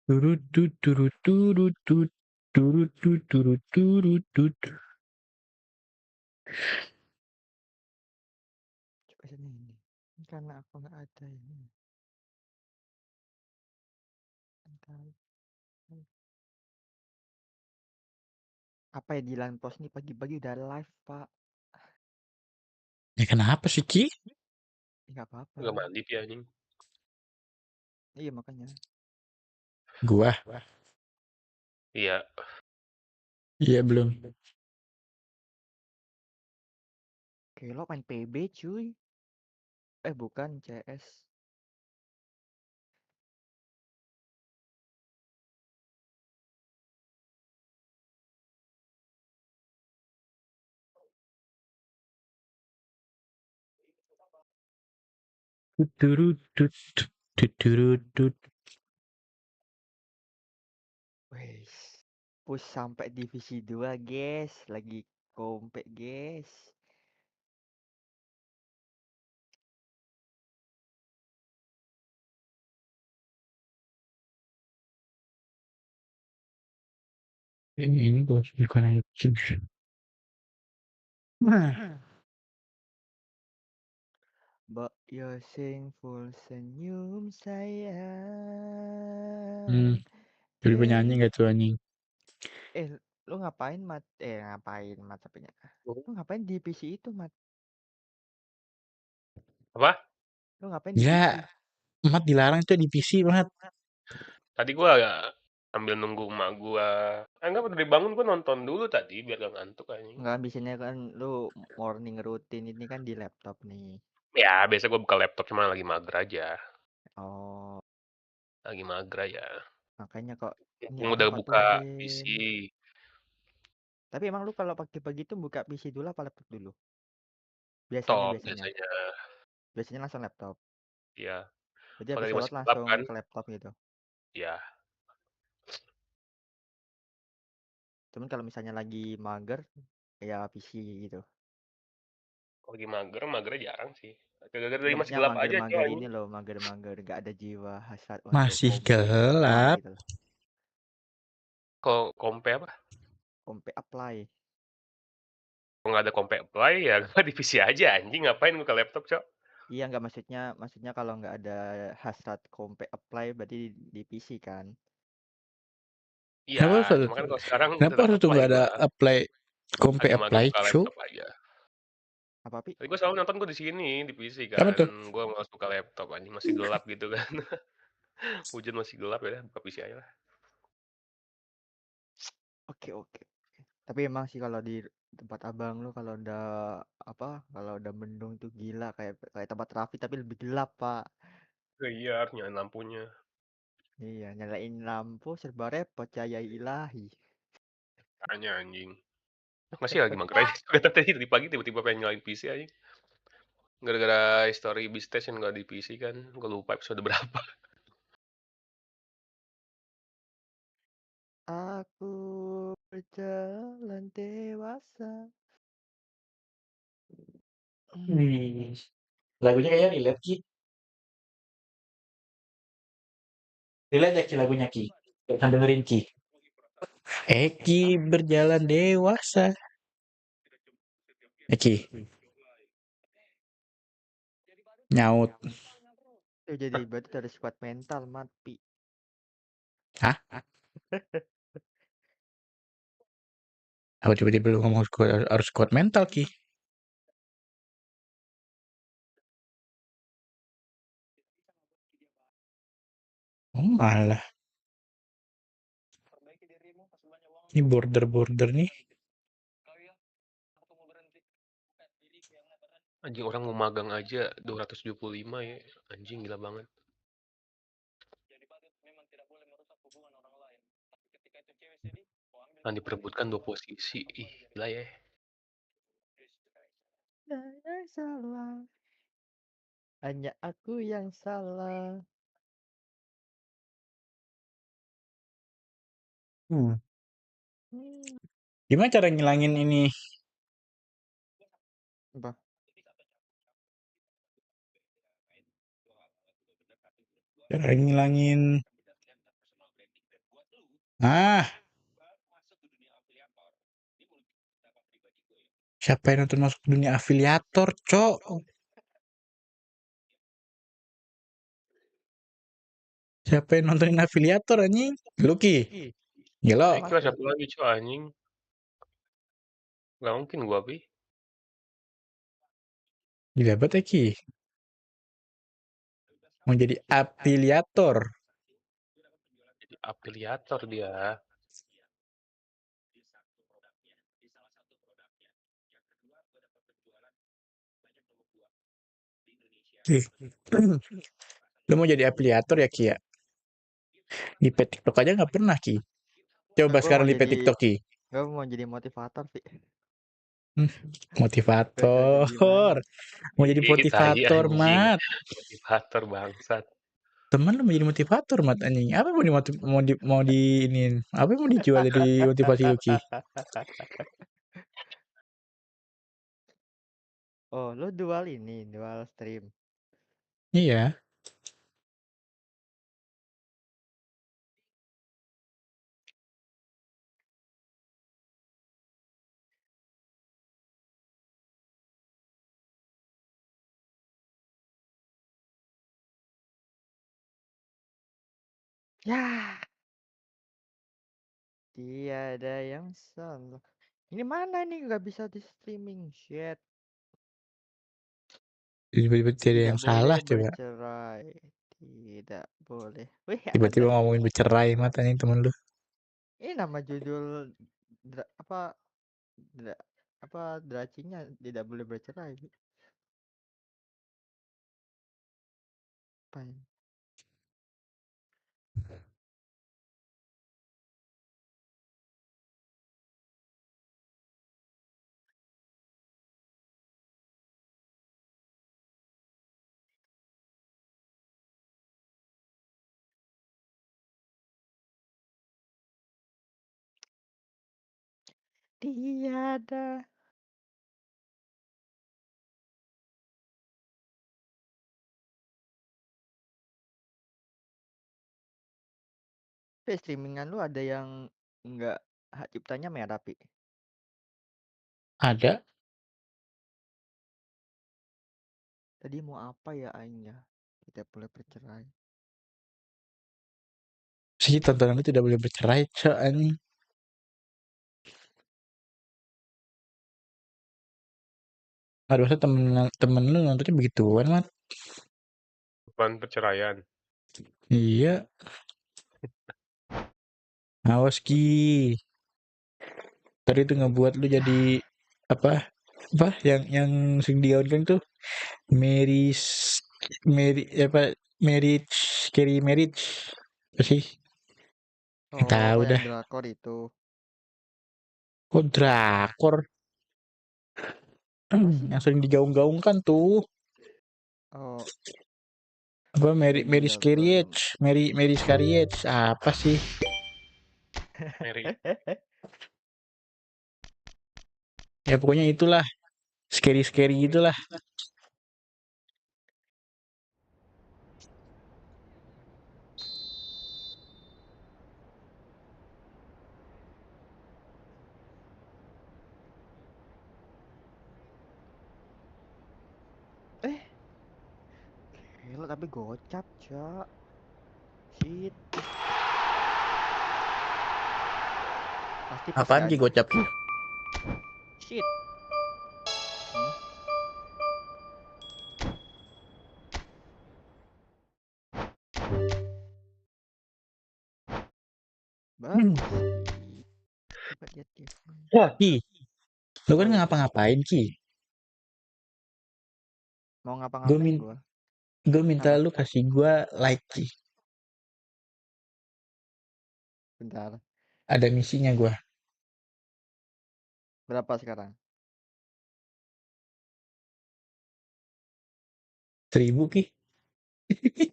Turut turut turut turut turut turut turut turut. Coba sini ini. Karena aku nggak ada ini. Entar. Apa ya di Post nih pagi-pagi udah live, Pak. Ya kenapa sih Ki? Nggak apa-apa. Gak mandi ya anjing. Iya makanya. Gua. Iya. Iya belum. Oke, lo main PB cuy. Bukan CS. Turut turut turut turut. Wes. Push sampai divisi 2, guys. Lagi kompe, guys. Ini bos bukan aja. Nah, Mbak Yosing full senyum sayang. jadi penyanyi gak tuh anjing? Lu ngapain ngapain mat apanya? Lu ngapain di PC itu mat? Apa? Lu ngapain di PC? Ya, Mat dilarang tuh di PC Mat. Tadi gua sambil nunggu emak gua. Enggak, dari bangun gua nonton dulu tadi biar gak ngantuk anjing. Enggak, biasanya kan lu morning routine ini kan di laptop nih. Ya, biasa gua buka laptop cuma lagi mager aja. Oh, Lagi mager aja. makanya kok ini Mumpung orang udah kok buka PC. tumben. Tapi emang lu kalau pagi-pagi tuh buka PC dulu apa laptop dulu? Biasanya Laptop biasanya. biasanya. Biasanya langsung laptop. Ya, Jadi kalau habis lagi sholat masih gelap langsung kan. ke laptop gitu. Ya, Cuman kalau misalnya lagi mager ya PC gitu. kalau lagi magernya jarang sih. Gara-gara Enggak, dari masih maksudnya gelap aja mager-mager coy. ini loh, mager-mager gak ada jiwa hasrat untuk Masih kompe apply gelap. gitu loh. Kalau kompe apa? Kompe apply. Kalau nggak ada kompe apply ya gua di PC aja anjing, ngapain buka laptop cok. Iya, nggak maksudnya kalau nggak ada hasrat kompe apply berarti di PC kan. Iya, Kenapa harus cuma kan kalau sekarang kenapa tetap harus tuh apply nggak ada gua. apply kompe Lagi mager apply buka cu? laptop aja. Apa Pi? Tapi gue selalu nonton gue di sini di PC Kenapa kan. tuh? Gue malas buka laptop anjing masih gelap gitu kan. Hujan masih gelap ya, buka PC aja lah. Oke, oke. Tapi emang sih kalau di tempat abang lu kalau udah kalau udah mendung tuh gila kayak kayak tempat Raffi tapi lebih gelap, Pak. Iya, harus nyalain lampunya. Iya, nyalain lampu serba repot cahaya ilahi. Tanya anjing. Masih lagi mager aja. Kata tadi pagi tiba-tiba pengen nyalain PC aja. Gara-gara history bisnis yang nggak di PC kan. Gue lupa episode berapa. Aku berjalan dewasa. Lagunya kayak relate Ki. Relate ya Ki lagunya Ki. Kita dengerin Ki. Eki berjalan dewasa. Eki nyaut. Jadi berarti harus kuat mental, mati. Hah? Aku tiba-tiba belum ngomong harus kuat mental Ki. Oh, malah. Ini border nih. Anjing orang mau magang aja 275 ya. Anjing gila banget. Yang diperebutkan 2 posisi. Ih, gila ya. Yang salah. Hanya aku yang salah. Hmm. Hmm. Gimana cara ngilangin ini? Apa? Cara ngilangin Ah, siapa yang nonton masuk dunia afiliator, Cok? Siapa yang nontonin afiliator anjing? Lu Ki. Gila. Eki lah siapa lagi cuy anjing. Gak mungkin gua Pi. Gila banget ya Ki. Mau jadi afiliator. Jadi afiliator dia. Ih. Lu mau jadi afiliator ya Ki ya? Di TikTok aja nggak pernah Ki. Coba Gue mau sekarang di jadi TikTok Ki. gue mau jadi motivator sih. Hmm, Gak jago motivator. gimana. Mau jadi Ih, tai motivator, anjing. Mat. Motivator bangsat. Temen lu mau jadi motivator, Mat anjing. Apa mau mau di ini? Apa yang mau dijual dari motivasi lu Ki? Oh, lu dual ini, dual stream. Iya. Ya, tiada yang salah. Ini mana nih nggak bisa di streaming? Shit. Tiba-tiba tidak Tidak yang boleh salah coba. bercerai. Tidak boleh. Wih, Tiba-tiba ada. ngomongin bercerai, Mat anjing temen lu. Ini nama judul apa dra, apa dracinya tidak boleh bercerai. Apa ya? Tiada. Streamingan lu ada yang nggak hak ciptanya merah, Pi? Ada Tadi mau apa ya aing ya? Tidak boleh bercerai. sih tontonan lu tidak boleh bercerai, Cok anjing. Aduh, masa temen lu nontonnya begituan, Mat. Bukan perceraian. Iya, awas Ki. Tadi itu ngebuat lu jadi apa? Apa yang sering digaungkan tuh? Marriage, apa? Marriage, scary marriage. Apa sih? Nggak Oh, tahu oh yang dah. drakor itu. Kok drakor? Apa sih? Yang sering digaung-gaungkan tuh. Oh, Apa Mary tidak belum. Scariage, Mary Scariage. Apa sih? Mary. Ya pokoknya itulah. Scary itulah. Eh, gila tapi gocap, Cak. Shit. Pasti Apaan Ki pesan. gocap Ki? Shit. Hmm, Hmm. bagus. Coba lihat dia. Ki, lu kan Oi, ngapa-ngapain Ki? mau Gue ngapa-ngapain min gua? gue minta Apa? lu kasih gue like Ki. Bentar. Ada misinya gue. Berapa sekarang? 1000 Ki.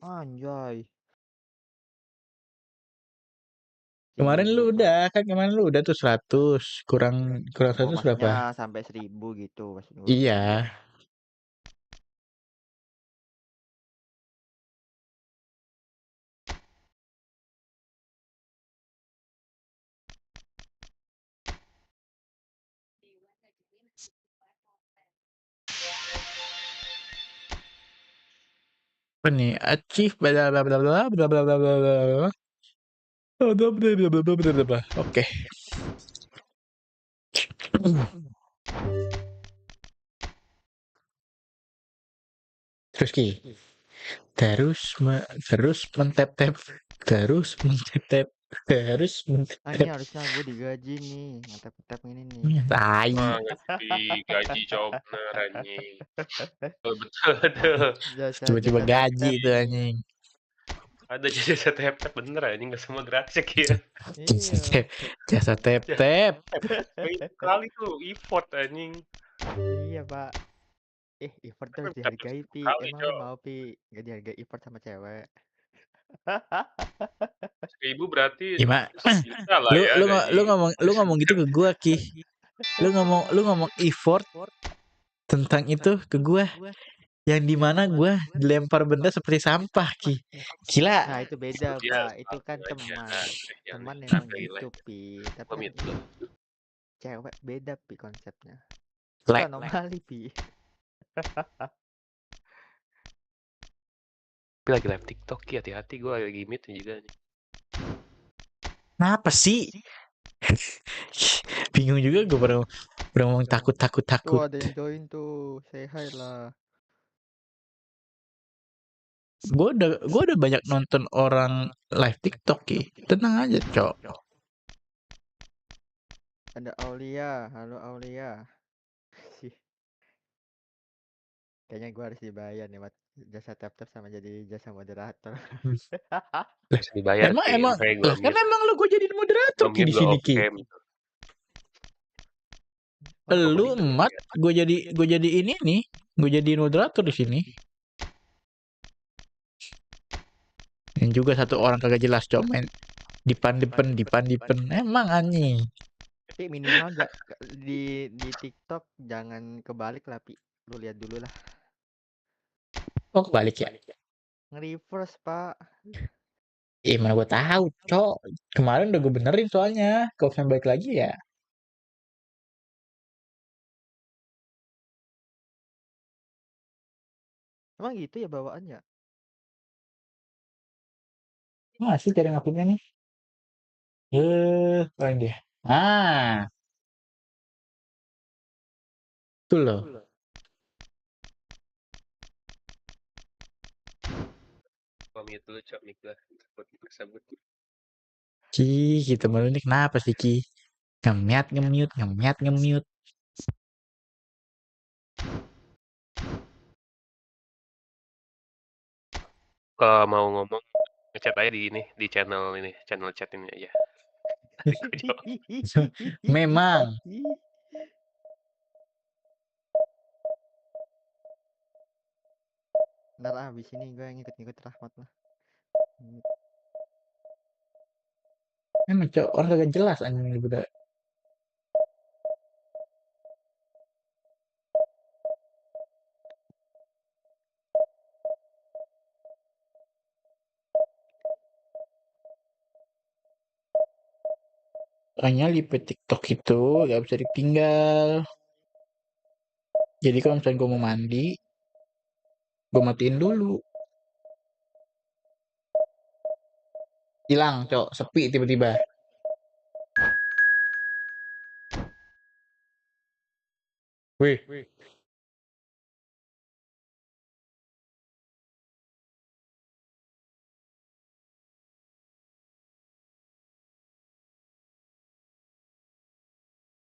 Anjay. Kemarin lu Jiwa, Pak. udah kan kemarin lu udah tuh 100 kurang kurang Oh, 100 maksudnya berapa? sampai 1000 gitu maksud gua. Iya. Apa nih? Achieve bla bla bla bla bla bla bla bla bla. Oke. Terus Ki, terus mentep-tep, terus mentep-tep, terus Ah, ini mentep-tep. harusnya gue digaji nih, ngetep-ngetep ini nih. Tai. Wah, gaji cowok bener anjing. Betul betul. Jasa Tiba-tiba jasa gaji tep-tep itu nih. anjing. Ada jasa tap-tap bener anjing, nggak semua gratis ya Ki ya. Jasa Iya. tep, jasa tep-tep. Itu kali tuh effort anjing. Iya, Pak. Effort tuh Kan harus tap dihargai, 10 Pi. kali, Emang lu Cok. mau, Pi, gak dihargai effort sama cewek? 1.000 berarti Gimana? 1 juta lah Lu ya lu ngo- gaji. lu ngomong gitu ke gua, Ki. Lu ngomong effort tentang itu ke gua, yang dimana gua dilempar benda seperti sampah, Ki. Gila. Nah, itu beda, Dia Pak. Itu selalu kan aja. teman. Yang Teman emang santai lah. gitu, Pi. Tapi kan Pamit ini lu. cewek beda, Pi, konsepnya. Itu Lek. anomali, Pi. Tapi lagi live TikTok Ki, hati-hati gue lagi meet juga nih. Kenapa sih? Bingung juga gue pernah ngomong takut. Tuh ada yang join tuh. Say hi lah. Gue udah banyak nonton orang live TikTok, Ki. Tenang aja, Cok. Ada Aulia. Halo Aulia. Sih. Kayaknya gue harus dibayar nih buat jasa tap-tap sama jadi jasa moderator. Bisa dibayar Ki, Emang makanya gue lah kan mute. emang lu gue jadi moderator, Gue Ki, mute, di gue sini, off Ki. cam. Lu emat, gue jadi ini nih, gue jadi moderator di sini. Dan juga satu orang kagak jelas, Cok, main dipan emang anjing. Tapi minimal di TikTok jangan kebalik lah, Pi. Lu lihat dulu lah. Kok balik ya? Nge-reverse, Pak. Mana gue tahu, Cok. Kemarin udah gue benerin soalnya. Kalau misalnya balik lagi ya. Emang gitu ya bawaannya? Masih cari ngapainnya nih? Paling dia. Ah, tuh loh. Gue mute dulu Cok, mic gue. Takut tersebut. Ki, kita malu ini kenapa sih, Ki? Nge-mute. Kalau mau ngomong, ngechat aja di ini, di channel ini, channel chat ini aja. Nanti gue jawab. Memang. Ntar abis ini gue ngikut-ngikut Rahmat lah. Emang, Cok, orang kagak jelas anjing ini udah. Makanya live TikTok itu gak bisa ditinggal. Jadi kalau misalnya gue mau mandi, gue matiin dulu. Hilang, Cok, sepi tiba-tiba. Wih,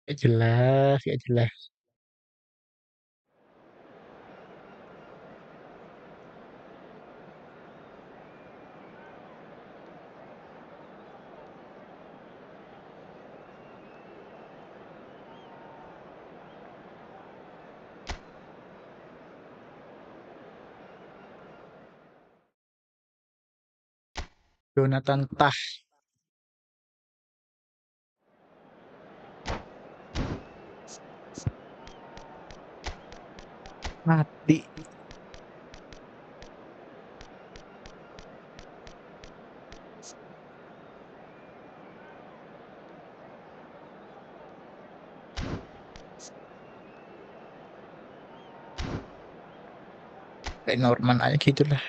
gak jelas. Jonathan Tah. Mati. Kayak Norman aja gitu lah.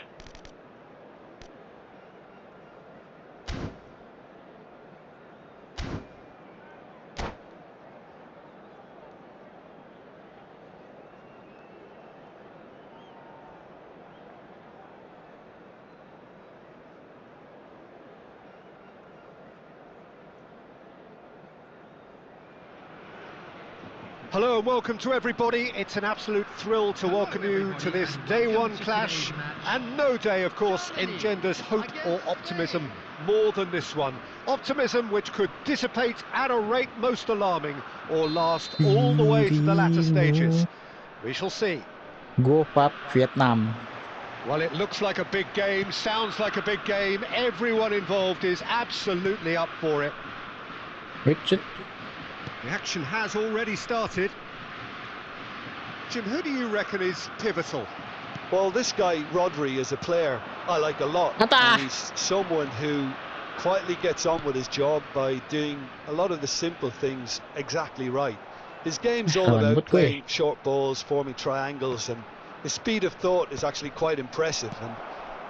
Hello and welcome to everybody. It's an absolute thrill to welcome you to this day one clash, and no day, of course, engenders hope or optimism more than this one. Optimism which could dissipate at a rate most alarming or last all the way to the latter stages. We shall see. Go Pub Vietnam. Well, it looks like a big game, sounds like a big game. Everyone involved is absolutely up for it. Richard. The action has already started. Jim, who do you reckon is pivotal? Well, this guy, Rodri, is a player I like a lot. And he's someone who quietly gets on with his job by doing a lot of the simple things exactly right. His game's all about playing short balls, forming triangles, and his speed of thought is actually quite impressive, and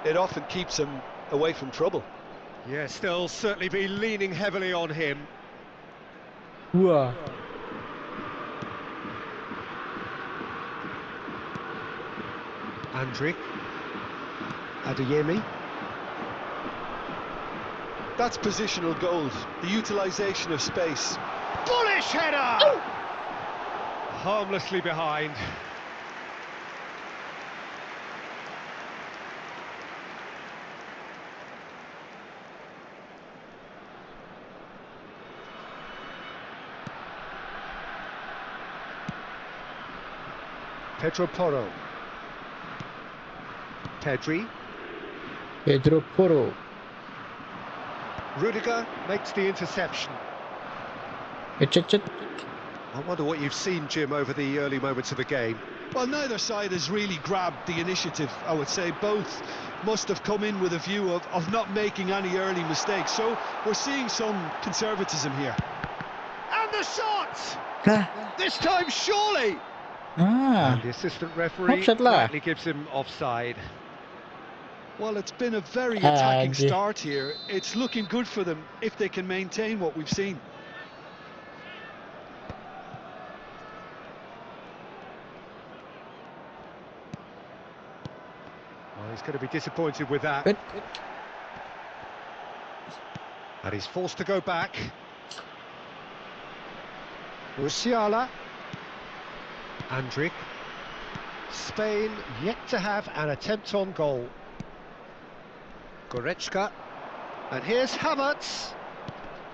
it often keeps him away from trouble. Yes, they'll certainly be leaning heavily on him. Wah. Andrik. Adeyemi. That's positional gold, the utilisation of space. Bullish header! Ooh. Harmlessly behind. Pedro Porro. Pedro Porro. Rudiger makes the interception. I wonder what you've seen, Jim, over the early moments of the game. Well, neither side has really grabbed the initiative, I would say. Both must have come in with a view of not making any early mistakes. So we're seeing some conservatism here. And the shot! This time, surely! And the assistant referee rightly gives him offside. Well, it's been a very attacking start here. It's looking good for them if they can maintain what we've seen. Well, he's going to be disappointed with that. And he's forced to go back. Musiala. Andrik. Spain yet to have an attempt on goal. Goretzka. And here's Havertz.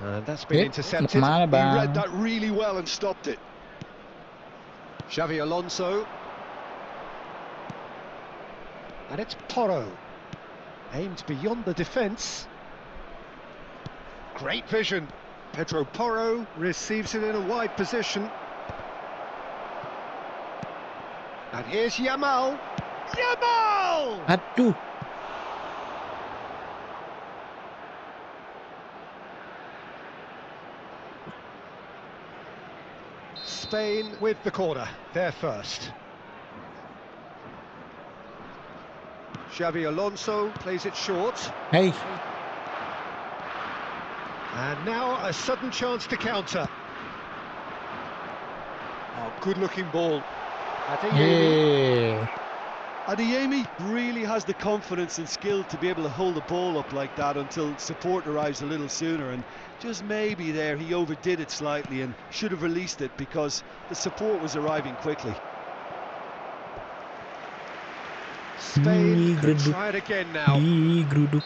And that's been intercepted. He read that really well and stopped it. Xavi Alonso. And it's Porro. Aimed beyond the defence. Great vision. Pedro Porro receives it in a wide position. And here's Yamal. Yamal! Aduh. Spain with the corner, they're first. Xavi Alonso plays it short. Hey. And now a sudden chance to counter. Oh, good-looking ball. Yeah. Adeyemi really has the confidence and skill to be able to hold the ball up like that until support arrives a little sooner, and just maybe there he overdid it slightly and should have released it because the support was arriving quickly. Spain can try it again now.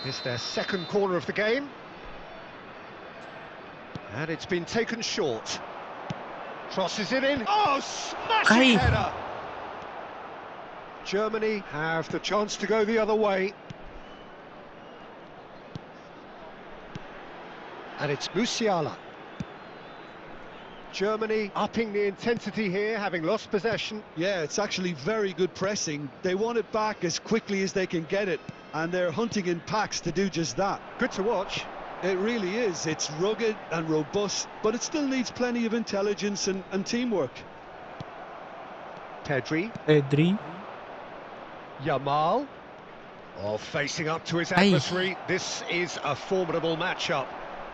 It's their second corner of the game. And it's been taken short. Crosses it in. Oh, smashing header! Germany have the chance to go the other way. And it's Musiala. Germany upping the intensity here, having lost possession. Yeah, it's actually very good pressing. They want it back as quickly as they can get it, and they're hunting in packs to do just that. Good to watch. It really is. It's rugged and robust, but it still needs plenty of intelligence and teamwork. Pedri. Yamal. Oh, facing up to his adversary. This is a formidable matchup.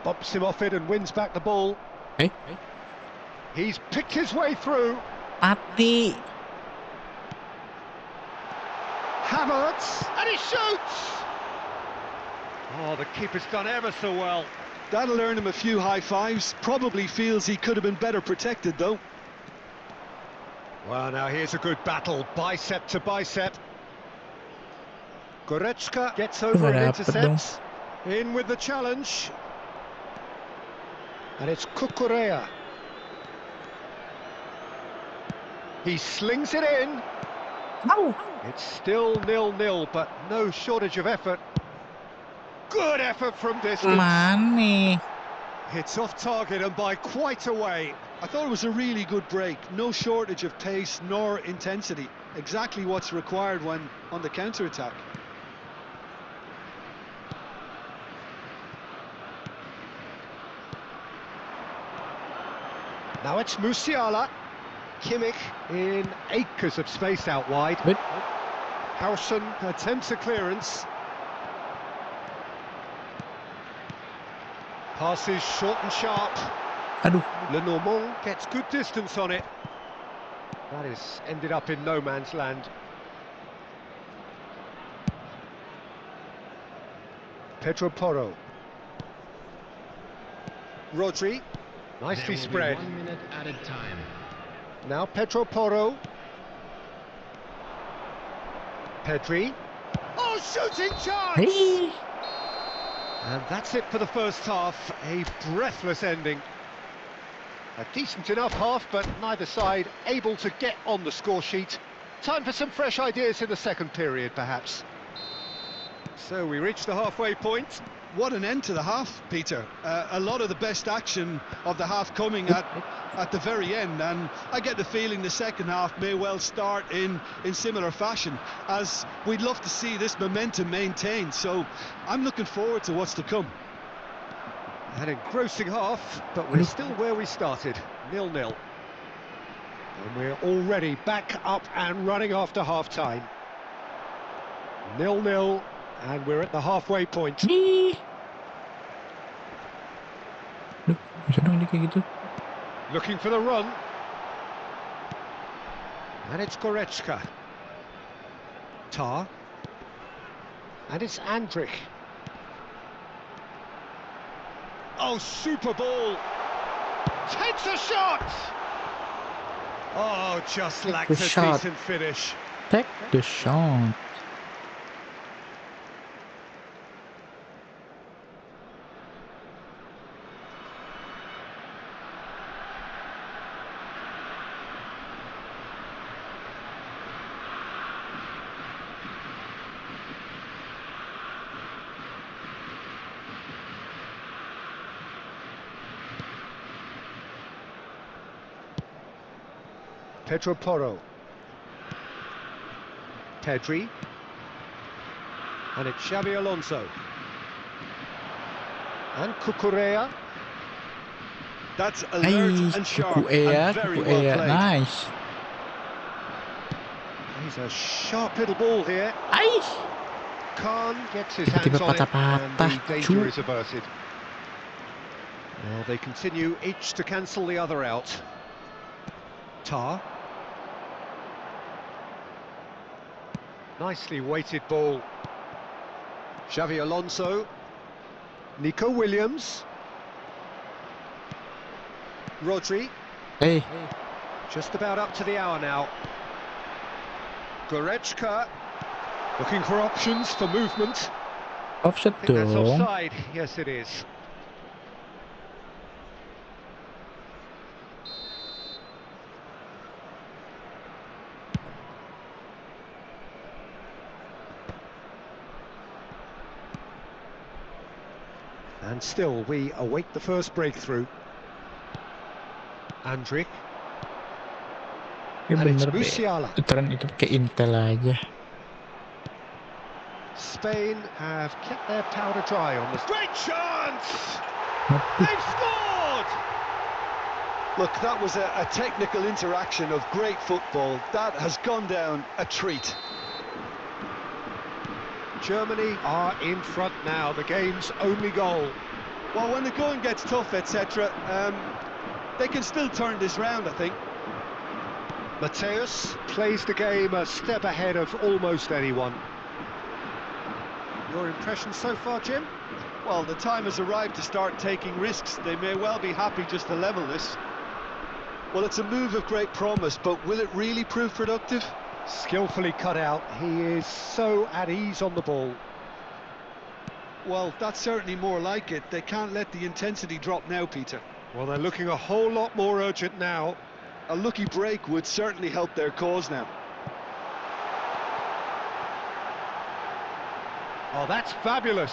Bumps him off it and wins back the ball. He's picked his way through. Mati. Havertz. And he shoots! Oh, the keeper's done ever so well. That'll earn him a few high fives. Probably feels he could have been better protected, though. Well, now here's a good battle, bicep to bicep. Goretzka gets over and Nggak dapet dong. intercepts. In with the challenge. And it's Cucurella. He slings it in. It's still 0-0, but no shortage of effort. Good effort from distance. Mane. It's off target and by quite a way. I thought it was a really good break. No shortage of pace nor intensity. Exactly what's required when on the counter-attack. Now it's Musiala. Kimmich in acres of space out wide. Wait. Hausen attempts a clearance. Passes short and sharp. Aduh. Lenormand gets good distance on it. That is ended up in no man's land. Pedro Porro. Rodri. Nicely spread. 1 minute added time. Now Pedro Porro. Pedri. Oh, shooting chance! Hey. And that's it for the first half. A breathless ending. A decent enough half, but neither side able to get on the score sheet. Time for some fresh ideas in the second period, perhaps. So we reach the halfway point. What an end to the half, Peter. A lot of the best action of the half coming at the very end, and I get the feeling the second half may well start in similar fashion, as we'd love to see this momentum maintained. So I'm looking forward to what's to come. An engrossing half, but we're still where we started, 0-0. And we're already back up and running after half-time. 0-0, and we're at the halfway point. Ih. Duh, bisa dong ini kayak gitu. Looking for the run. And it's Goretzka. Tar. And it's Andrich. Oh, super ball. Takes a shot. Oh, just lacked a shot. decent finish. Take the shot. Pedro Porro. Pedri. And it's Xabi Alonso. And Cucurella. That's alert Ay, and sharp Cucurella, and very well Cucurella. played. Nice. He's a sharp little ball here. Ay. Khan gets his Tiba-tiba hands on it and patah-patah, the danger cu. is averted. Well, they continue each to cancel the other out. Tar. Nicely weighted ball. Xavi Alonso. Nico Williams. Rodri. Hey. Just about up to the hour now. Goretzka. Looking for options for movement. Offset I think that's dong. offside. Yes, it is. And still, we await the first breakthrough. Andrich. Ya And it's bener deh. Musiala. Putaran itu pakai Intel aja. Spain have kept their powder dry on this. Great chance! Aduh. They've scored! Look, that was a technical interaction of great football. That has gone down a treat. Germany are in front now, the game's only goal. Well, when the going gets tough, etc., they can still turn this round, I think. Mateus plays the game a step ahead of almost anyone. Your impression so far, Jim? Well, the time has arrived to start taking risks. They may well be happy just to level this. Well, it's a move of great promise, but will it really prove productive? Skillfully cut out. He is so at ease on the ball. Well, that's certainly more like it. They can't let the intensity drop now, Peter. Well, they're looking a whole lot more urgent now. A lucky break would certainly help their cause now. Oh, that's fabulous.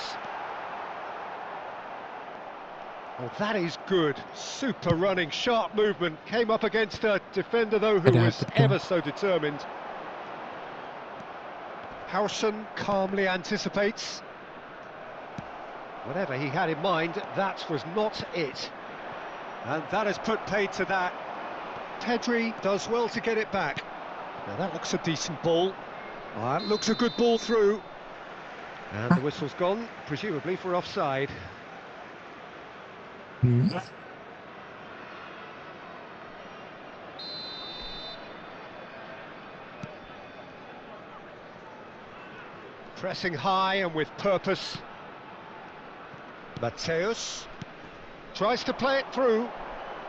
Oh, that is good. Super running, sharp movement. Came up against a defender, though, who was ever so determined. Howson calmly anticipates. Whatever he had in mind, that was not it. And that has put paid to that. Pedri does well to get it back. Now that looks a decent ball. Oh, that looks a good ball through. And the whistle's gone, presumably for offside. Pressing high and with purpose. Mateus tries to play it through.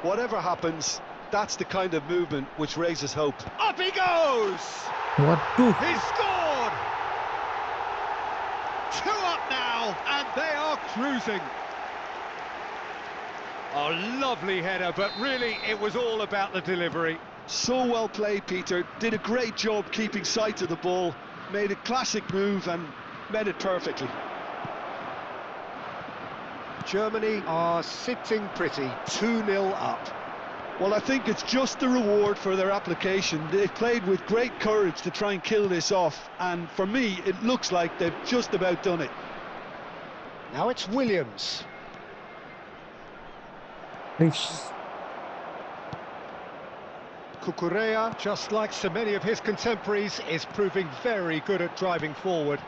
Whatever happens, that's the kind of movement which raises hope. Up he goes! Waduh. He scored! 2 up now, and they are cruising. A lovely header, but really it was all about the delivery. So well played, Peter. Did a great job keeping sight of the ball. Made a classic move and met it perfectly. Germany are sitting pretty, 2-0 up. Well, I think it's just the reward for their application. They've played with great courage to try and kill this off, and for me, it looks like they've just about done it. Now it's Williams. Cucurella, just like so many of his contemporaries, is proving very good at driving forward.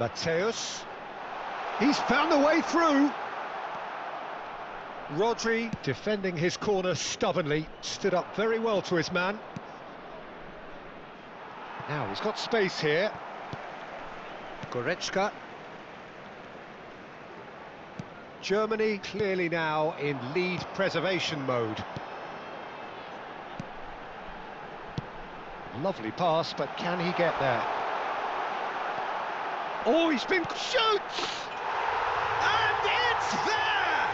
Mateus. He's found the way through. Rodri, defending his corner stubbornly, stood up very well to his man. Now he's got space here. Goretzka. Germany clearly now in lead preservation mode. Lovely pass, but can he get there? Oh, he's been shoots! And it's there!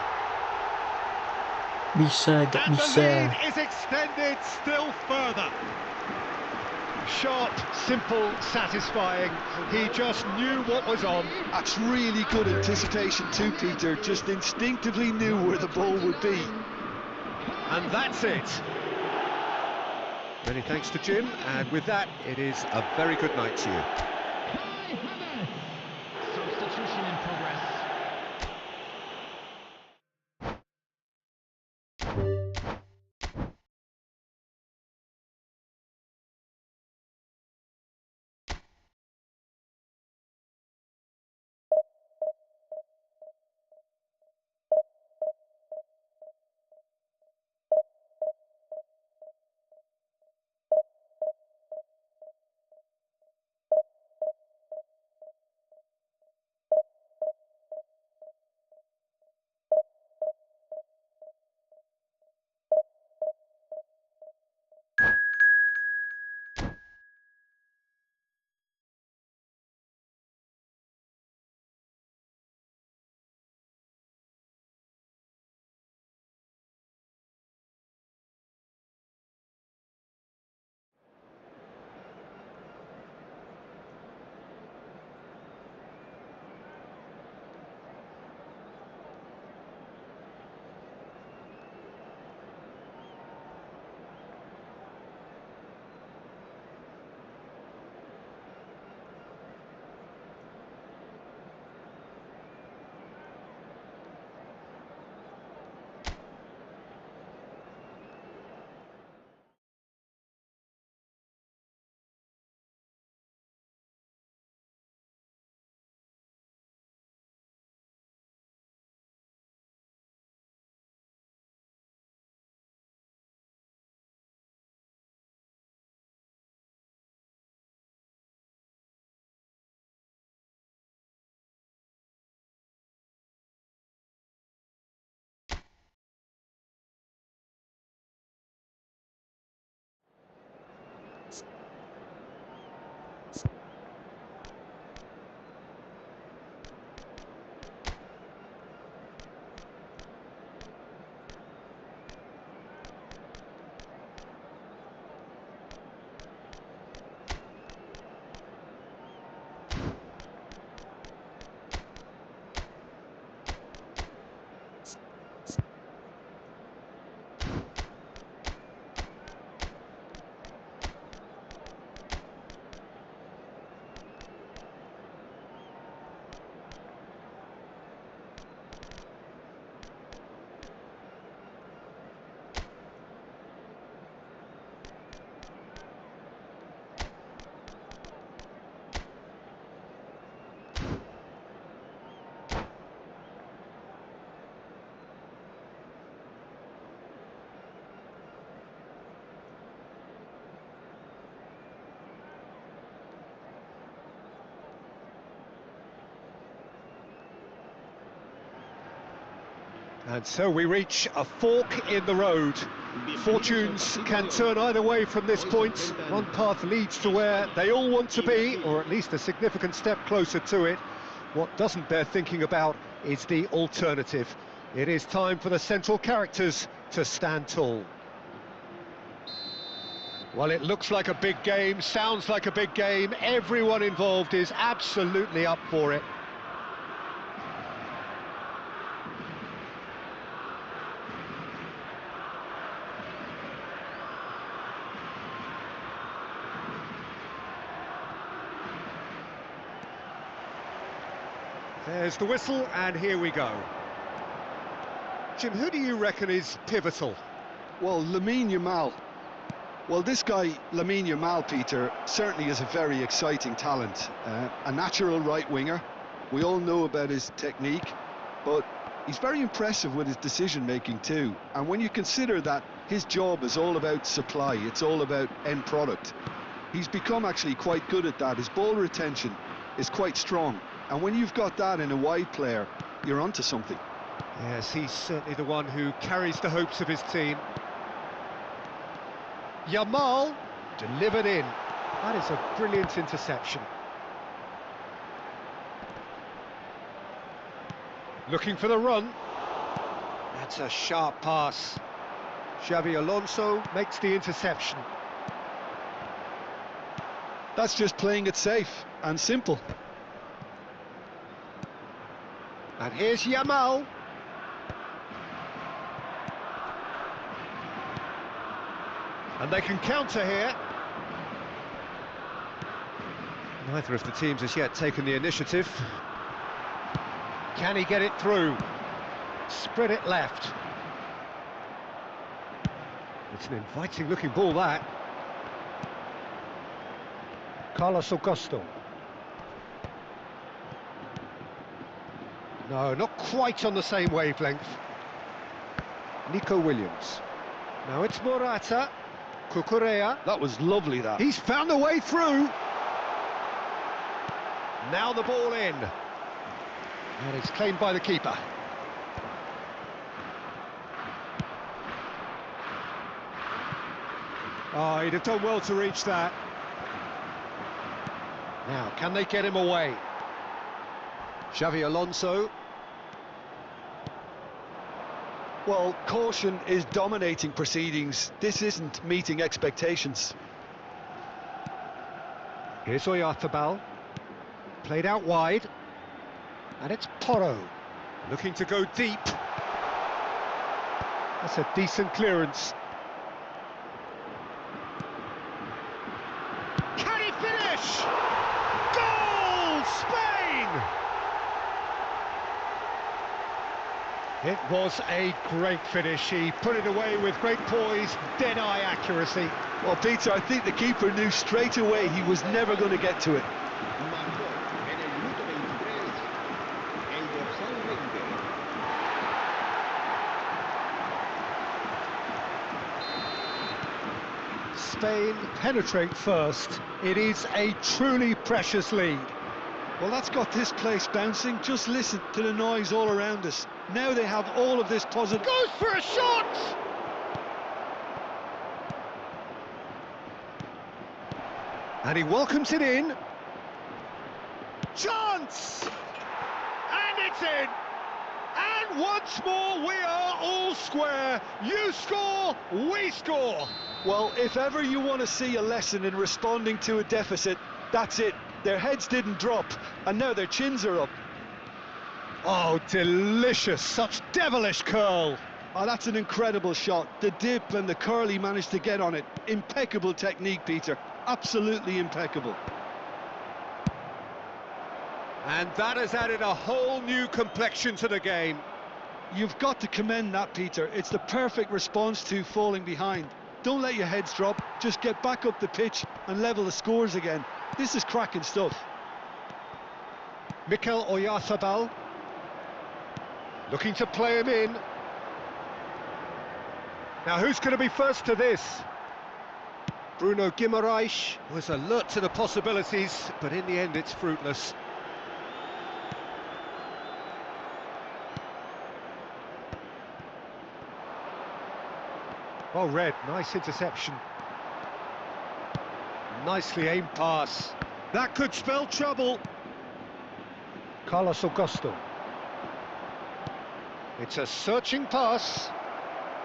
Bisa, gak And the bisa. lead is extended still further. Sharp, simple, satisfying. He just knew what was on. That's really good anticipation too, Peter. Just instinctively knew where the ball would be. And that's it. Many thanks to Jim, and with that, it is a very good night to you. And so we reach a fork in the road. Fortunes can turn either way from this point. One path leads to where they all want to be, or at least a significant step closer to it. What doesn't bear thinking about is the alternative. It is time for the central characters to stand tall. Well, it looks like a big game, sounds like a big game. Everyone involved is absolutely up for it. There's the whistle, and here we go. Jim, who do you reckon is pivotal? Well, Lamine Yamal. Well, this guy, Lamine Yamal, Peter, certainly is a very exciting talent. A natural right winger. We all know about his technique, but he's very impressive with his decision-making too. And when you consider that his job is all about supply, it's all about end product, he's become actually quite good at that. His ball retention is quite strong. And when you've got that in a wide player, you're onto something. Yes, he's certainly the one who carries the hopes of his team. Yamal delivered in. That is a brilliant interception. Looking for the run. That's a sharp pass. Xabi Alonso makes the interception. That's just playing it safe and simple. And here's Yamal. And they can counter here. Neither of the teams has yet taken the initiative. Can he get it through? Spread it left. It's an inviting looking ball, that. Carlos Augusto. No, not quite on the same wavelength. Nico Williams. Now it's Morata. Cucurella. That was lovely, that. He's found a way through. Now the ball in. And it's claimed by the keeper. Oh, he'd have done well to reach that. Now, can they get him away? Xabi Alonso. Well, caution is dominating proceedings. This isn't meeting expectations. Here's Oyarzabal. Played out wide. And it's Porro. Looking to go deep. That's a decent clearance. Can he finish? Goal! Spain! It was a great finish. He put it away with great poise, dead-eye accuracy. Well, Peter, I think the keeper knew straight away he was never going to get to it. Spain penetrate first. It is a truly precious lead. Well, that's got this place bouncing. Just listen to the noise all around us. Now they have all of this positive... Goes for a shot! And he welcomes it in. Chance! And it's in! And once more we are all square. You score, we score. Well, if ever you want to see a lesson in responding to a deficit, that's it. Their heads didn't drop, and now their chins are up. Oh, delicious, such devilish curl. Oh, that's an incredible shot. The dip and the curl he managed to get on it. Impeccable technique, Peter. Absolutely impeccable. And that has added a whole new complexion to the game. You've got to commend that, Peter. It's the perfect response to falling behind. Don't let your heads drop. Just get back up the pitch and level the scores again. This is cracking stuff. Mikel Oyarzabal. Looking to play him in. Now who's going to be first to this? Bruno Guimaraes was alert to the possibilities, but in the end it's fruitless. Well read, nice interception. Nicely aimed pass. That could spell trouble. Carlos Augusto. It's a searching pass.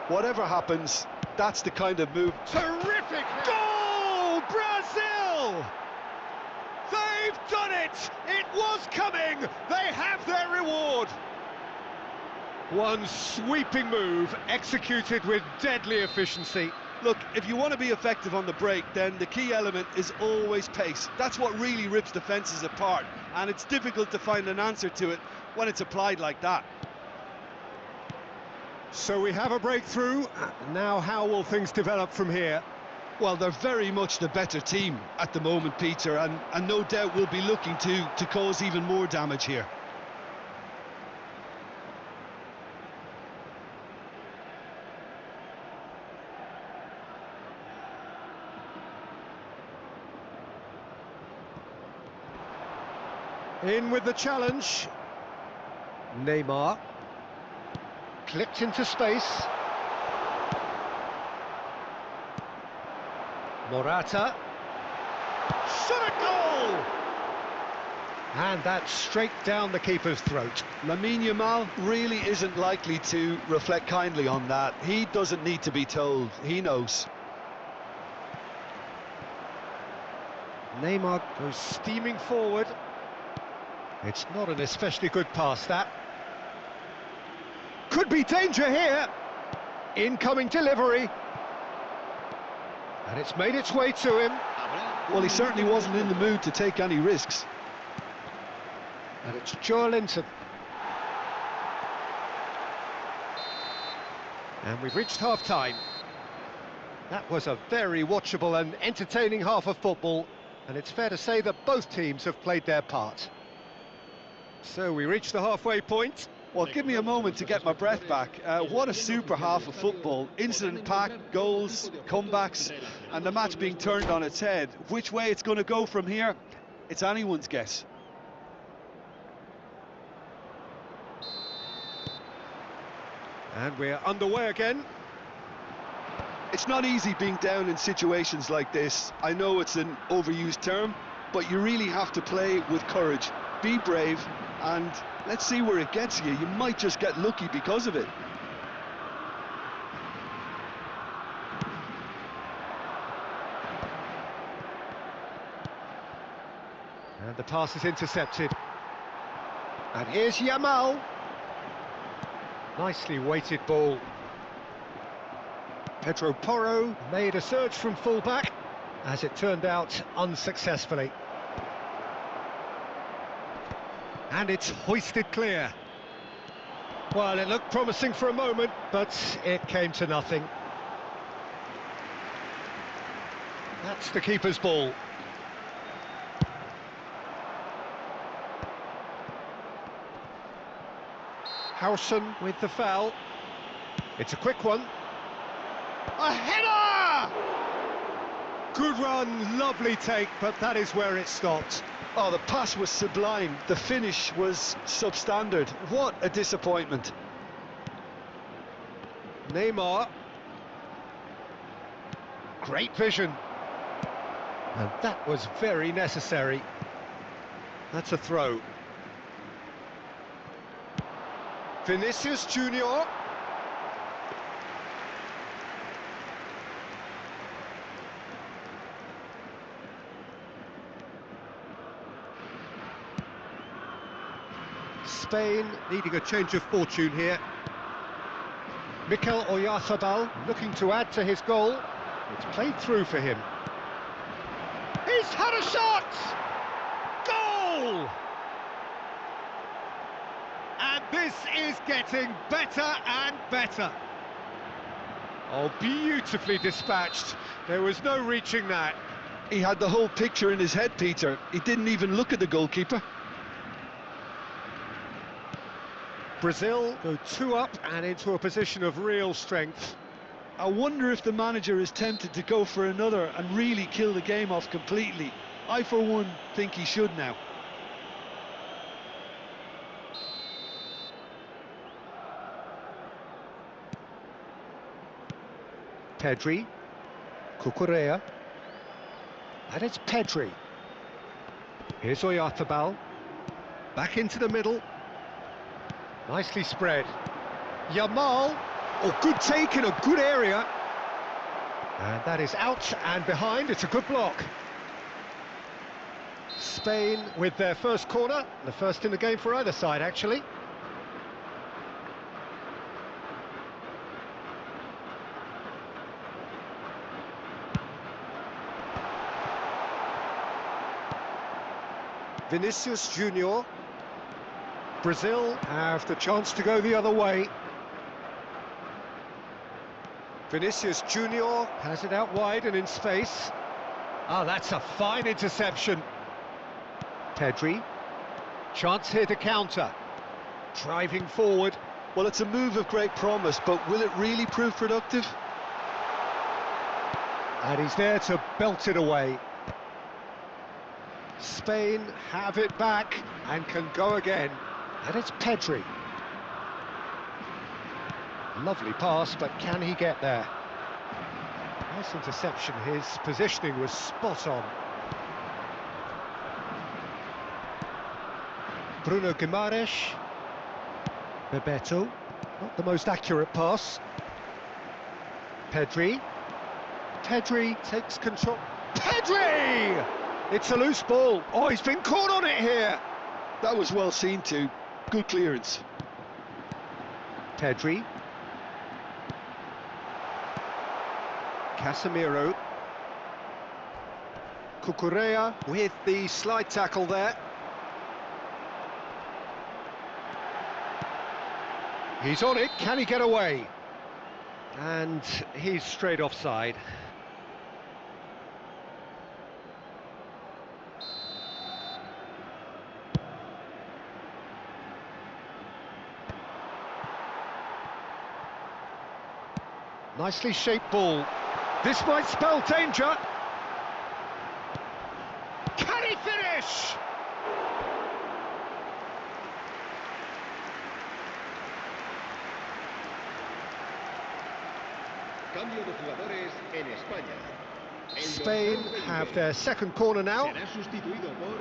Whatever happens, that's the kind of move. Terrific goal, Brazil! They've done it! It was coming! They have their reward! One sweeping move, executed with deadly efficiency. Look, if you want to be effective on the break, then the key element is always pace. That's what really rips defences apart, and it's difficult to find an answer to it when it's applied like that. So we have a breakthrough. Now how will things develop from here? Well, they're very much the better team at the moment, Peter, and no doubt will be looking to cause even more damage here. In with the challenge. Neymar. Clipped into space. Morata. Shot a goal! And that's straight down the keeper's throat. Lamine Yamal really isn't likely to reflect kindly on that. He doesn't need to be told, he knows. Neymar goes steaming forward. It's not an especially good pass, that. Could be danger here. Incoming delivery. And it's made its way to him. Well, he certainly wasn't in the mood to take any risks. And it's Joe Linton. And we've reached half-time. That was a very watchable and entertaining half of football. And it's fair to say that both teams have played their part. So we reach the halfway point. Well, give me a moment to get my breath back. What a super half of football. Incident-packed, goals, comebacks, and the match being turned on its head. Which way it's going to go from here, it's anyone's guess. And we're underway again. It's not easy being down in situations like this. I know it's an overused term, but you really have to play with courage. Be brave, and let's see where it gets you. You might just get lucky because of it. And the pass is intercepted. And here's Yamal. Nicely weighted ball. Pedro Porro made a surge from full-back, as it turned out unsuccessfully. And it's hoisted clear. Well, it looked promising for a moment, but it came to nothing. That's the keeper's ball. Howson with the foul. It's a quick one. A header! Good run, lovely take, but that is where it stopped. Oh, the pass was sublime. The finish was substandard. What a disappointment. Neymar. Great vision. And that was very necessary. That's a throw. Vinicius Junior. Spain needing a change of fortune here. Mikel Oyarzabal looking to add to his goal. It's played through for him. He's had a shot! Goal! And this is getting better and better. Oh, beautifully dispatched. There was no reaching that. He had the whole picture in his head, Peter. He didn't even look at the goalkeeper. Brazil go 2 up and into a position of real strength. I wonder if the manager is tempted to go for another and really kill the game off completely. I, for one, think he should now. Pedri, Cucurella, and it's Pedri. Here's Oyarzabal, back into the middle, nicely spread. Yamal, oh, good take in a good area. And that is out and behind, it's a good block. Spain with their first corner, the first in the game for either side actually. Vinicius Junior. Brazil have the chance to go the other way. Vinicius Junior has it out wide and in space. Ah, that's a fine interception. Pedri, chance here to counter. Driving forward. Well, it's a move of great promise, but will it really prove productive? And he's there to belt it away. Spain have it back and can go again. And it's Pedri. Lovely pass, but can he get there? Nice interception, his positioning was spot on. Bruno Guimaraes. Bebeto, not the most accurate pass. Pedri. Pedri takes control. Pedri! It's a loose ball. Oh, he's been caught on it here. That was well seen too. Good clearance. Pedri. Casemiro. Cucurella with the slide tackle there. He's on it, can he get away? And he's straight offside. Nicely shaped ball. This might spell danger. Can he finish? Cambio de jugadores en España. Spain have their second corner now. Será sustituido por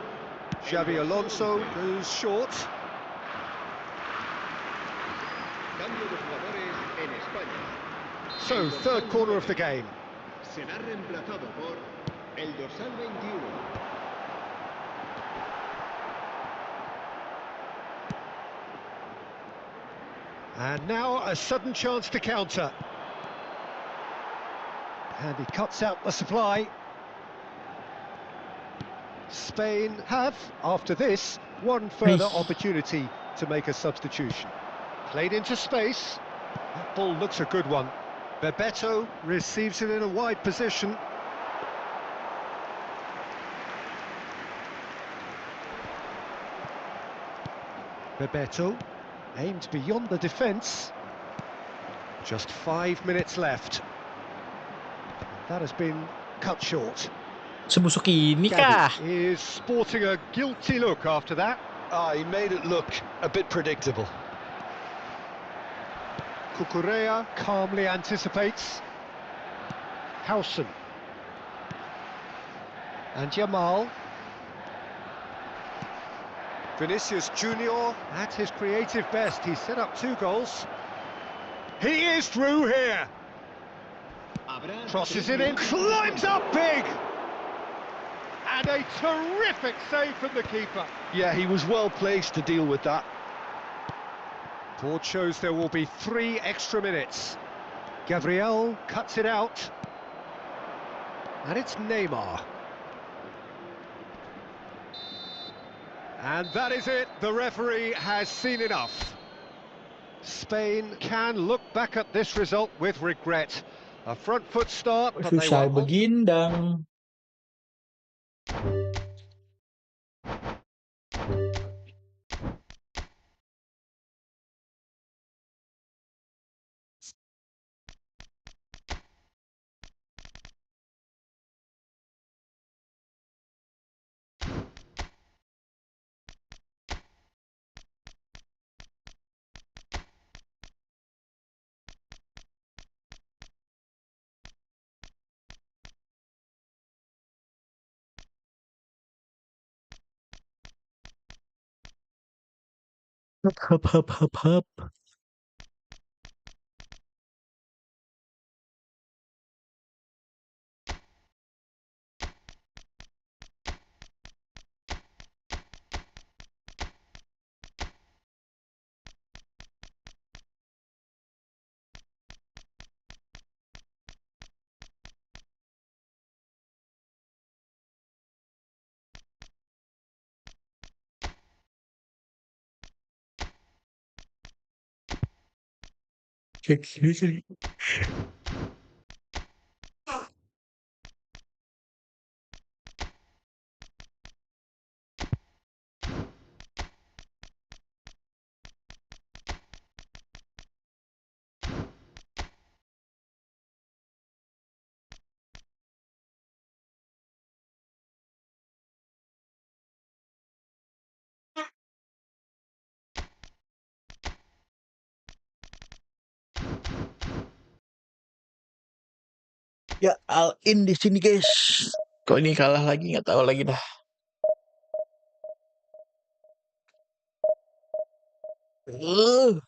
Xavi Alonso goes short. Cambio de jugadores en España. So, third corner of the game. Será reemplazado por el dorsal 21. And now a sudden chance to counter. And he cuts out the supply. Spain have, after this, one further opportunity to make a substitution. Played into space. That ball looks a good one. Bebeto receives it in a wide position. Bebeto aimed beyond the defence. Just 5 minutes left. That has been cut short. Sebusuk ini kah? Gavi is sporting a guilty look after that. Ah, he made it look a bit predictable. Cucurella calmly anticipates. Howson. And Yamal. Vinicius Junior at his creative best. He's set up 2 goals. He is through here. Crosses it in, climbs up big! And a terrific save from the keeper. Yeah, he was well placed to deal with that. Board shows there will be 3 extra minutes. Gabriel cuts it out. And it's Neymar. And that is it. The referee has seen enough. Spain can look back at this result with regret. A front foot start, but they Susah were begindang. Hup, hup, hup, hup. Cek sini. Ya, all in di sini guys. Kok ini kalah lagi nggak tahu lagi dah. Uh.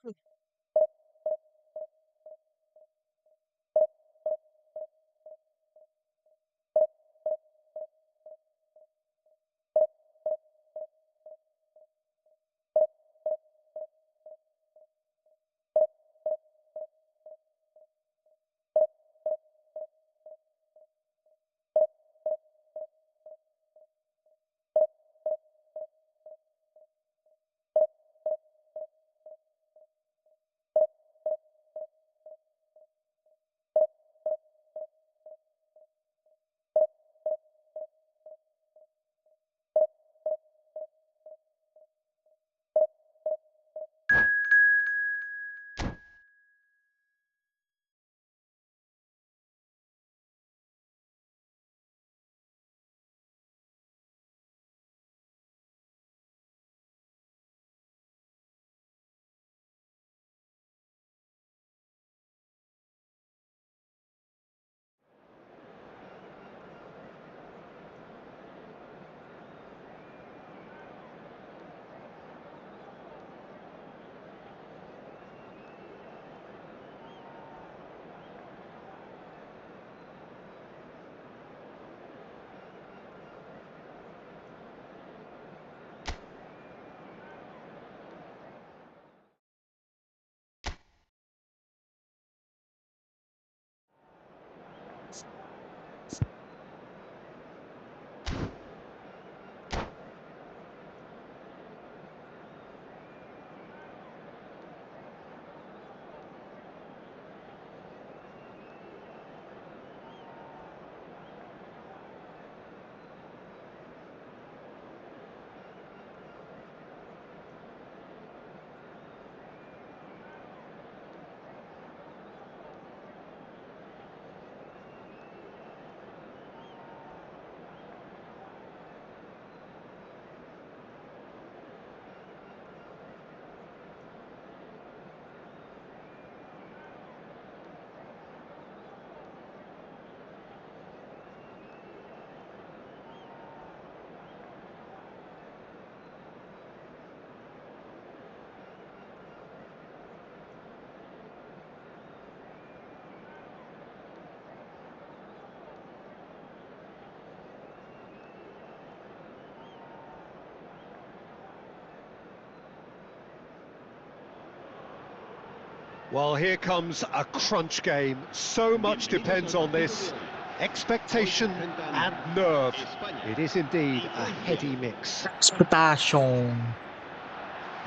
Well, here comes a crunch game. So much depends on this. Expectation and nerve. It is indeed a heady mix. Expectation.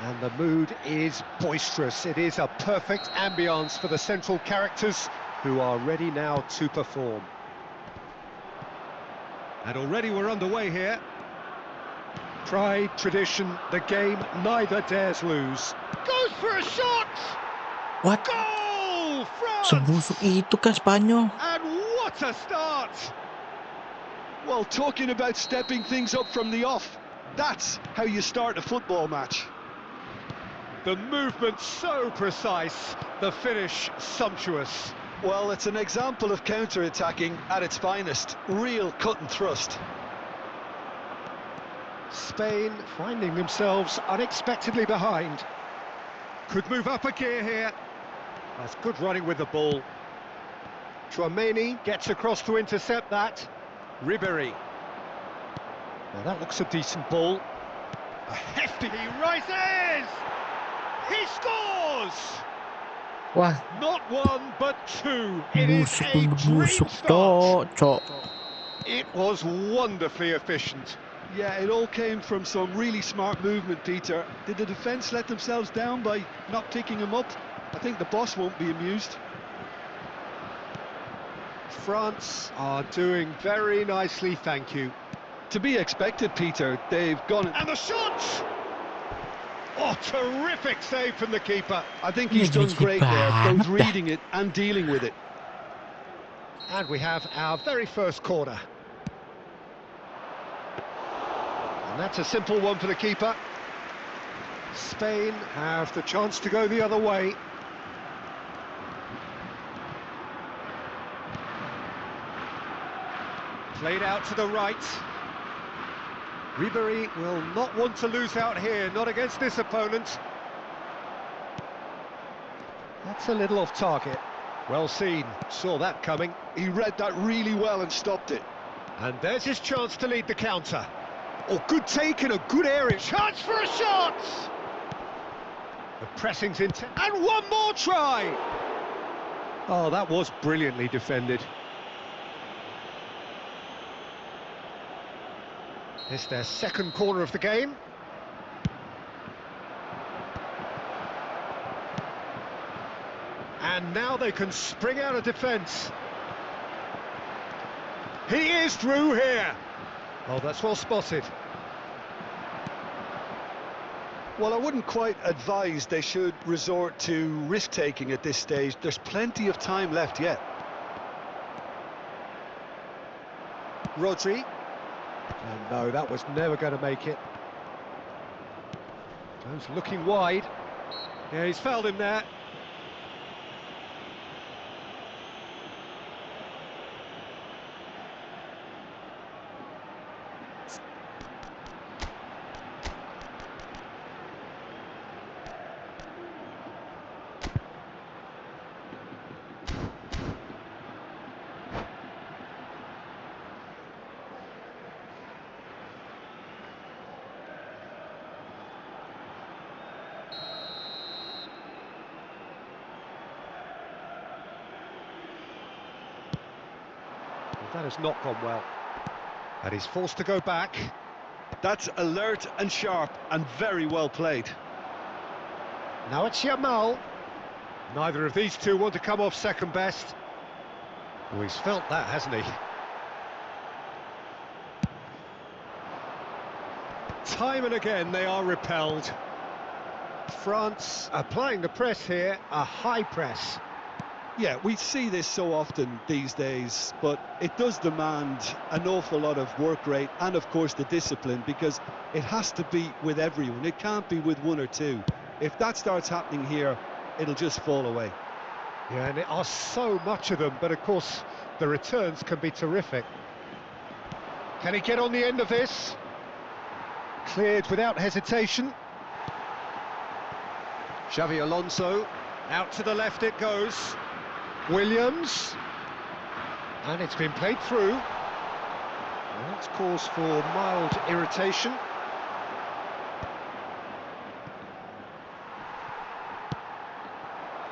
And the mood is boisterous. It is a perfect ambience for the central characters who are ready now to perform. And already we're underway here. Pride, tradition, the game neither dares lose. Goes for a shot! What? Goal! France! Sebusuk itu kah Spanyol? And what a start! Well, talking about stepping things up from the off, that's how you start a football match. The movement so precise, the finish sumptuous. Well, it's an example of counter-attacking at its finest. Real cut and thrust. Spain finding themselves unexpectedly behind. Could move up a gear here. That's good running with the ball. Chouameni gets across to intercept that. Ribéry. Well, that looks a decent ball. A hefty, he rises! He scores! Wah, Not one, but two. It is busuk a dream busuk start. cok. It was wonderfully efficient. Yeah, it all came from some really smart movement, Peter. Did the defence let themselves down by not picking him up? I think the boss won't be amused. France are doing very nicely, thank you. To be expected, Peter. They've gone... And the shot! Oh, terrific save from the keeper. I think he's done great there, both reading it and dealing with it. And we have our very first corner. And that's a simple one for the keeper. Spain have the chance to go the other way. Played out to the right. Ribéry will not want to lose out here, not against this opponent. That's a little off target. Well seen, saw that coming. He read that really well and stopped it. And there's his chance to lead the counter. Oh, good take in a good area. Chance for a shot! The pressing's intense. And one more try! Oh, that was brilliantly defended. It's their second corner of the game. And now they can spring out of defence. He is through here. Oh, that's well spotted. Well, I wouldn't quite advise they should resort to risk-taking at this stage. There's plenty of time left yet. Rodri. Oh, no, that was never going to make it. Goes looking wide. Yeah, he's fouled him there. That has not gone well. And he's forced to go back. That's alert and sharp and very well played. Now it's Yamal. Neither of these two want to come off second best. Well, he's felt that, hasn't he? Time and again they are repelled. France applying the press here, a high press. Yeah, we see this so often these days, but it does demand an awful lot of work rate and, of course, the discipline, because it has to be with everyone. It can't be with one or two. If that starts happening here, it'll just fall away. Yeah, and there are so much of them, but of course the returns can be terrific. Can he get on the end of this? Cleared without hesitation. Xavi Alonso, out to the left it goes. Williams, and it's been played through. Well, that's cause for mild irritation.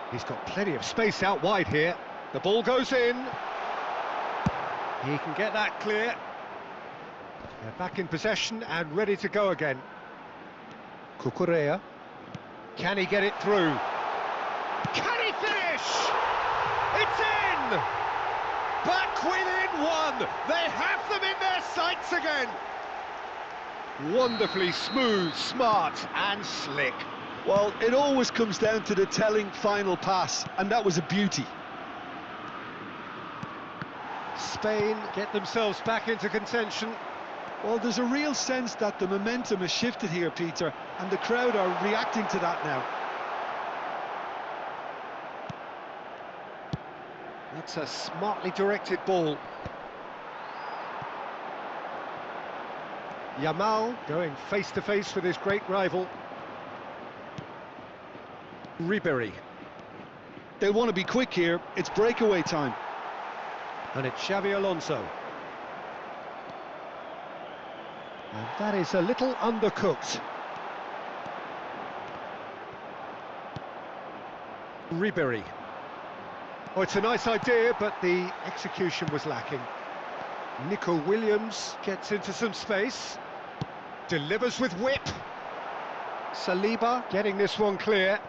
He's got plenty of space out wide here. The ball goes in. He can get that clear. They're back in possession and ready to go again. Cucurella. Can he get it through? Can he finish? It's in! Back within one! They have them in their sights again! Wonderfully smooth, smart and slick. Well, it always comes down to the telling final pass, and that was a beauty. Spain get themselves back into contention. Well, there's a real sense that the momentum has shifted here, Peter, and the crowd are reacting to that now. That's a smartly directed ball. Yamal going face to face with his great rival. Ribery. They want to be quick here. It's breakaway time. And it's Xavi Alonso. And that is a little undercooked. Ribery. Oh, it's a nice idea, but the execution was lacking. Nico Williams gets into some space. Delivers with whip. Saliba getting this one clear.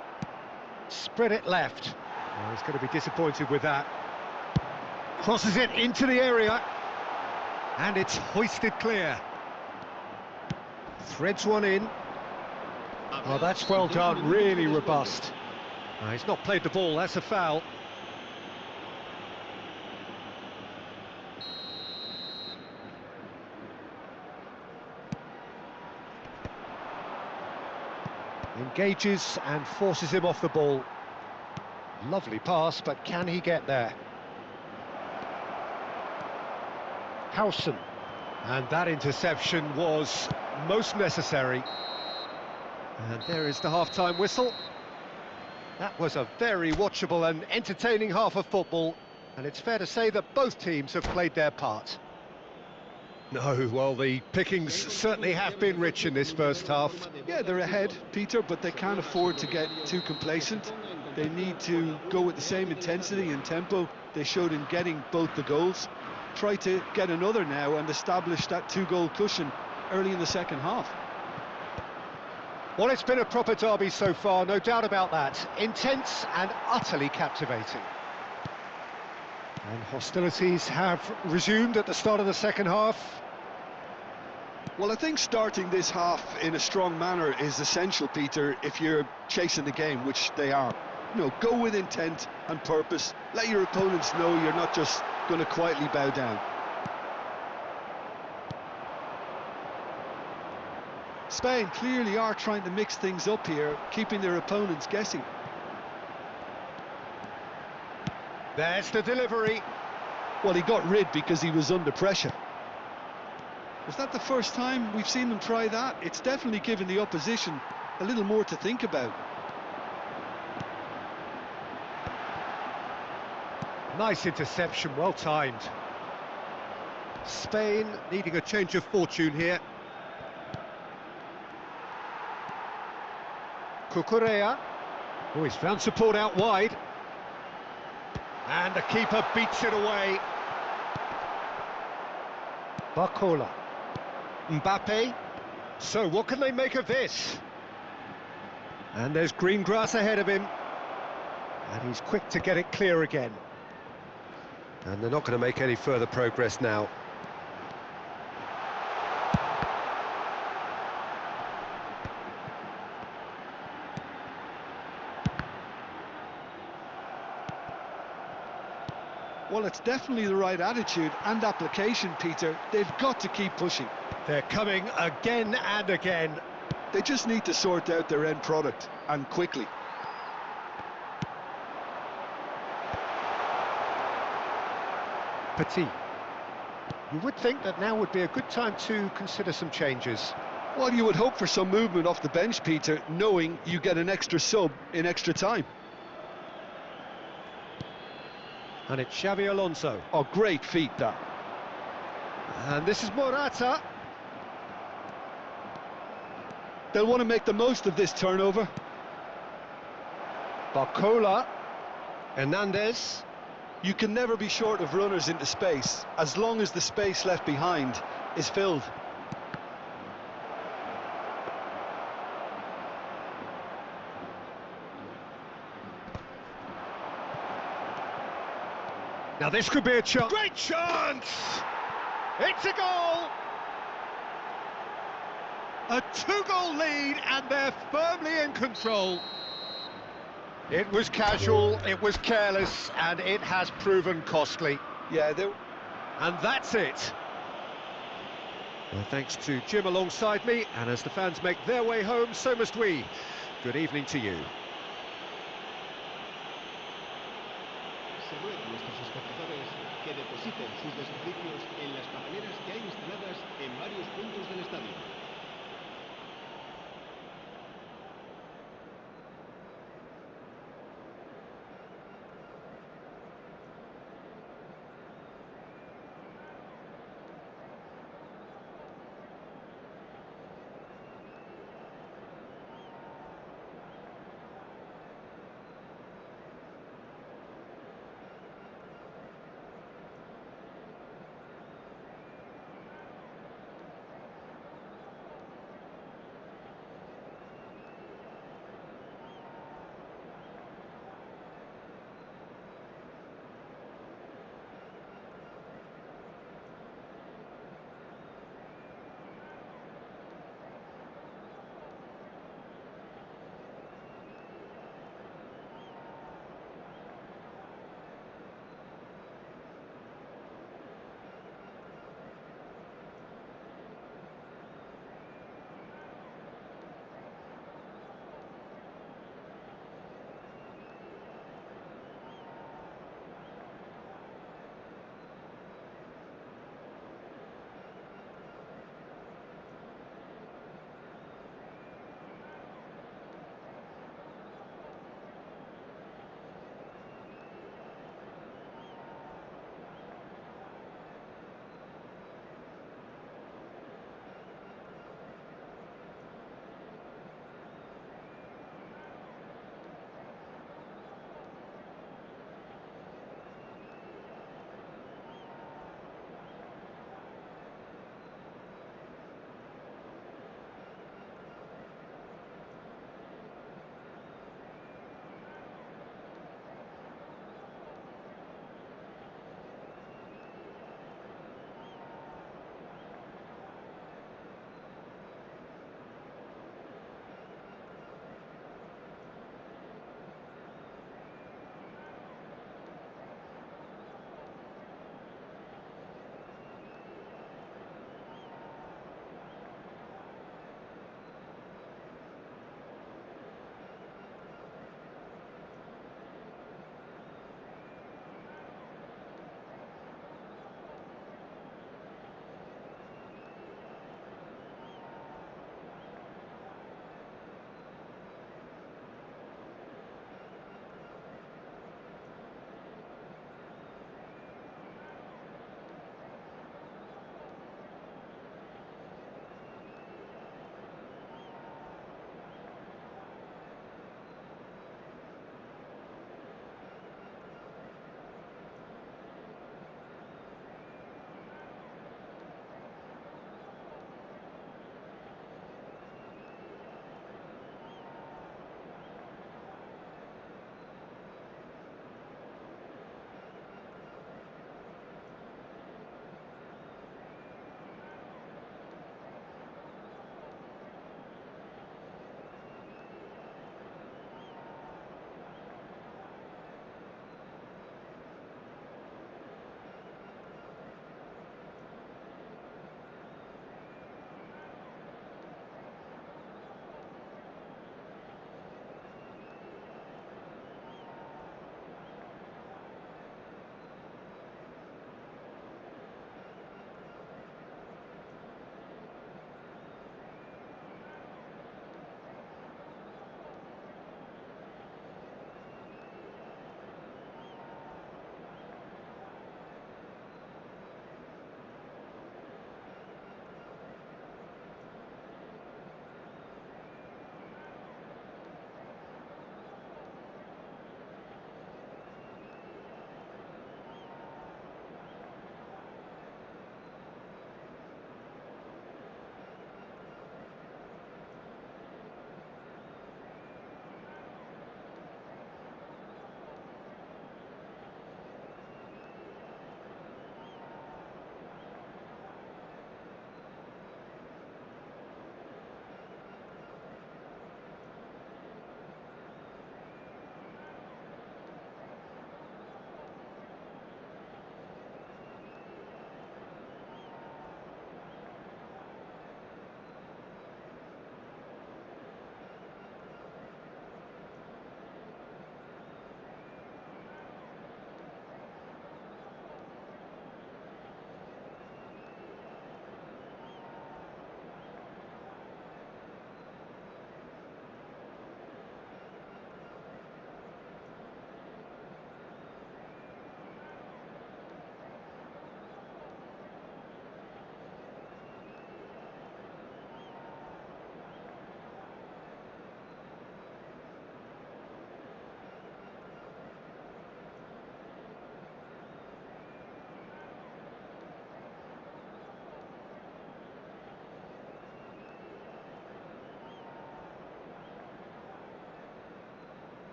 Spread it left. Oh, he's going to be disappointed with that. Crosses it into the area. And it's hoisted clear. Threads one in. Oh, that's well done, really robust. Oh, he's not played the ball, that's a foul. Engages and forces him off the ball. Lovely pass, but can he get there? Howson. And that interception was most necessary. And there is the half-time whistle. That was a very watchable and entertaining half of football, and it's fair to say that both teams have played their part. No, well, the pickings certainly have been rich in this first half. Yeah, they're ahead, Peter, but they can't afford to get too complacent. They need to go with the same intensity and tempo they showed in getting both the goals. Try to get another now and establish that two-goal cushion early in the second half. Well, it's been a proper derby so far, no doubt about that. Intense and utterly captivating. And hostilities have resumed at the start of the second half. Well, I think starting this half in a strong manner is essential, Peter, if you're chasing the game, which they are. You know, go with intent and purpose. Let your opponents know you're not just going to quietly bow down. Spain clearly are trying to mix things up here, keeping their opponents guessing. There's the delivery. Well, he got rid because he was under pressure. Was that the first time we've seen them try that? It's definitely given the opposition a little more to think about. Nice interception, well timed. Spain needing a change of fortune here. Cucurella. Oh, he's found support out wide. And the keeper beats it away. Barcola. Mbappe. So what can they make of this? And there's green grass ahead of him. And he's quick to get it clear again. And they're not going to make any further progress now. Well, it's definitely the right attitude and application, Peter. They've got to keep pushing. They're coming again and again. They just need to sort out their end product, and quickly. Petit. You would think that now would be a good time to consider some changes. Well, you would hope for some movement off the bench, Peter, knowing you get an extra sub in extra time. And it's Xavi Alonso. Oh, great feat, that. And this is Morata. They'll want to make the most of this turnover. Barcola. Hernandez. You can never be short of runners into space, as long as the space left behind is filled. Now this could be a chance. Great chance! It's a goal! A two-goal lead, and they're firmly in control. It was casual, it was careless, and it has proven costly. Yeah, and that's it. Well, thanks to Jim alongside me, and as the fans make their way home, so must we. Good evening to you. Se ruega a nuestros espectadores que depositen sus desperdicios en las papeleras que hay instaladas en varios puntos del estadio.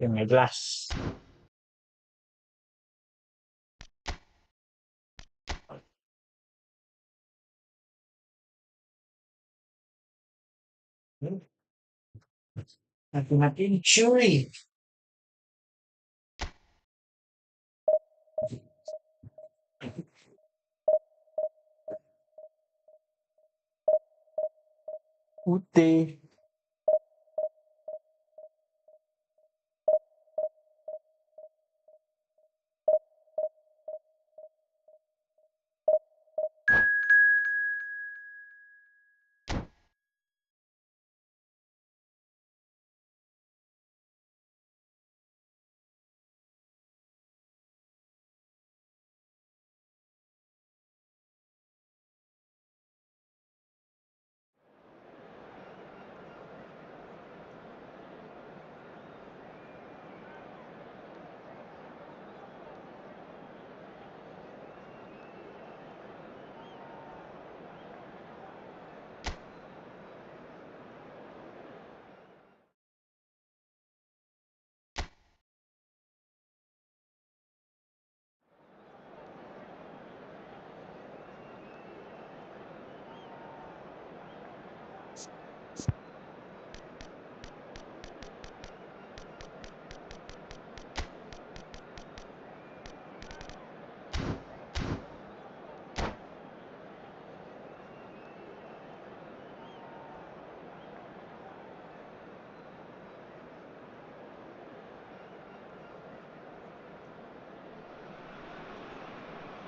Yang nggak jelas. Mati-matiin cuy. Putih.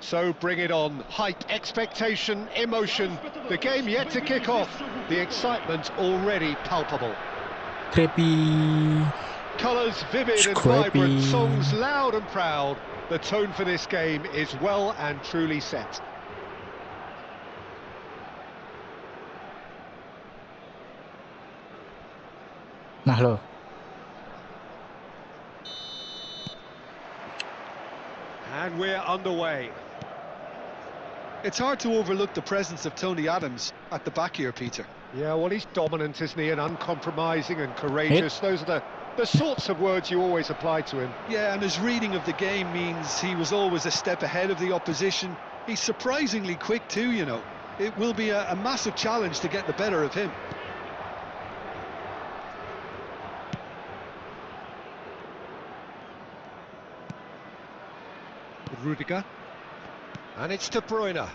So bring it on. Hype, expectation, emotion. The game yet to kick off. The excitement already palpable. Creepy. Colours vivid and vibrant, songs loud and proud. The tone for this game is well and truly set. Nah lo. And we're underway. It's hard to overlook the presence of Tony Adams at the back here, Peter. Yeah, well, he's dominant, isn't he? And uncompromising and courageous. Those are the sorts of words you always apply to him. Yeah, and his reading of the game means he was always a step ahead of the opposition. He's surprisingly quick too, you know. It will be a massive challenge to get the better of him. Rudiger. And it's De Bruyne.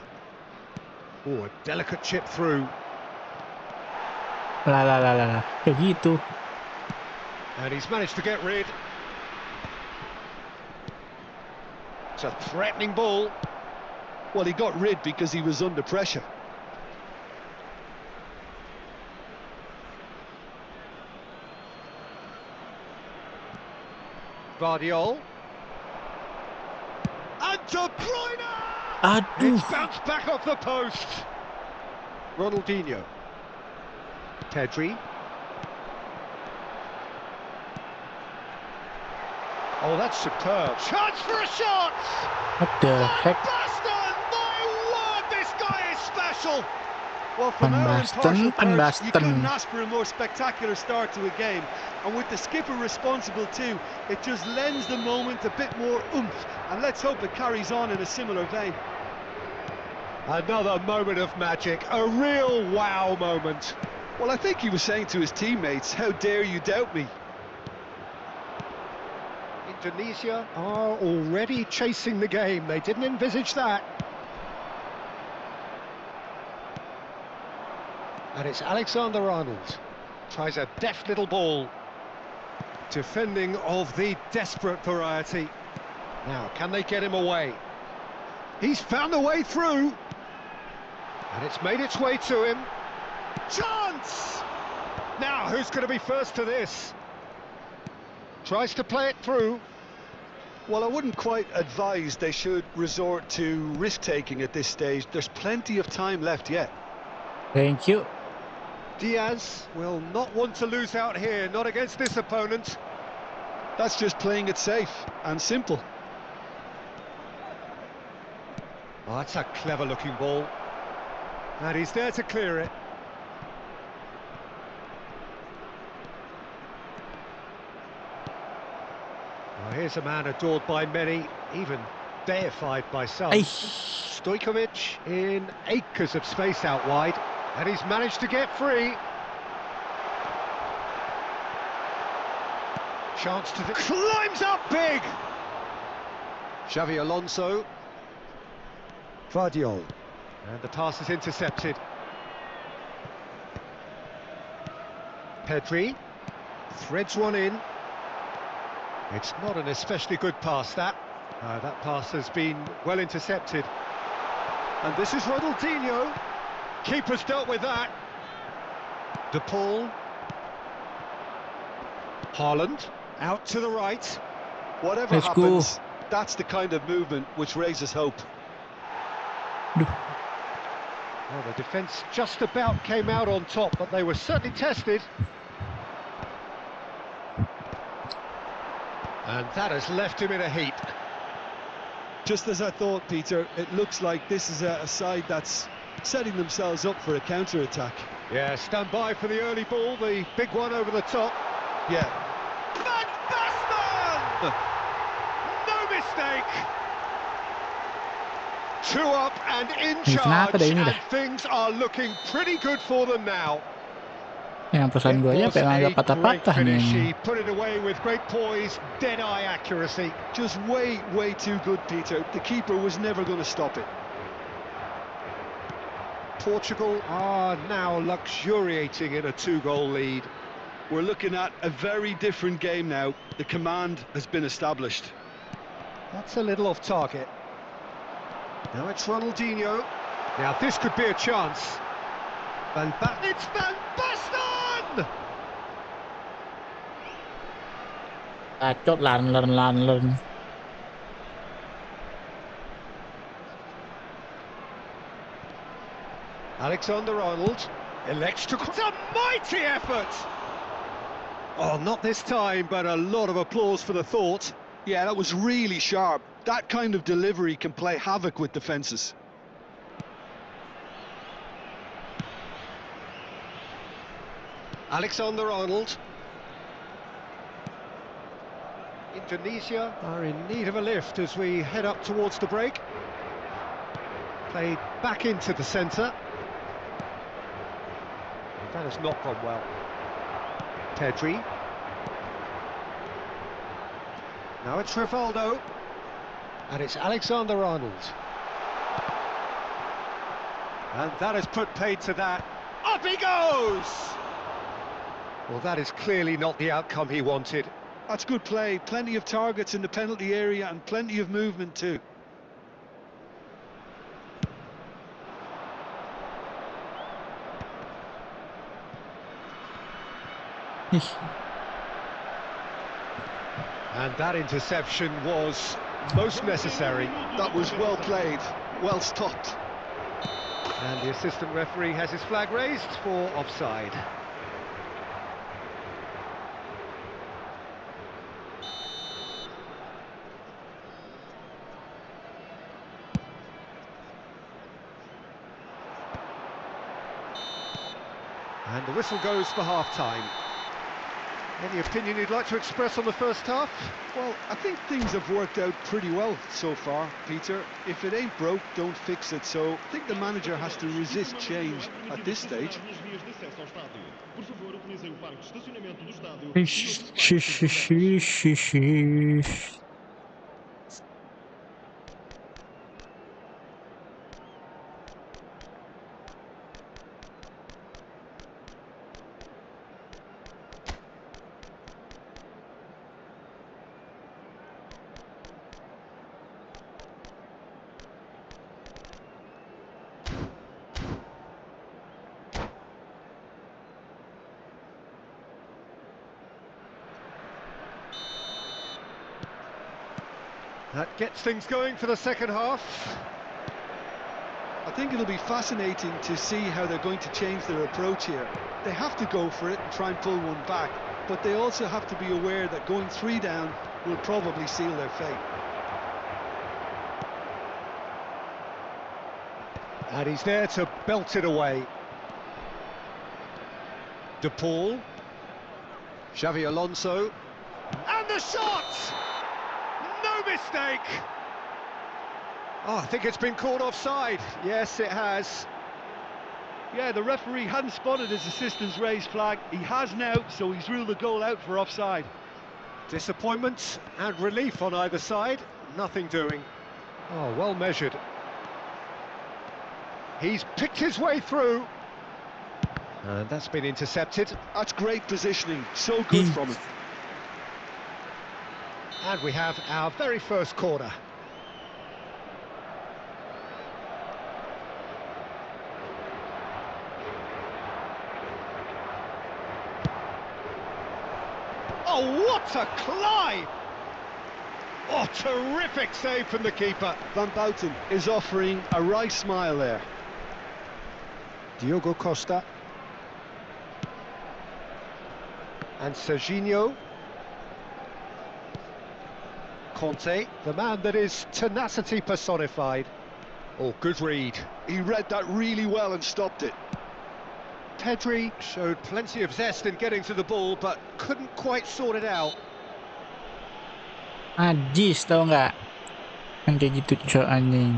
Oh, a delicate chip through. Lah. Kayak gitu. And he's managed to get rid. It's a threatening ball. Well, he got rid because he was under pressure. Guardiola. And De Bruyne! Aduh. It's bounced back off the post. Ronaldinho. Pedri. Oh, that's superb. Chance for a shot! What the heck? Boston! My word, this guy is special! Well, from Van our Basten, impartial Van perch, you Basten. couldn't ask for a more spectacular start to a game. And with the skipper responsible too, it just lends the moment a bit more oomph. And let's hope it carries on in a similar vein. Another moment of magic, a real wow moment. Well, I think he was saying to his teammates, how dare you doubt me? Indonesia are already chasing the game. They didn't envisage that. And it's Alexander-Arnold. Tries a deft little ball. Defending of the desperate variety. Now, can they get him away? He's found a way through. And it's made its way to him. Chance! Now, who's going to be first to this? Tries to play it through. Well, I wouldn't quite advise they should resort to risk-taking at this stage. There's plenty of time left yet. Thank you. Diaz will not want to lose out here, not against this opponent. That's just playing it safe and simple. Oh, that's a clever-looking ball. And he's there to clear it. Well, here's a man adored by many, even deified by some. Ay. Stojkovic in acres of space out wide, and he's managed to get free. Chance to climbs up big. Xavi Alonso. Vardiol. And the pass is intercepted. Pedri threads one in. It's not an especially good pass, that. That pass has been well intercepted. And this is Ronaldinho. Keeper's dealt with that. De Paul. Haaland. Out to the right. Whatever Let's happens, that's the kind of movement which raises hope. Well, the defence just about came out on top, but they were certainly tested. And that has left him in a heap. Just as I thought, Peter, it looks like this is a side that's setting themselves up for a counter-attack. Yeah, stand by for the early ball, the big one over the top. Yeah. Van Basten! No mistake! 2 up and in charge, and things are looking pretty good for them now. Yang pesan gue aja pengen agak patah-patah nih. He put it away with great poise, dead-eye accuracy. Just way too good, Peter. The keeper was never going to stop it. Portugal are now luxuriating in a 2-goal lead. We're looking at a very different game now. The command has been established. That's a little off target. Now it's Ronaldinho. Now this could be a chance. It's Van Basten! Bacot lan. Alexander-Arnold elects to... It's a mighty effort! Oh, not this time, but a lot of applause for the thought. Yeah, that was really sharp. That kind of delivery can play havoc with defences. Alexander-Arnold. Indonesia are in need of a lift as we head up towards the break. Played back into the centre. That has not gone well. Pedri. Now it's Rivaldo. And it's Alexander-Arnold. And that has put paid to that. Up he goes! Well, that is clearly not the outcome he wanted. That's good play. Plenty of targets in the penalty area and plenty of movement too. And that interception was most necessary. That was well played, well stopped. And the assistant referee has his flag raised for offside. And the whistle goes for half-time. Any opinion you'd like to express on the first half? Well, I think things have worked out pretty well so far, Peter. If it ain't broke, don't fix it. So I think the manager has to resist change at this stage. That gets things going for the second half. I think it'll be fascinating to see how they're going to change their approach here. They have to go for it and try and pull one back, but they also have to be aware that going 3 down will probably seal their fate. And he's there to belt it away. De Paul. Xavi Alonso. And the shot! No mistake! Oh, I think it's been called offside. Yes, it has. Yeah, the referee hadn't spotted his assistant's raised flag. He has now, so he's ruled the goal out for offside. Disappointment and relief on either side. Nothing doing. Oh, well measured. He's picked his way through. And that's been intercepted. That's great positioning, so good from him. And we have our very first corner. Oh, what a climb! Oh, terrific save from the keeper. Van Bouten is offering a wry smile there. Diogo Costa. And Serginho. Conte, the man that is tenacity personified. Oh, good read. He read that really well and stopped it. Pedri showed plenty of zest in getting to the ball, but couldn't quite sort it out. Ajis, tau nggak? Kan kayak gitu cok anjing.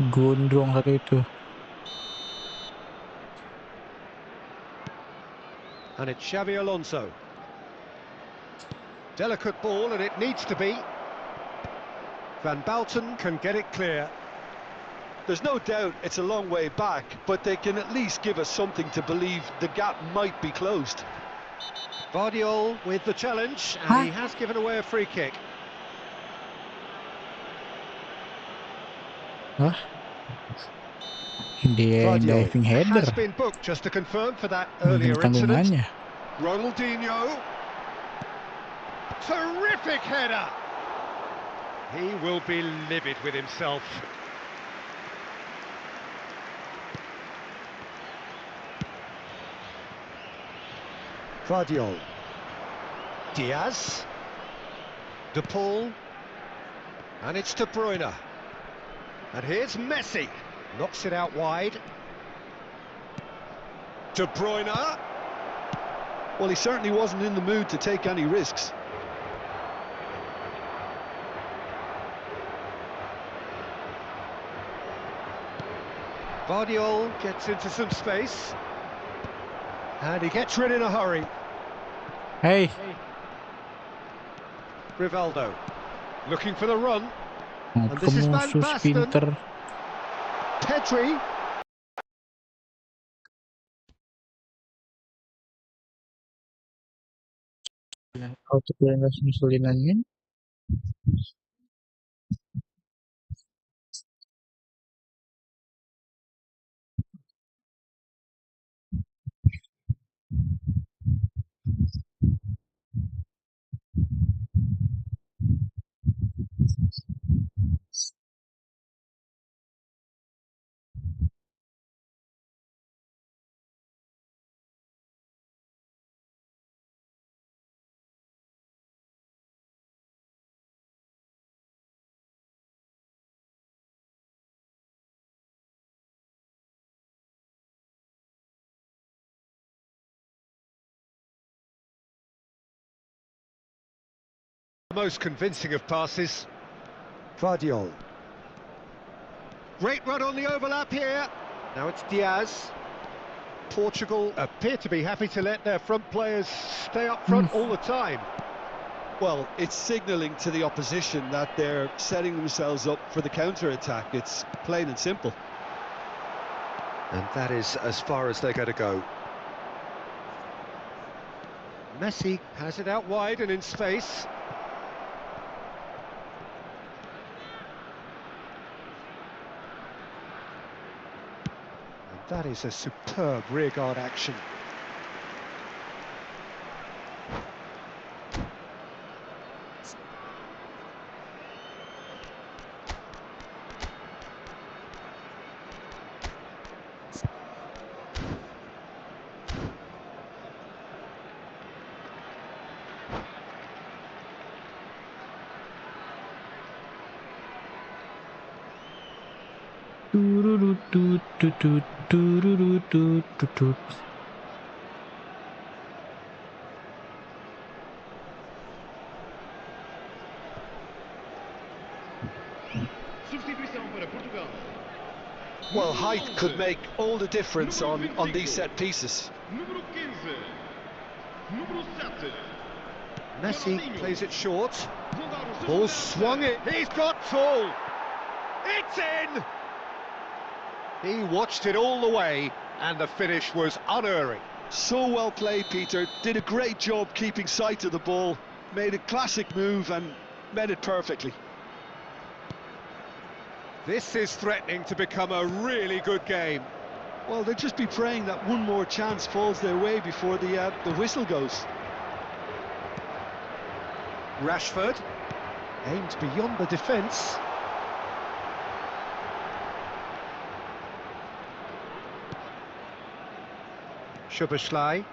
Gondrong satu itu. And it's Xavi Alonso. Delicate ball, and it needs to be. Van Bouten can get it clear. There's no doubt it's a long way back, but they can at least give us something to believe the gap might be closed. Vardiol with the challenge, and he has given away a free kick. Wah. Dia Vardiol diving header. has been booked, just to confirm, for that earlier incident. Tanggungannya. Ronaldinho. Terrific header. He will be livid with himself. Vardiol. Diaz. De Paul. And it's De Bruyne. And here's Messi. Knocks it out wide. De Bruyne. Well, he certainly wasn't in the mood to take any risks. Vardiol gets into some space. And he gets rid in a hurry. Hey. Rivaldo. Looking for the run. Mau And this is Van musuh Basten. pinter. Pedri. Auto nggak nyusulin angin. Most convincing of passes. Vardiol. Great run on the overlap here. Now it's Diaz. Portugal appear to be happy to let their front players stay up front all the time. Well, it's signalling to the opposition that they're setting themselves up for the counter-attack. It's plain and simple. And that is as far as they're going to go. Messi has it out wide and in space. And that is a superb rearguard action. Tururutututut, tururutututut. Substituição para Portugal. Well, height could make all the difference on these set pieces. Número 15. Número 7. Messi plays it short. Vou dar o seu Ball lance. swung it. He's got tall. It's in. He watched it all the way, and the finish was unerring. So well played, Peter. Did a great job keeping sight of the ball. Made a classic move and met it perfectly. This is threatening to become a really good game. Well, they'll just be praying that one more chance falls their way before the whistle goes. Rashford aims beyond the defence. Szoboszlai.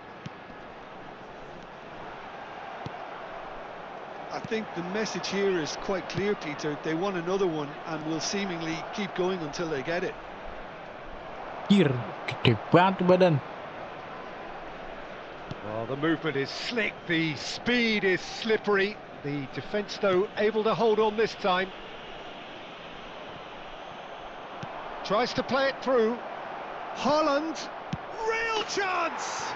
I think the message here is quite clear, Peter. They want another one and will seemingly keep going until they get it. Kir, gede banget tuh badan. Well, the movement is slick, the speed is slippery. The defence, though, able to hold on this time. Tries to play it through. Haaland, real chance!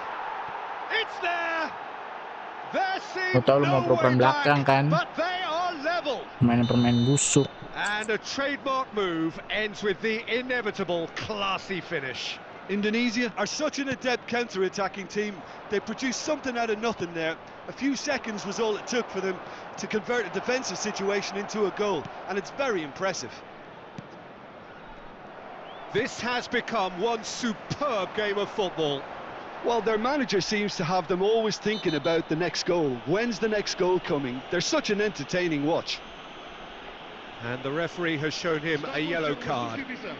It's there! There Gua seemed tau lu mau no way program belakang back, kan, but they are level. permain busuk. And a trademark move ends with the inevitable classy finish. Indonesia are such an adept counter-attacking team. They produced something out of nothing there. A few seconds was all it took for them to convert a defensive situation into a goal, and it's very impressive. This has become one superb game of football. Well, their manager seems to have them always thinking about the next goal. When's the next goal coming? They're such an entertaining watch. And the referee has shown him a yellow card. Substituição.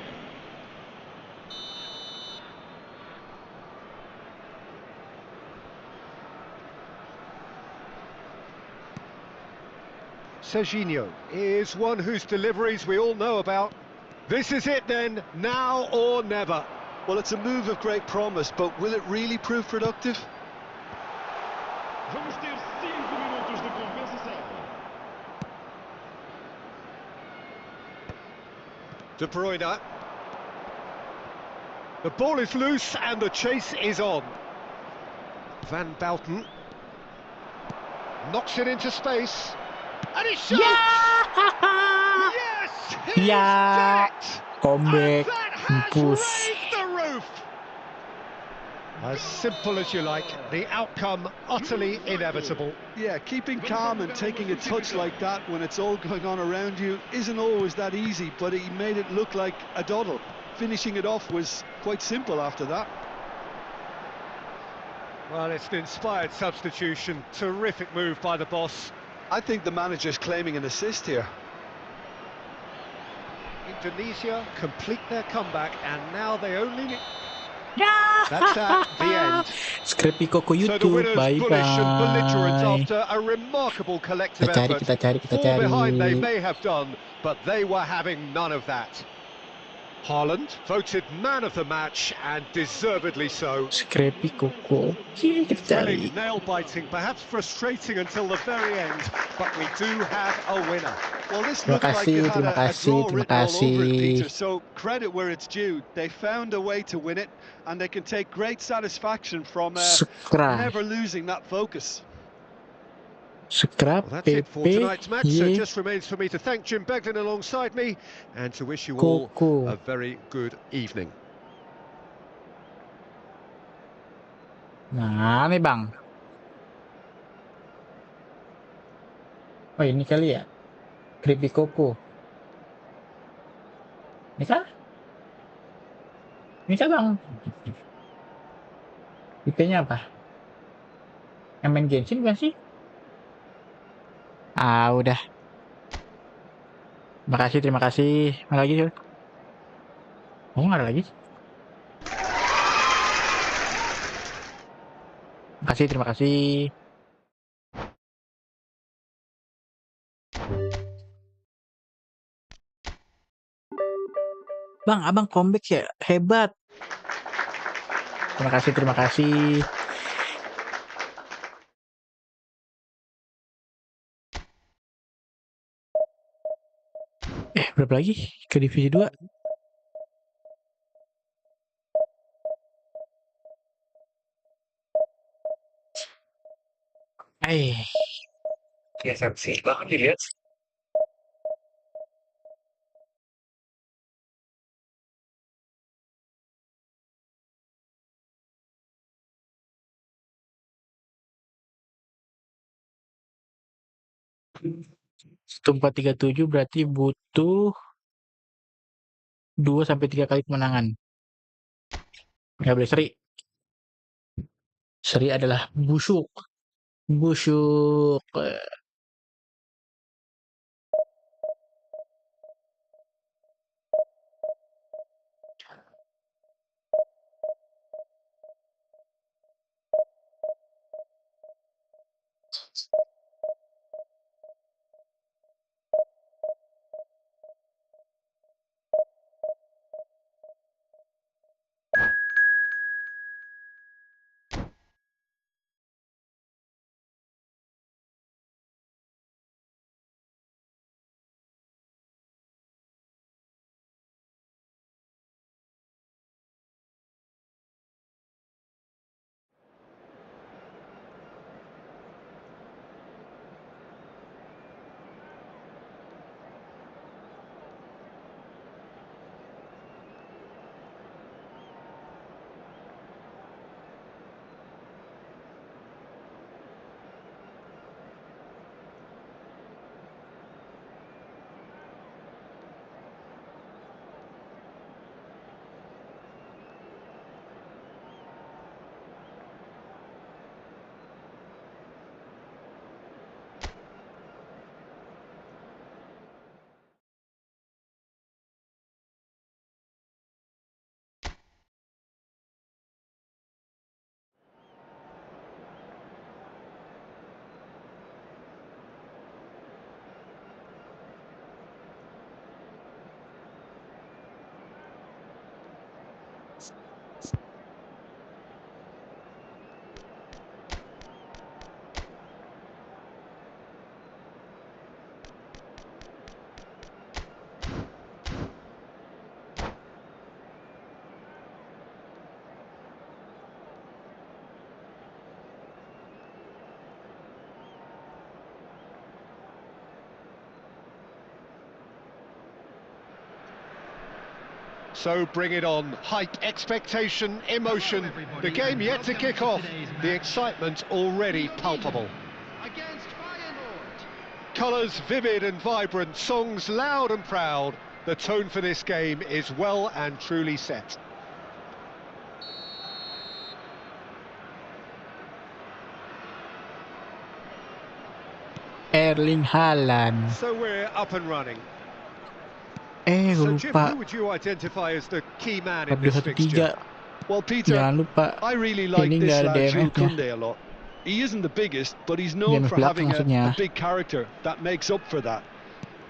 Serginho is one whose deliveries we all know about. This is it then, now or never. Well, it's a move of great promise, but will it really prove productive? Vamos ter 5 minutos de compensação. De Bruyne. The ball is loose and the chase is on. Van Bouten knocks it into space. And he shoots! Yes! He's Ya, done it! comeback, And that has push. raised the roof! As simple as you like, the outcome utterly inevitable. Yeah, keeping calm and taking a touch like that when it's all going on around you isn't always that easy, but he made it look like a doddle. Finishing it off was quite simple after that. Well, it's an inspired substitution. Terrific move by the boss. I think the manager's claiming an assist here. Indonesia complete their comeback, and now they only need... That's at the end. Skripi Koko So the YouTube, winners bullish and belligerent bye-bye. after a remarkable collective Kita effort. cari. Fall behind they may have done, but they were having none of that. Haaland voted man of the match, and deservedly so. Skripi Koko. Kita cari. Thrilling, nail-biting, perhaps frustrating until the very end, but we do have a winner. Well, this Terima looked like kasih, it had terima a kasih, draw terima written all over it, kasih. Peter, so credit where it's due. They found a way to win it, and they can take great satisfaction from Subscribe. never losing that focus. Subscribe, Well, that's it for PP. tonight's match, so it Ye. just remains for me to thank Jim Beglin alongside me, and to wish you all Koko. a very good evening. Nah, nih bang. Oh ini kali ya. Skripi Koko. Ini kah? Ini kah bang? IP-nya apa? Yang main Genshin bukan sih? Ah udah. Terima kasih. Ada lagi yuk. Oh nggak ada lagi. Terima kasih. Bang, abang comeback ya, hebat. Terima kasih, terima kasih. Berapa lagi ke divisi 2? Ya seksi banget dilihat. Itu 437 berarti butuh 2-3 kali kemenangan. Nggak boleh seri. Seri adalah busuk. Busuk. So bring it on. Hype, expectation, emotion. The game yet to kick off. The excitement already palpable. Colours vivid and vibrant, songs loud and proud. The tone for this game is well and truly set. Erling Haaland. So we're up and running. Gue So Jim, lupa. who would you identify as the key man in this 4-2-1-3. fixture? Well, Peter, Jangan lupa. I really like Ini this nggak ada lad Jules DMF-nya. Koundé a lot. He isn't the biggest, but he's known DMF for belakang having maksudnya. a big character that makes up for that.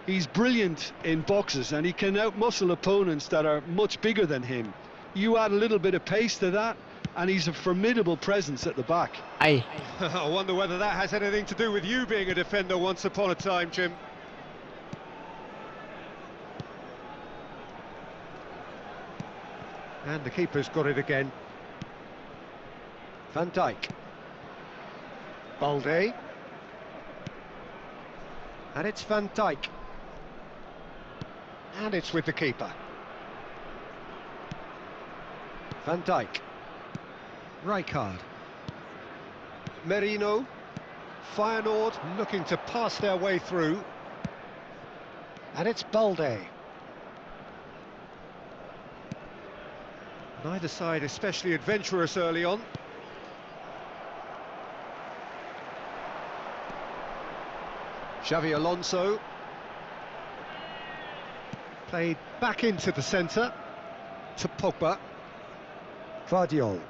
He's brilliant in boxes and he can outmuscle opponents that are much bigger than him. You add a little bit of pace to that and he's a formidable presence at the back. I wonder whether that has anything to do with you being a defender once upon a time, Jim. And the keeper's got it again. Van Dijk. Balde. And it's Van Dijk. And it's with the keeper. Van Dijk. Rijkaard. Merino. Feyenoord looking to pass their way through. And it's Balde. Neither side especially adventurous early on. Xavi Alonso. Played back into the centre. To Pogba. Guardiola.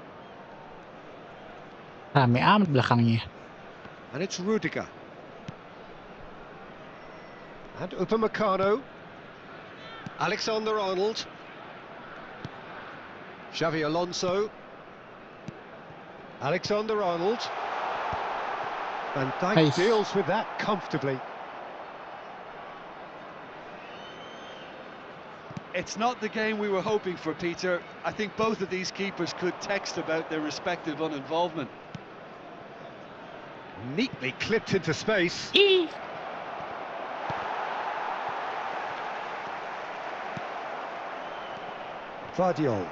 rame amat belakangnya. And it's Rudiger. And Upamecano. Alexander-Arnold. Xavi Alonso. Alexander-Arnold. Van Dijk Nice. deals with that comfortably. It's not the game we were hoping for, Peter. I think both of these keepers could text about their respective uninvolvement. Neatly clipped into space. Vardiol.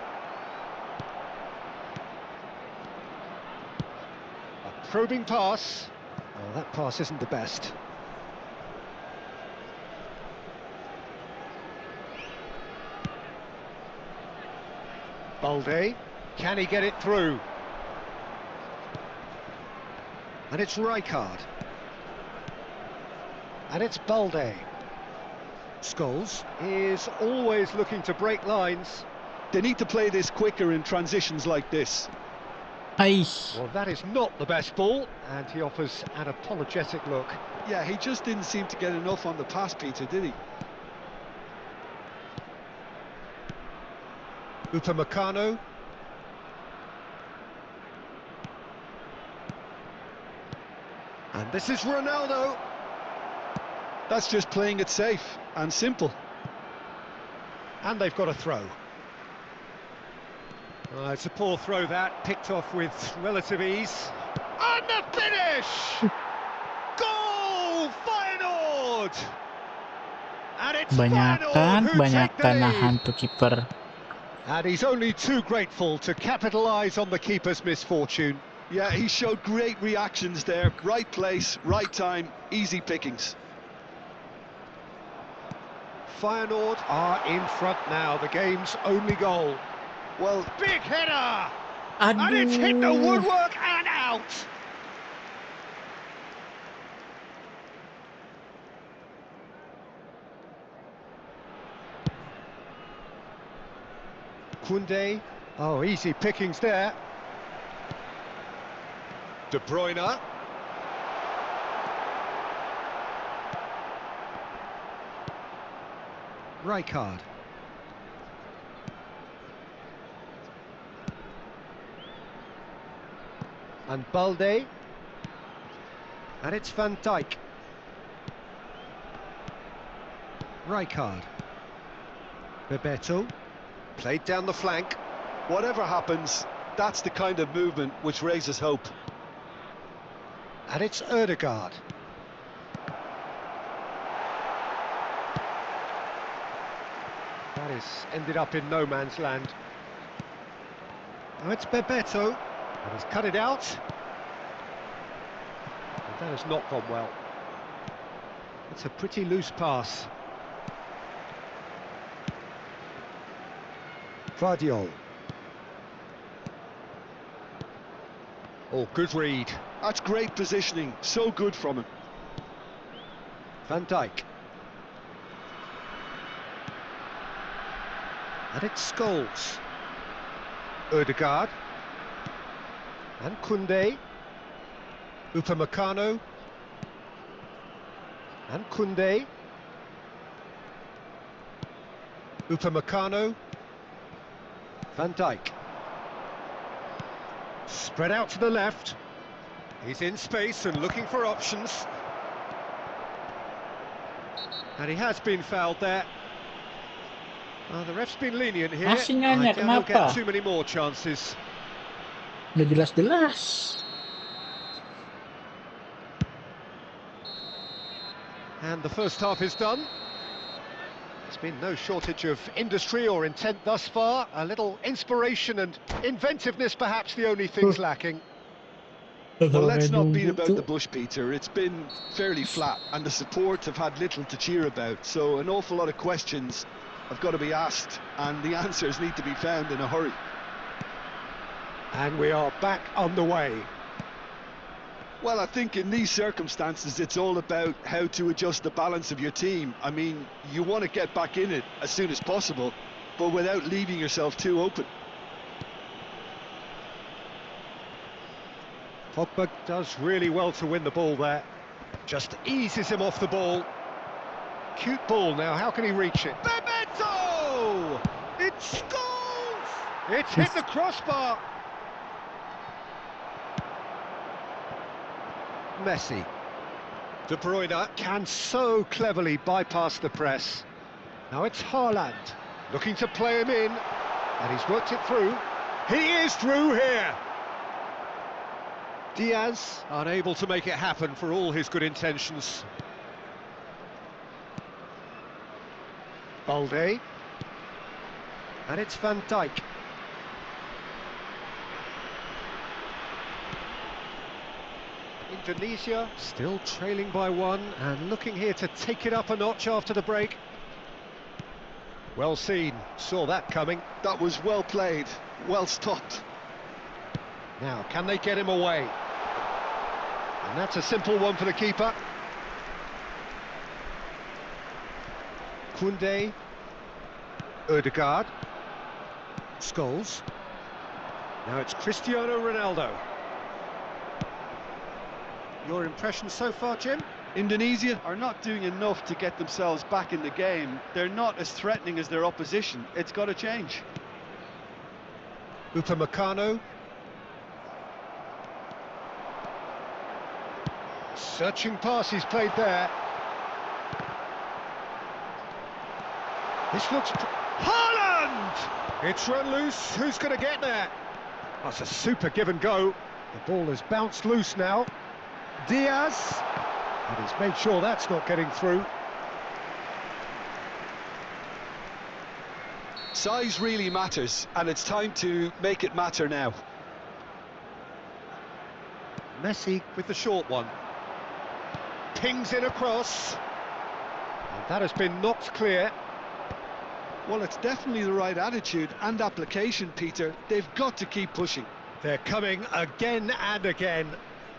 A probing pass. Oh, that pass isn't the best. Balde. Can he get it through? And it's Rijkaard. And it's Balde. Scholes is always looking to break lines. They need to play this quicker in transitions like this. Ay. Well, that is not the best ball, and he offers an apologetic look. Yeah, he just didn't seem to get enough on the pass, Peter, did he? Upamecano. And this is Ronaldo. That's just playing it safe and simple. And they've got a throw. It's a poor throw that, picked off with relative ease. And the finish! Goal! Feyenoord! And it's Feyenoord who take the nahan lead. tuh kiper. And he's only too grateful to capitalise on the keeper's misfortune. Yeah, he showed great reactions there. Right place, right time, easy pickings. Feyenoord are in front now, the game's only goal. Well, Big header! And it's hit the Aduh. woodwork and out! Koundé. Oh, easy pickings there. De Bruyne. Rijkaard. And Balde. And it's Van Dijk. Rijkaard. Bebeto. Played down the flank. whatever happens, that's the kind of movement which raises hope. And it's Ødegaard. That is ended up in no man's land. Now it's Bebeto, and he's cut it out. And that has not gone well. It's a pretty loose pass. Vardiol. Oh, good read. That's great positioning, so good from him. Van Dijk. And it's Scholes. Ødegaard. And Koundé. Upamecano. And Koundé. Upamecano. Van Dijk. Spread out to the left. He's in space and looking for options. And he has been fouled there. The ref's been lenient here. Masih nanya, I doubt he'll kenapa? get too many more chances. Udah jelas-jelas. And the first half is done. There's been no shortage of industry or intent thus far. A little inspiration and inventiveness, perhaps the only things lacking. Well, let's not beat about the bush, Peter. It's been fairly flat, and the support have had little to cheer about. So an awful lot of questions have got to be asked, and the answers need to be found in a hurry. And we are back on the way. Well, I think in these circumstances, it's all about how to adjust the balance of your team. I mean, you want to get back in it as soon as possible, but without leaving yourself too open. Pogba does really well to win the ball there. Just eases him off the ball. Cute ball now, how can he reach it? Bebeto! It's goals! It's hit the crossbar. Messi. De Bruyne can so cleverly bypass the press. Now it's Haaland, looking to play him in, and he's worked it through. He is through here. Diaz, unable to make it happen for all his good intentions. Balde. And it's Van Dijk. Indonesia still trailing by one and looking here to take it up a notch after the break. Well seen, saw that coming. That was well played, well stopped. Now, can they get him away? And that's a simple one for the keeper. Koundé. Ødegaard. Scholes. Now it's Cristiano Ronaldo. Your impression so far, Jim? Indonesia are not doing enough to get themselves back in the game. They're not as threatening as their opposition. It's got to change. Upamecano. Searching pass he's played there. This looks... Haaland! It's run loose. Who's going to get there? That's a super give and go. The ball has bounced loose now. Diaz. And he's made sure that's not getting through. Size really matters, and it's time to make it matter now. Messi with the short one. Pings in across. And that has been knocked clear. Well, it's definitely the right attitude and application, Peter. They've got to keep pushing. They're coming again and again.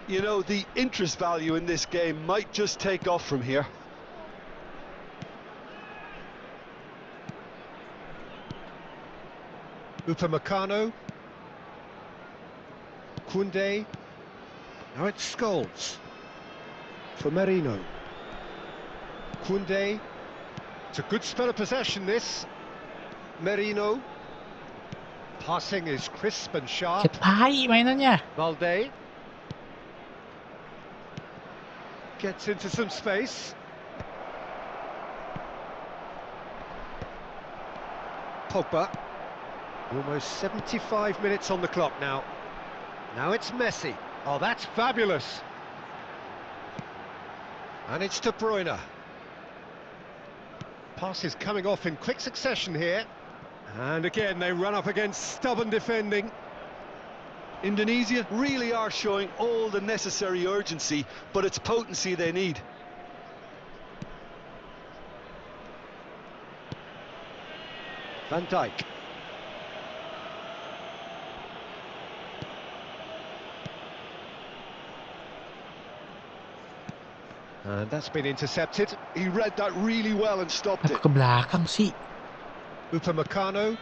You know, the interest value in this game might just take off from here. Upamecano. Koundé. Now it's Scholes. For Merino. Koundé. It's a good spell of possession, this. Merino. Passing is crisp and sharp. Cepai mainan niya. Balde. Gets into some space. Pogba. Almost 75 minutes on the clock now. Now it's Messi. Oh, that's fabulous. And it's De Bruyne. Passes coming off in quick succession here. And again, they run up against stubborn defending. Indonesia really are showing all the necessary urgency, but it's potency they need. Van Dijk. And that's been intercepted. He read that really well and stopped Ako it. ke belakang sih. Upamecano.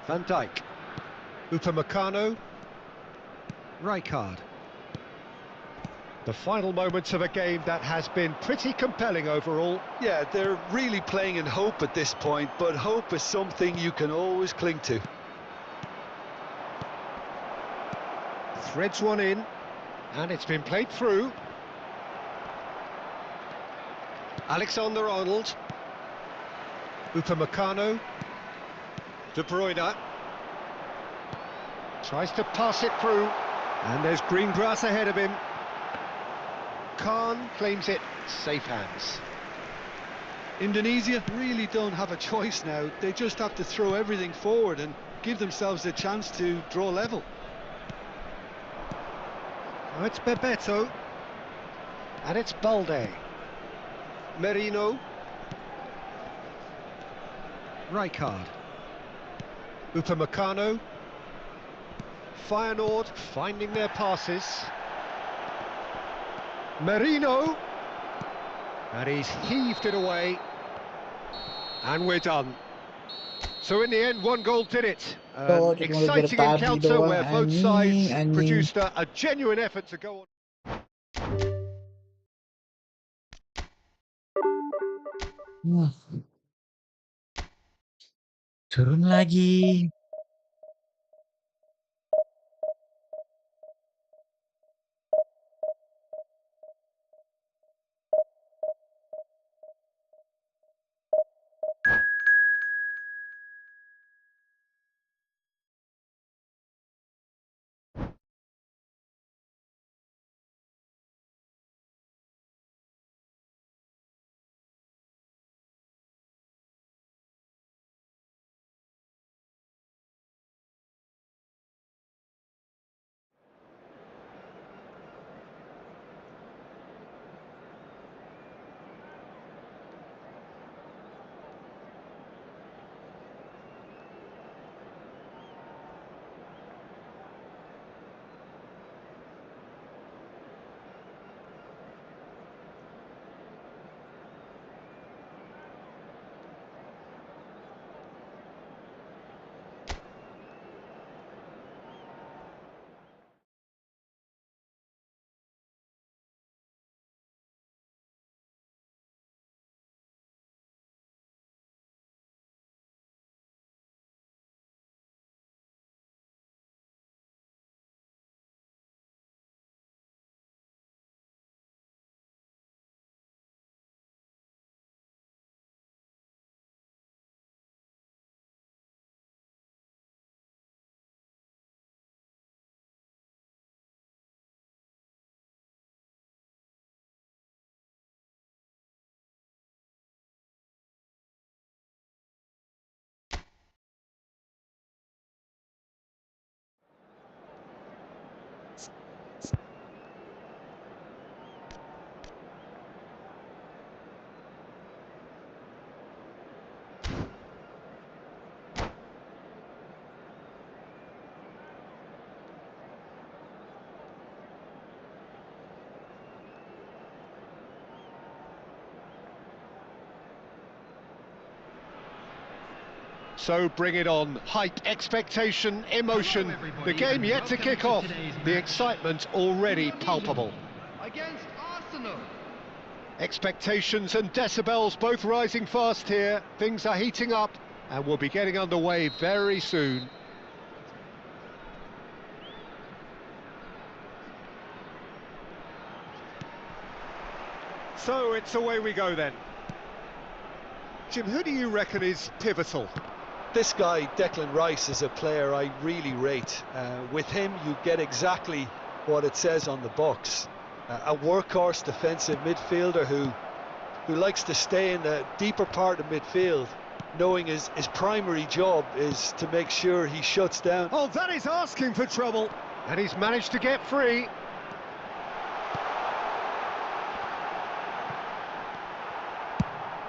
Van Dijk. Upamecano. Rijkaard. The final moments of a game that has been pretty compelling overall. Yeah, they're really playing in hope at this point, but hope is something you can always cling to. Threads one in, and it's been played through. Alexander-Arnold. Upamecano. De Bruyne. Tries to pass it through, and there's green grass ahead of him. Khan claims it, safe hands. Indonesia really don't have a choice now. They just have to throw everything forward and give themselves a chance to draw level. Now it's Bebeto. And it's Balde. Merino. Rijkaard. Upamecano. Feyenoord finding their passes. Merino. And he's heaved it away. And we're done. So in the end, one goal did it. Oh, An cuma exciting beberapa encounter doang, where both sides anjing. produced a genuine effort to go on. Turun lagi. So bring it on. Hype, expectation, emotion. The game yet to kick off. The excitement already palpable. Against Arsenal. Expectations and decibels both rising fast here. Things are heating up and we'll be getting underway very soon. So it's away we go then. Jim, who do you reckon is pivotal? This guy, Declan Rice, is a player I really rate. With him, you get exactly what it says on the box. A workhorse defensive midfielder who likes to stay in the deeper part of midfield, knowing his primary job is to make sure he shuts down. Oh, that is asking for trouble. And he's managed to get free.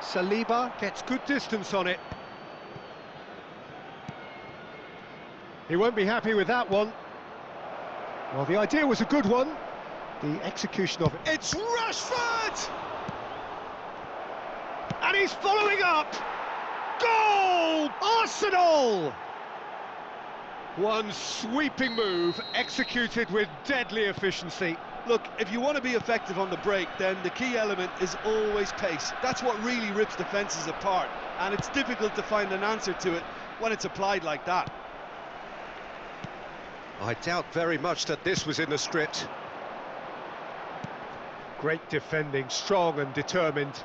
Saliba gets good distance on it. He won't be happy with that one. Well, the idea was a good one. The execution of it. It's Rashford! And he's following up! Goal! Arsenal! One sweeping move, executed with deadly efficiency. Look, if you want to be effective on the break, then the key element is always pace. That's what really rips defences apart, and it's difficult to find an answer to it when it's applied like that. I doubt very much that this was in the script. Great defending, strong and determined.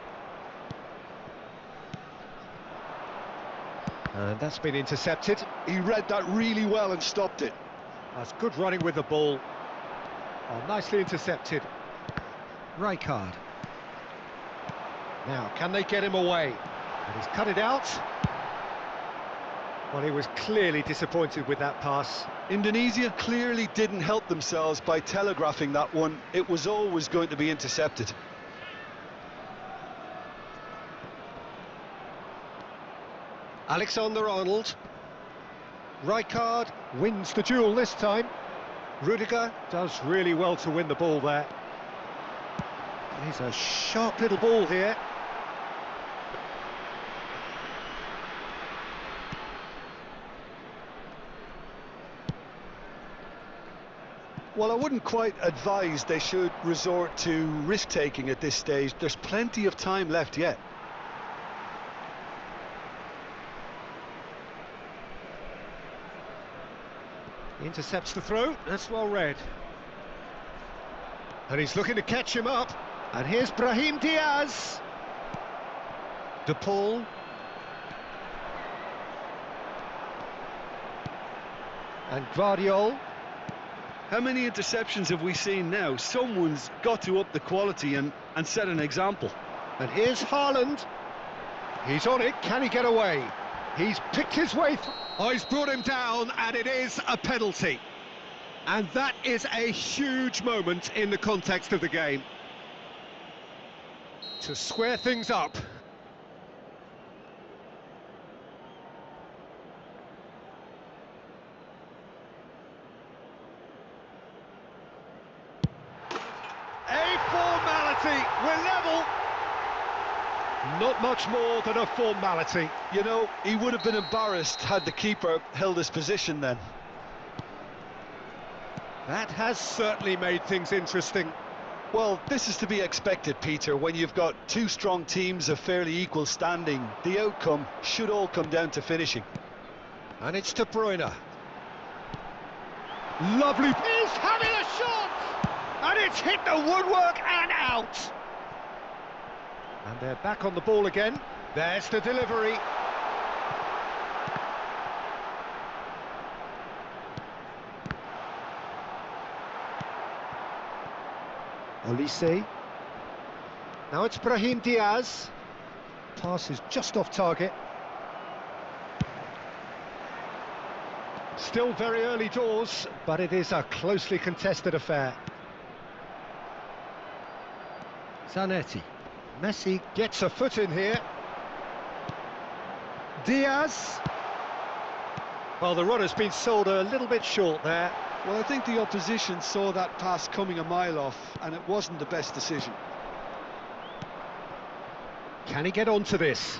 And that's been intercepted. He read that really well and stopped it. That's good running with the ball. Oh, nicely intercepted. Rijkaard. Now, can they get him away? And he's cut it out. Well, he was clearly disappointed with that pass. Indonesia clearly didn't help themselves by telegraphing that one. It was always going to be intercepted. Alexander-Arnold. Rijkaard wins the duel this time. Rudiger does really well to win the ball there. He's a sharp little ball here. Well, I wouldn't quite advise they should resort to risk-taking at this stage. There's plenty of time left yet. He intercepts the throw, that's well read. And he's looking to catch him up. And here's Brahim Diaz. De Paul. And Guardiol. How many interceptions have we seen now? Someone's got to up the quality and set an example. And here's Haaland. He's on it, can he get away? He's picked his way through. Oh, he's brought him down, and it is a penalty. And that is a huge moment in the context of the game. To square things up. A formality, we're level. Not much more than a formality. You know, he would have been embarrassed had the keeper held his position then. That has certainly made things interesting. Well, this is to be expected, Peter. When you've got two strong teams of fairly equal standing, the outcome should all come down to finishing. And it's De Bruyne. Lovely. He's having a shot! And it's hit the woodwork and out. And they're back on the ball again. There's the delivery. Olise. Now it's Brahim Diaz. Pass is just off target. Still very early doors, but it is a closely contested affair. Zanetti. Messi gets a foot in here. Diaz. Well, the runner's been sold a little bit short there. Well, I think the opposition saw that pass coming a mile off, and it wasn't the best decision. Can he get onto this?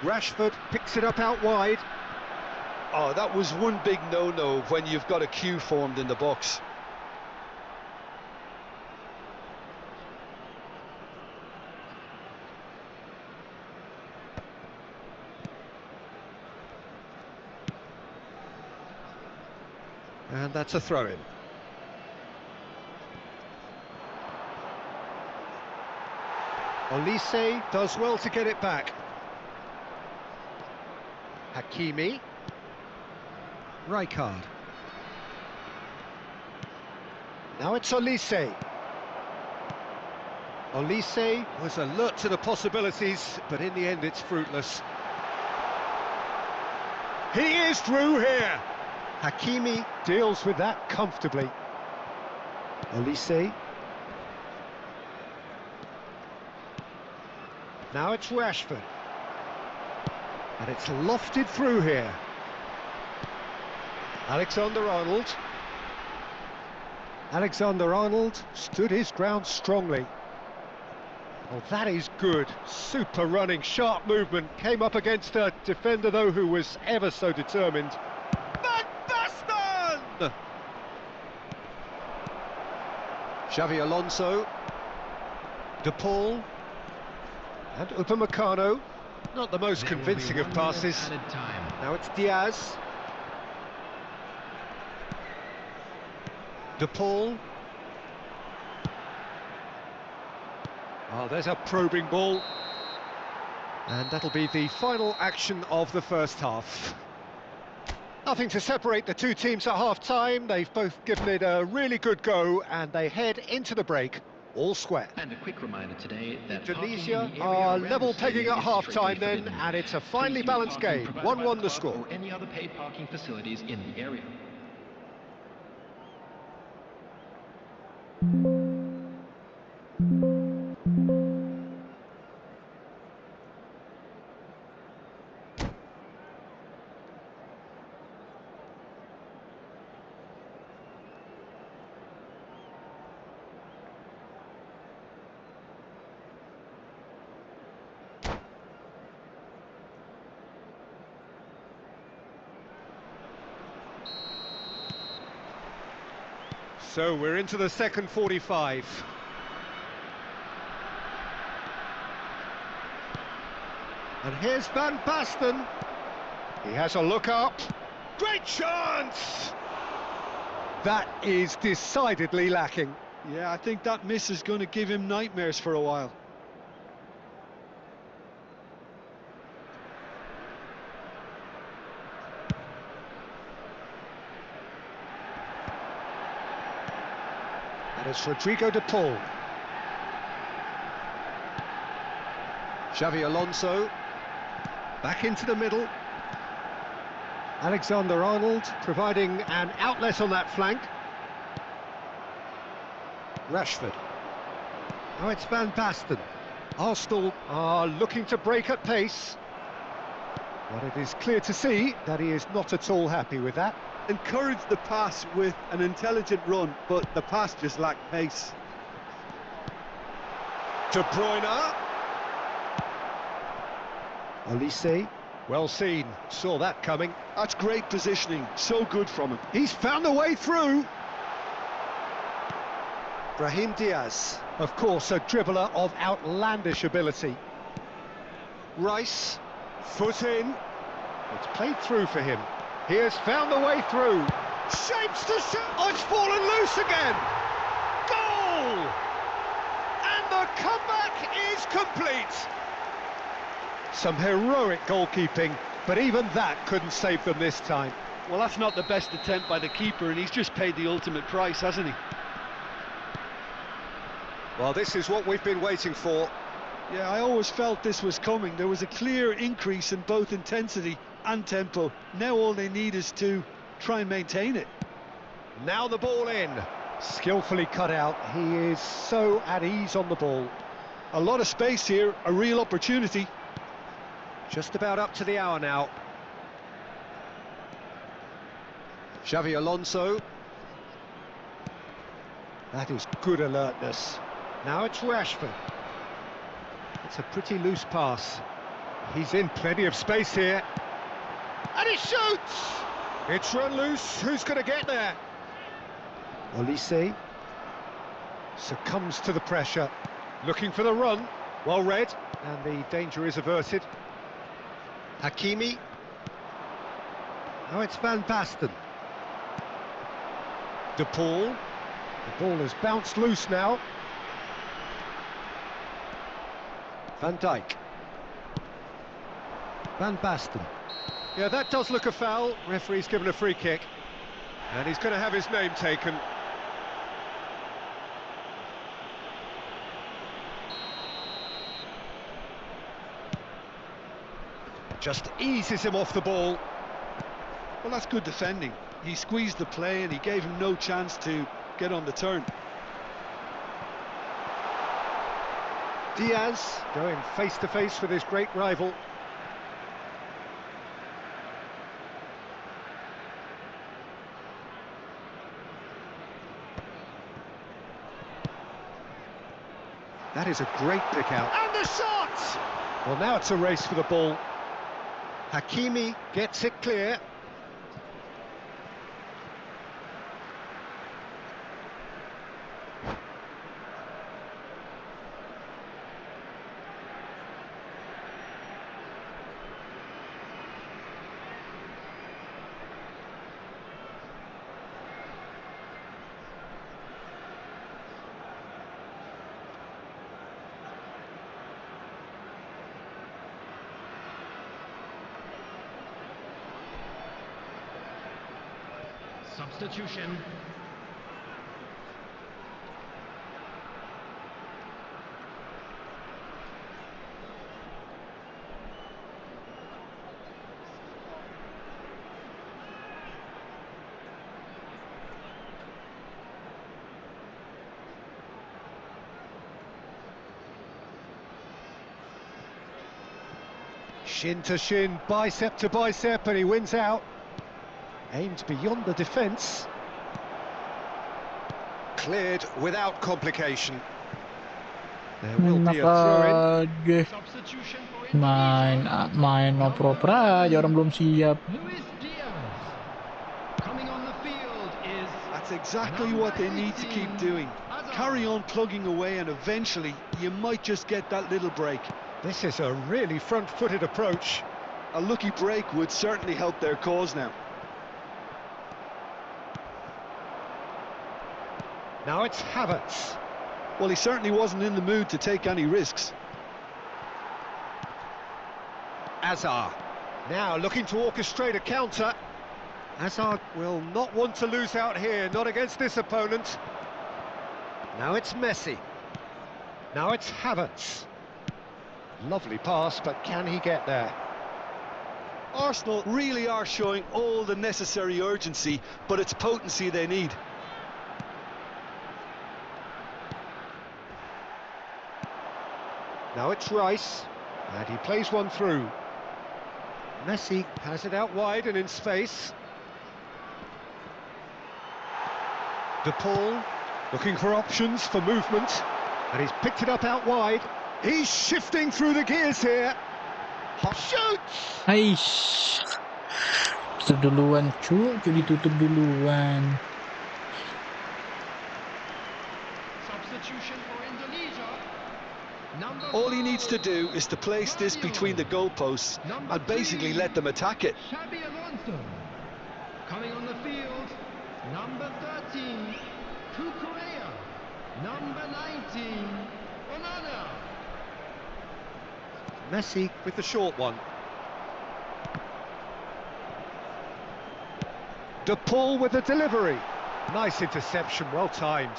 Rashford picks it up out wide. Oh, that was one big no-no when you've got a queue formed in the box. And that's a throw-in. Olise does well to get it back. Hakimi. Rijkaard. Now it's Olise. Olise was alert to the possibilities, but in the end it's fruitless. He is through here. Hakimi deals with that comfortably. Olise. Now it's Rashford. And it's lofted through here. Alexander-Arnold. Alexander-Arnold stood his ground strongly. Oh, that is good. Super running, sharp movement. Came up against a defender, though, who was ever so determined. Van Basten! Xavi Alonso. De Paul. And Upamecano. Not the most convincing of passes. Now it's Diaz. De Paul. Oh, there's a probing ball. And that'll be the final action of the first half. Nothing to separate the two teams at half-time. They've both given it a really good go, and they head into the break all square. And a quick reminder today that Indonesia are level pegging at half-time then, and it's a finely balanced game. 1-1 the score. Or any other paid parking facilities in the area. So we're into the second 45. And here's Van Basten. He has a look up. Great chance! That is decidedly lacking. Yeah, I think that miss is going to give him nightmares for a while. And it's Rodrigo de Paul. Xavi Alonso. Back into the middle. Alexander-Arnold providing an outlet on that flank. Rashford. Now it's Van Basten. Arsenal are looking to break at pace. But it is clear to see that he is not at all happy with that. Encouraged the pass with an intelligent run, but the pass just lacked pace. De Bruyne. Olise. Well seen, saw that coming. That's great positioning, so good from him. He's found a way through. Brahim Diaz. Of course, a dribbler of outlandish ability. Rice. Foot in. It's played through for him. He has found the way through. Shapes to shoot. Oh, it's fallen loose again. Goal! And the comeback is complete. Some heroic goalkeeping, but even that couldn't save them this time. Well, that's not the best attempt by the keeper, and he's just paid the ultimate price, hasn't he? Well, this is what we've been waiting for. Yeah, I always felt this was coming. There was a clear increase in both intensity and tempo. Now all they need is to try and maintain it. Now the ball in. Skillfully cut out. He is so at ease on the ball. A lot of space here, a real opportunity. Just about up to the hour now. Xavi Alonso. That is good alertness. Now it's Rashford. It's a pretty loose pass. He's in plenty of space here. And he shoots! It's run loose. Who's going to get there? Olise succumbs to the pressure. Looking for the run. Well read. And the danger is averted. Hakimi. Now it's Van Basten. De Paul. The ball has bounced loose now. Van Dijk. Van Basten. Yeah, that does look a foul. Referee's given a free kick. And he's going to have his name taken. Just eases him off the ball. Well, that's good defending. He squeezed the play and he gave him no chance to get on the turn. Diaz going face to face with his great rival. That is a great pick out. And the shot! Well, now it's a race for the ball. Hakimi gets it clear. Substitution. Shin to shin, bicep to bicep, and he wins out. Aimed beyond the defence. Cleared without complication. There will be a throw-in. Substitution for Main oper-oper aja, orang belum siap. Luis Diaz. Coming on the field is That's exactly what they need to keep doing. Carry on plugging away and eventually you might just get that little break. This is a really front-footed approach. A lucky break would certainly help their cause now. Now it's Havertz. Well, he certainly wasn't in the mood to take any risks. Azar. Now looking to orchestrate a counter. Azar will not want to lose out here, not against this opponent. Now it's Messi. Now it's Havertz. Lovely pass, but can he get there? Arsenal really are showing all the necessary urgency, but it's potency they need. Now it's Rice, and he plays one through. Messi has it out wide and in space. De Paul looking for options for movement, and he's picked it up out wide. He's shifting through the gears here. Shoots! Aish. Tutup duluan, cu ditutup duluan. Substitution for Indonesia. Number All he 5, needs to do is to place this between the goalposts and basically let them attack it. Xabi Alonso. Coming on the field, number 13, Kukurea. Number 19, Onana. Messi with the short one. De Paul with the delivery. Nice interception, well timed.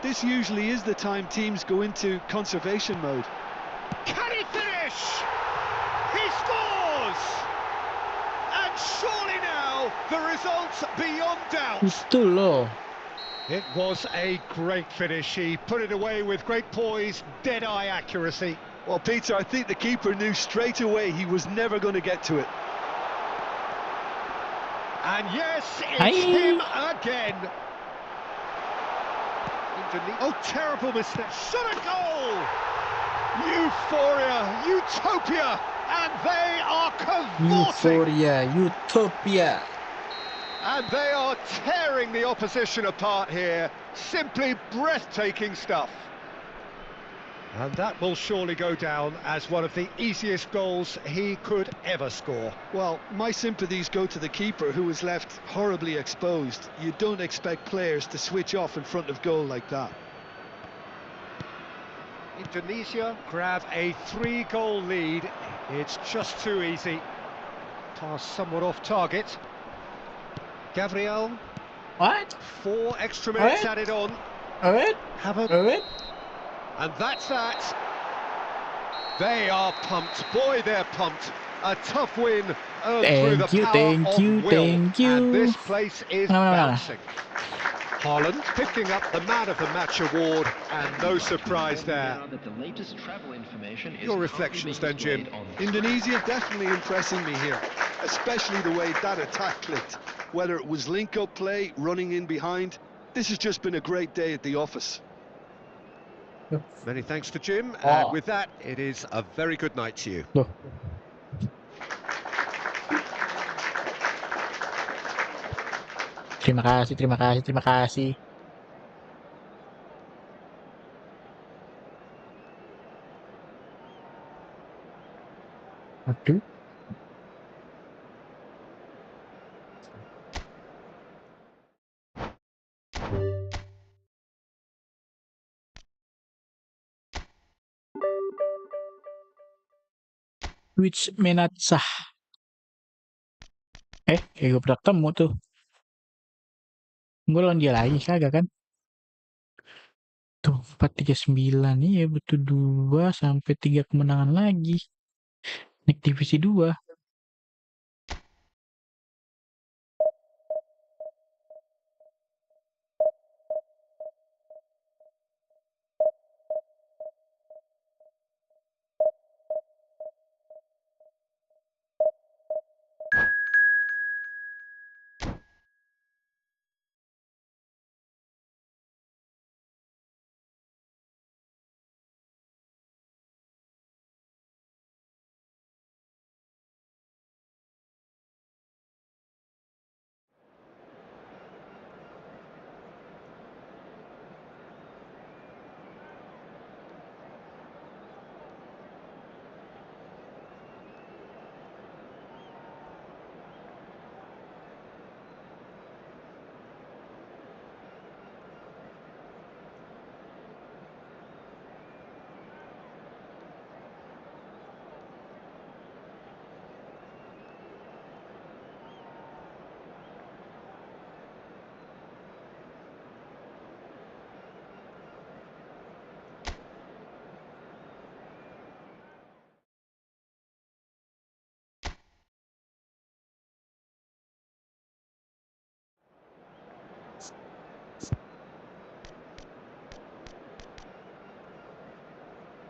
This usually is the time teams go into conservation mode. Can he finish? He scores! And surely now the result's beyond doubt. Itu loh. It was a great finish. He put it away with great poise, dead-eye accuracy. Well, Peter, I think the keeper knew straight away he was never going to get to it. And yes, it's Aye. him again. Oh, terrible mistake. Shot a goal! Euphoria, utopia, and they are cavorting. Euphoria, utopia. And they are tearing the opposition apart here. Simply breathtaking stuff. And that will surely go down as one of the easiest goals he could ever score. Well, my sympathies go to the keeper, who was left horribly exposed. You don't expect players to switch off in front of goal like that. Indonesia grab a 3-goal lead. It's just too easy. Pass somewhat off target. Gabriel, What? 4 extra minutes What? added on. Alright, Havertz. alright. And that's that. They are pumped. Boy, they're pumped. A tough win earned through the power of will. And this place is No. bouncing. Haaland picking up the Man of the Match award, and no surprise there. Your reflections then, Jim? Indonesia definitely impressing me here, especially the way that attack clicked. Whether it was link-up play, running in behind, this has just been a great day at the office. Many thanks to Jim, Oh. and with that, it is a very good night to you. Loh. Terima kasih, terima kasih, terima kasih. Aduh. Which Menatsah. Gue pernah ketemu tuh. Gue lawan dia lagi, kagak kan? Tuh, 439 iya betul 2 sampai 3 kemenangan lagi. Naik divisi 2.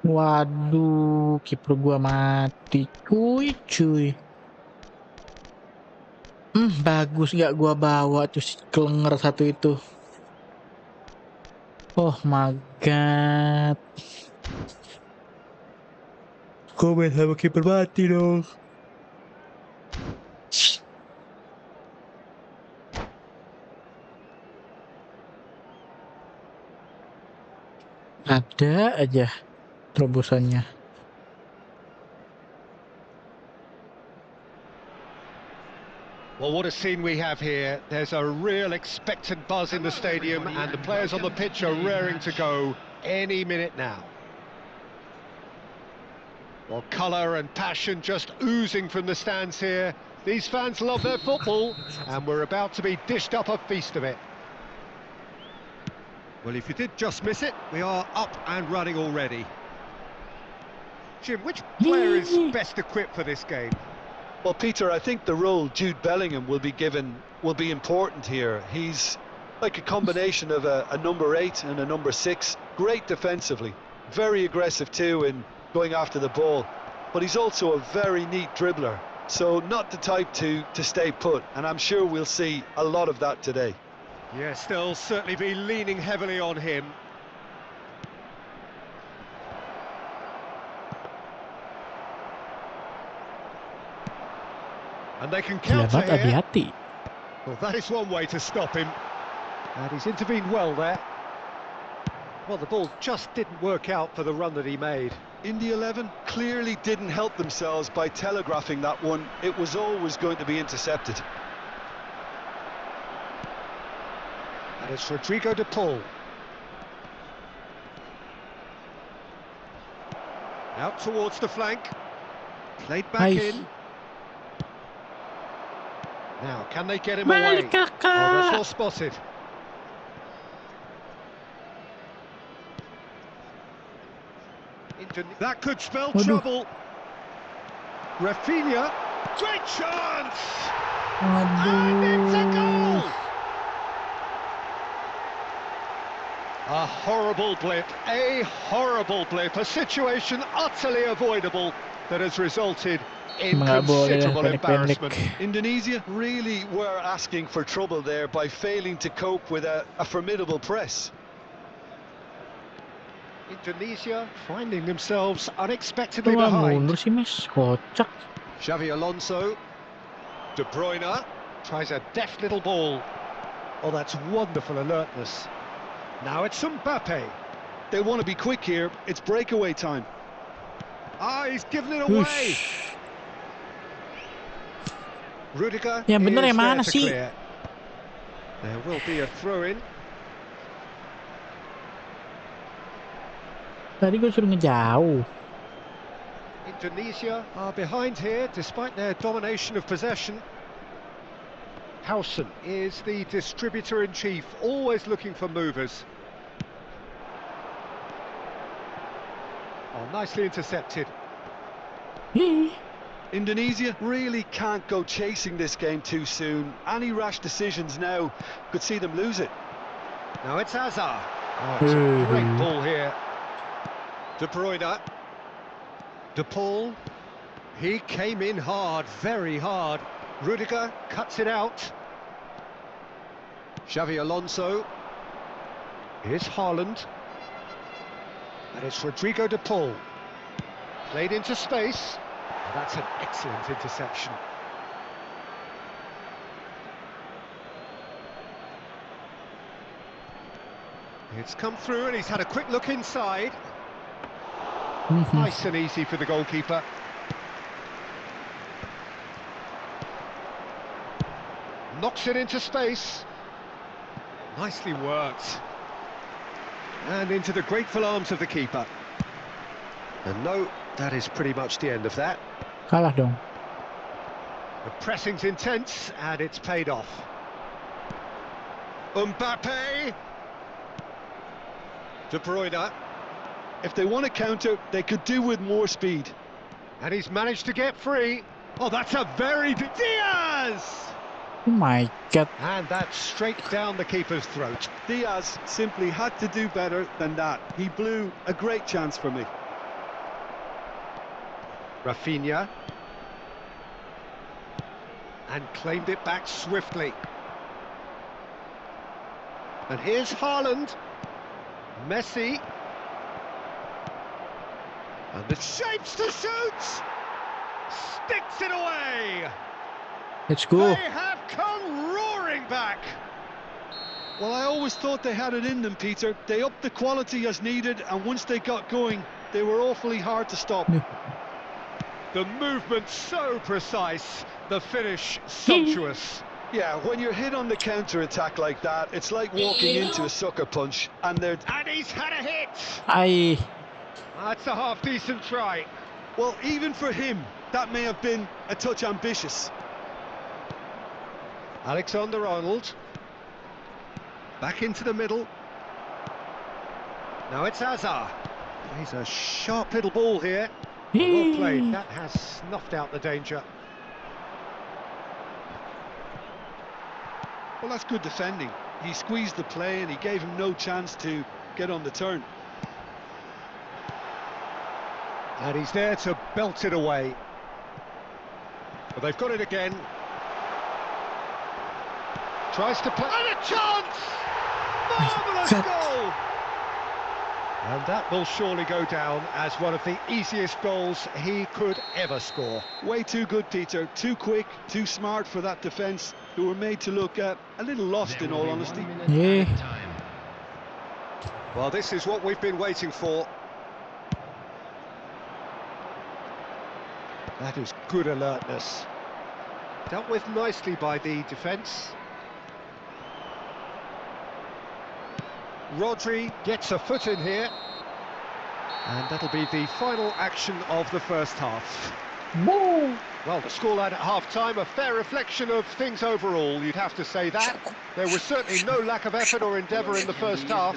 Waduh, kiper gua mati. Cuy. Bagus gak gua bawa tuh si kelenger satu itu. Oh my god. Komen sama kiper mati dong. Ada aja terobosannya. Well, what a scene we have here. There's a real expectant buzz in the stadium, and the players on the pitch are raring to go any minute now. Well, colour and passion just oozing from the stands here. These fans love their football, and we're about to be dished up a feast of it. Well, if you did just miss it, we are up and running already. Jim, which player is best equipped for this game? Well, Peter, I think the role Jude Bellingham will be given will be important here. He's like a combination of a number 8 and a number 6. Great defensively, very aggressive too in going after the ball. But he's also a very neat dribbler, so not the type to stay put. And I'm sure we'll see a lot of that today. Yes, they'll certainly be leaning heavily on him. And they can counter Selamat here. hati-hati. Well, that is one way to stop him. And he's intervened well there. Well, the ball just didn't work out for the run that he made. In the 11 clearly didn't help themselves by telegraphing that one. It was always going to be intercepted. And it's Rodrigo de Paul. Out towards the flank. Played back in. Now, can they get him away? Oh, that's well spotted. That could spell trouble. Rafinha. Great chance! And it's a goal! A horrible blip, a situation utterly avoidable that has resulted in considerable embarrassment. Indonesia really were asking for trouble there by failing to cope with a formidable press. Indonesia finding themselves unexpectedly behind. Xavi Alonso. De Bruyne tries a deft little ball. Oh, that's wonderful alertness. Now it's Sampe. They want to be quick here. It's breakaway time. Ah, he's given it away. Rudiger yang bener is yang mana there to sih? clear. There will be a throw-in. Tadi gue suruh ngejauh. Indonesia are behind here despite their domination of possession. Howson is the distributor-in-chief, always looking for movers. Oh, nicely intercepted. Indonesia really can't go chasing this game too soon. Any rash decisions now could see them lose it. Now it's Hazard. Oh, it's a great ball here. De Bruyne. De Paul. He came in hard, very hard. Rudiger cuts it out. Xavi Alonso. Here's Haaland. And it's Rodrigo de Paul. Played into space. That's an excellent interception. It's come through and he's had a quick look inside. Nice and easy for the goalkeeper. Knocks it into space. Nicely worked. And into the grateful arms of the keeper. And no, that is pretty much the end of that. Kalah dong. The pressing's intense and it's paid off. Mbappe. De Bruyne. If they want to counter, they could do with more speed. And he's managed to get free. Oh, that's a very... Diaz! Oh my god. And that's straight down the keeper's throat. Diaz simply had to do better than that. He blew a great chance for me. Rafinha. And claimed it back swiftly. And here's Haaland. Messi. And the shapes to shoot! Sticks it away! Let's go. They have come roaring back! Well, I always thought they had it in them, Peter. They upped the quality as needed, and once they got going, they were awfully hard to stop. The movement so precise, the finish sumptuous. Yeah, when you're hit on the counter-attack like that, it's like walking into a sucker punch, and they're... And he's had a hit! Ay. That's a half-decent try. Well, even for him, that may have been a touch ambitious. Alexander-Arnold. Back into the middle. Now it's Hazard. He's a sharp little ball here. Well played. That has snuffed out the danger. Well, that's good defending. He squeezed the play and he gave him no chance to get on the turn. And he's there to belt it away. But they've got it again. Tries to play. And a chance! Marvellous goal! And that will surely go down as one of the easiest goals he could ever score. Way too good, Peter. Too quick, too smart for that defence, who were made to look a little lost, in all honesty. Yeah. Well, this is what we've been waiting for. That is good alertness. Dealt with nicely by the defence. Rodri gets a foot in here. And that'll be the final action of the first half. Woo. Well, the scoreline at half-time, a fair reflection of things overall, you'd have to say that. There was certainly no lack of effort or endeavour in the first half.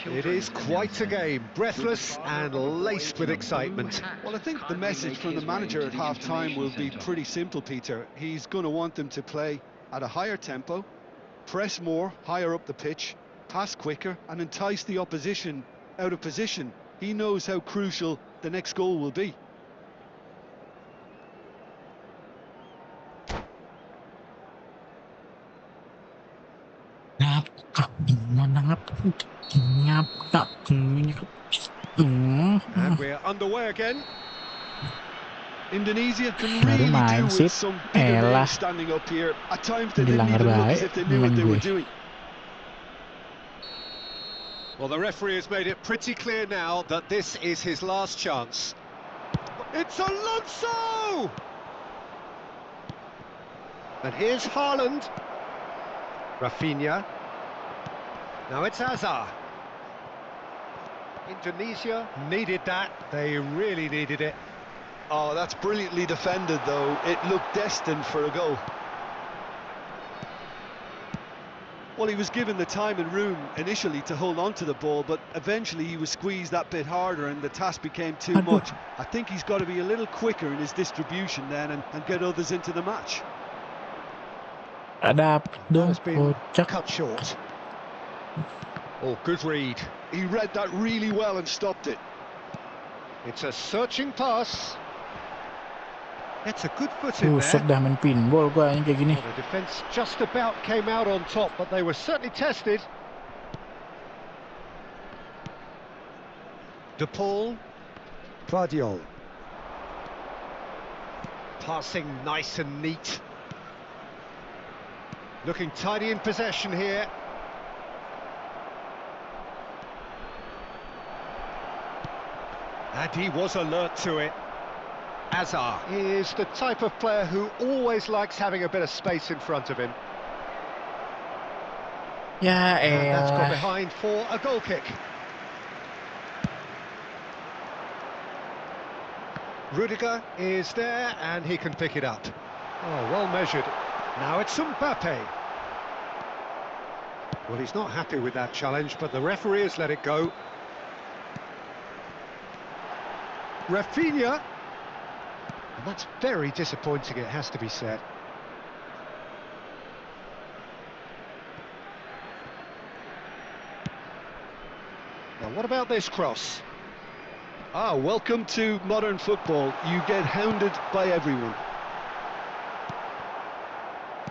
It is quite a game, breathless and laced with excitement. Well, I think the message from the manager at half-time will be pretty simple, Peter. He's going to want them to play at a higher tempo, press more, higher up the pitch, pass quicker and entice the opposition out of position. He knows how crucial the next goal will be. And we're underway again. Indonesia can Baru really main do sip. with some bigger Elah. names standing up here. At times they didn't Dilanggar even look as baik if they knew what temen they were gue. doing. Well, the referee has made it pretty clear now that this is his last chance. It's Alonso! And here's Haaland. Rafinha. Now it's Hazard. Indonesia needed that. They really needed it. Oh, that's brilliantly defended, though. It looked destined for a goal. Well, he was given the time and room initially to hold on to the ball, but eventually he was squeezed that bit harder and the task became too much. I think he's got to be a little quicker in his distribution then and get others into the match. Ada That dong has been kocak. cut short. Oh, good read. He read that really well and stopped it. It's a searching pass. It's a good foot in Buset there. dah main pinball gua yang kayak gini. Well, the defence just about came out on top, but they were certainly tested. De Paul. Guardiola. Passing nice and neat. Looking tidy in possession here. And he was alert to it. Hazard is the type of player who always likes having a bit of space in front of him. Ya And that's gone elah. behind for a goal kick. Rudiger is there and he can pick it up. Oh, well measured. Now it's Sampe. Well, he's not happy with that challenge, but the referee has let it go. Rafinha. And that's very disappointing, it has to be said. Now, what about this cross? Ah, welcome to modern football. You get hounded by everyone.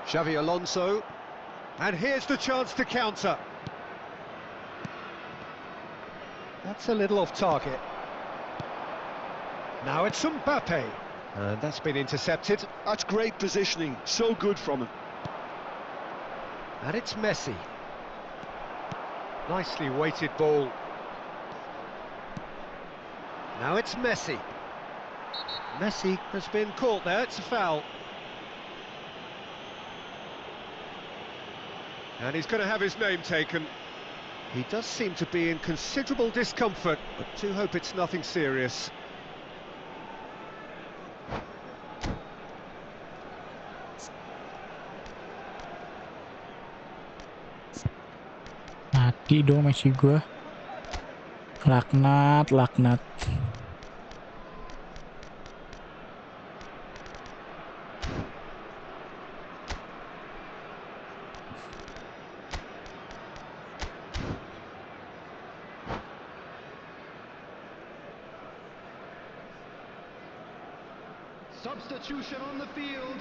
Xavi Alonso. And here's the chance to counter. That's a little off target. Now it's Sampe. And that's been intercepted. That's great positioning. So good from him. And it's Messi. Nicely weighted ball. Now it's Messi. Messi has been caught there, it's a foul. And he's going to have his name taken. He does seem to be in considerable discomfort, but do hope it's nothing serious. Mati dong Messi gua. Laknat, laknat. Substitution on the field.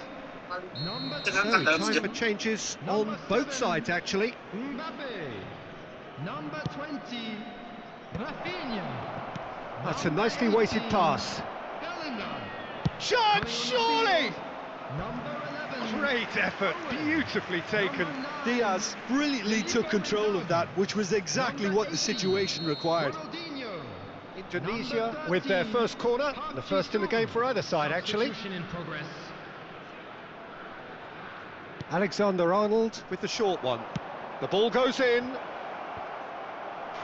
Number So, time for changes on both sides, actually. Mbappe. Number 20, Rafinha. That's a nicely weighted pass. Bellingham. Shot, surely! Number 11. Great effort, beautifully taken. Diaz brilliantly took control of that, which was exactly what the situation required. Ronaldinho. Indonesia with their first corner, the first in the game for either side, actually. Substitution in progress. Alexander-Arnold with the short one. The ball goes in.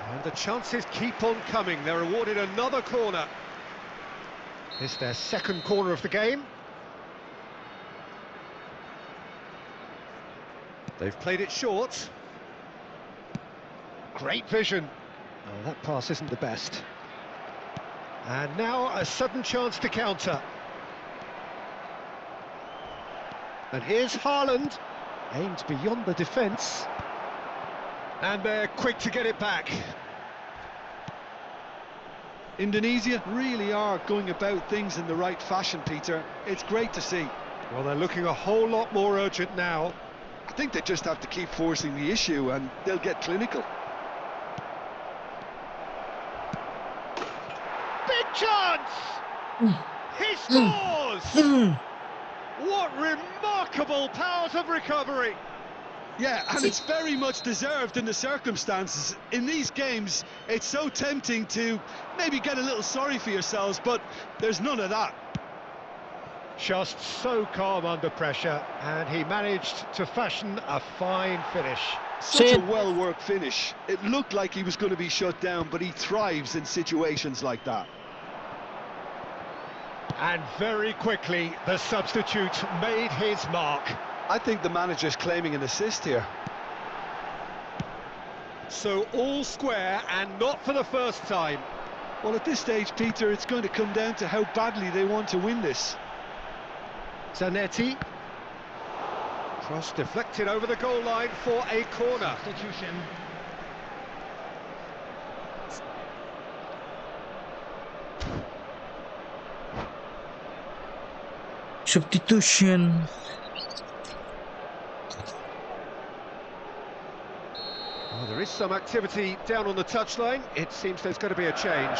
And the chances keep on coming. They're awarded another corner. It's their second corner of the game. They've played it short. Great vision. Oh, that pass isn't the best. And now a sudden chance to counter. And here's Haaland. Aimed beyond the defence. And they're quick to get it back. Indonesia really are going about things in the right fashion, Peter. It's great to see. Well, they're looking a whole lot more urgent now. I think they just have to keep forcing the issue and they'll get clinical. Big chance! He scores! What remarkable powers of recovery! Yeah, and it's very much deserved in the circumstances. In these games, it's so tempting to maybe get a little sorry for yourselves, but there's none of that. Just so calm under pressure, and he managed to fashion a fine finish. Such a well-worked finish. It looked like he was going to be shut down, but he thrives in situations like that. And very quickly, the substitute made his mark. I think the manager's claiming an assist here. So all square, and not for the first time. Well, at this stage, Peter, it's going to come down to how badly they want to win this. Zanetti. Cross deflected over the goal line for a corner. Substitution. Substitution. Well, there is some activity down on the touchline. It seems there's going to be a change.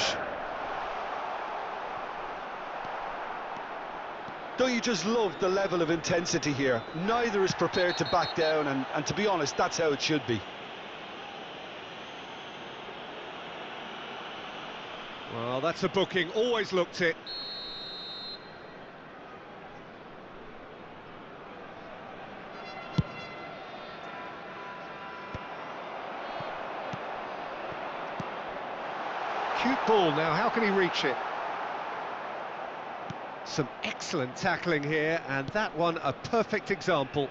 Don't you just love the level of intensity here? Neither is prepared to back down, and to be honest, that's how it should be. Well, that's a booking. Always looked it. Cute ball now. How can he reach it? Some excellent tackling here, and that one a perfect example.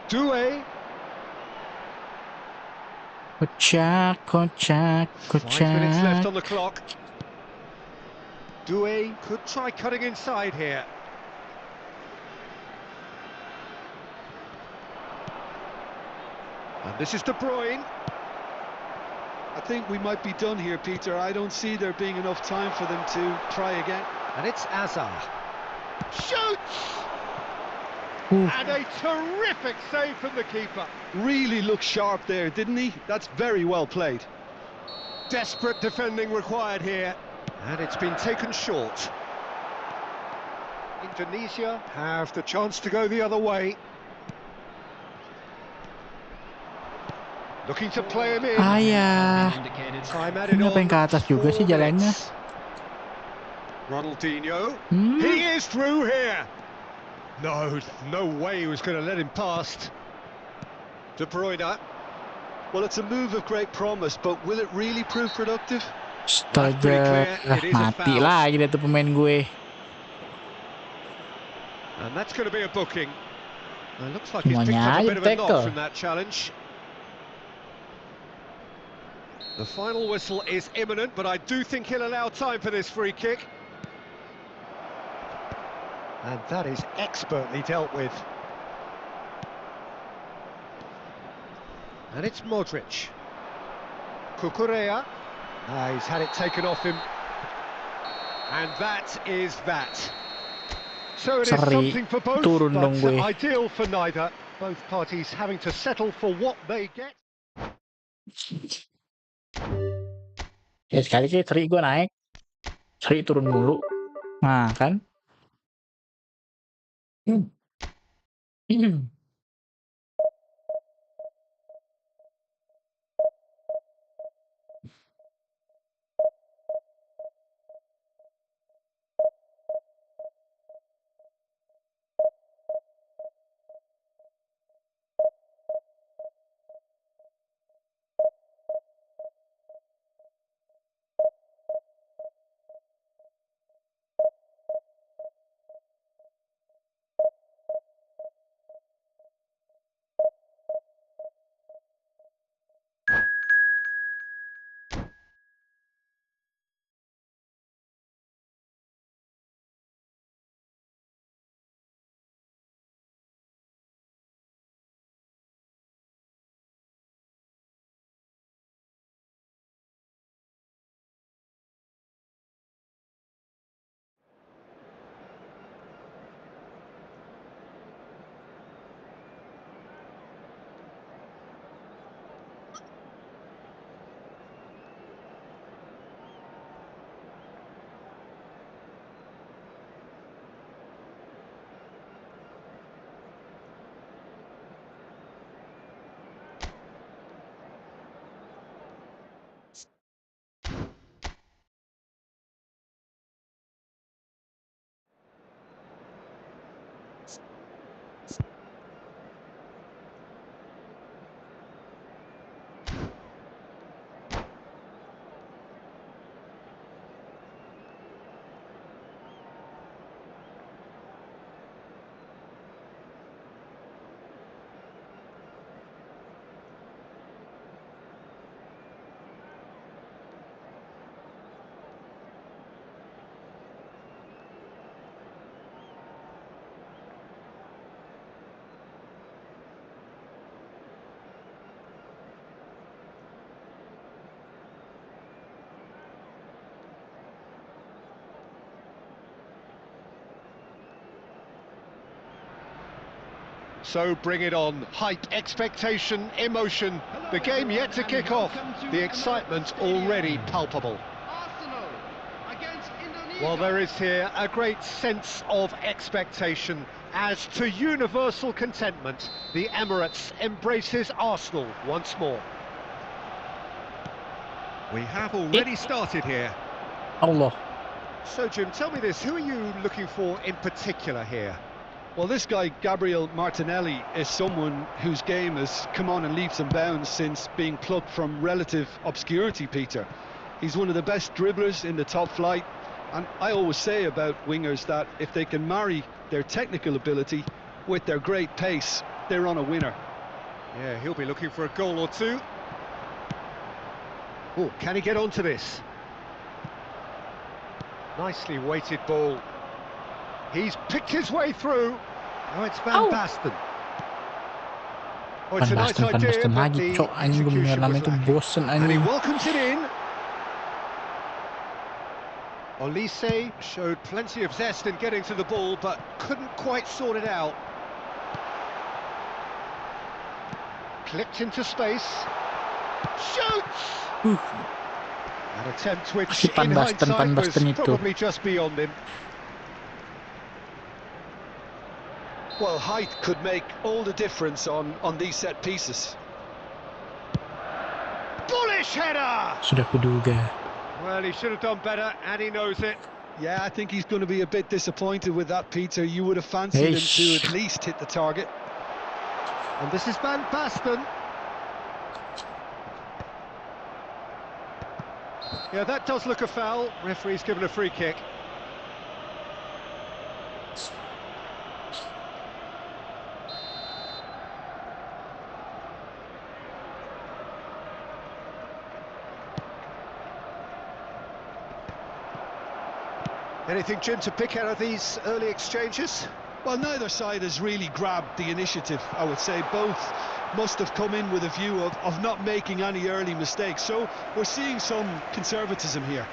Doué. Kocak, kocak, 5 minutes left kocak. on the clock. Doué could try cutting inside here. And this is De Bruyne. I think we might be done here, Peter. I don't see there being enough time for them to try again. And it's Azar. Shoots! And a terrific save from the keeper. Really looked sharp there, didn't he? That's very well played. Desperate defending required here. And it's been taken short. Indonesia have the chance to go the other way. Looking to play him in. Ayah. Time added Kenapa yang ke on. atas juga sih 4 jalannya? minutes. Ronaldinho. Hmm. He is through here. No way he was going to let him past. De Bruyne. Well, it's a move of great promise, but will it really prove productive? Astaga, mati lagi deh tuh pemain gue. And that's going to be a booking. It looks like he's picked Semuanya up a aja bit of a tackle. knock from that challenge. The final whistle is imminent, but I do think he'll allow time for this free kick. And that is expertly dealt with. And it's Modric. Cucurella. He's had it taken off him. And that is that. So it is something for both, turun dong but gue. ideal for neither. Both parties having to settle for what they get. Ya sekali kayak Sri gue naik, Sri turun dulu. Nah kan. So bring it on. Hype, expectation, emotion. The game yet to kick off. The excitement already palpable. Well, there is here a great sense of expectation as to universal contentment. The Emirates embraces Arsenal once more. We have already started here. Allah. So, Jim, tell me this. Who are you looking for in particular here? Well, this guy, Gabriel Martinelli, is someone whose game has come on in leaps and bounds since being plucked from relative obscurity, Peter. He's one of the best dribblers in the top flight, and I always say about wingers that if they can marry their technical ability with their great pace, they're on a winner. Yeah, he'll be looking for a goal or two. Oh, can he get onto this? Nicely weighted ball. He's picked his way through. Oh, it's Van Basten. Oh, it's a nice idea, but lagi, the cok. Anjing gue bener execution namanya was itu lacking. bosen And he anjing. welcomes it in. Olise showed plenty of zest in getting to the ball, but couldn't quite sort it out. Clipped into space. Shoots! An attempt which, Si in hindsight, Pan was Basten itu. probably just beyond him. Well, height could make all the difference on these set pieces. Bullish header! Sudah kuduga. Well, he should have done better, and he knows it. Yeah, I think he's going to be a bit disappointed with that, Peter. You would have fancied him to Eish. at least hit the target. And this is Van Basten. Yeah, that does look a foul. Referee's given a free kick. Anything, Jim, to pick out of these early exchanges? Well, neither side has really grabbed the initiative, I would say. Both must have come in with a view of not making any early mistakes. So we're seeing some conservatism here.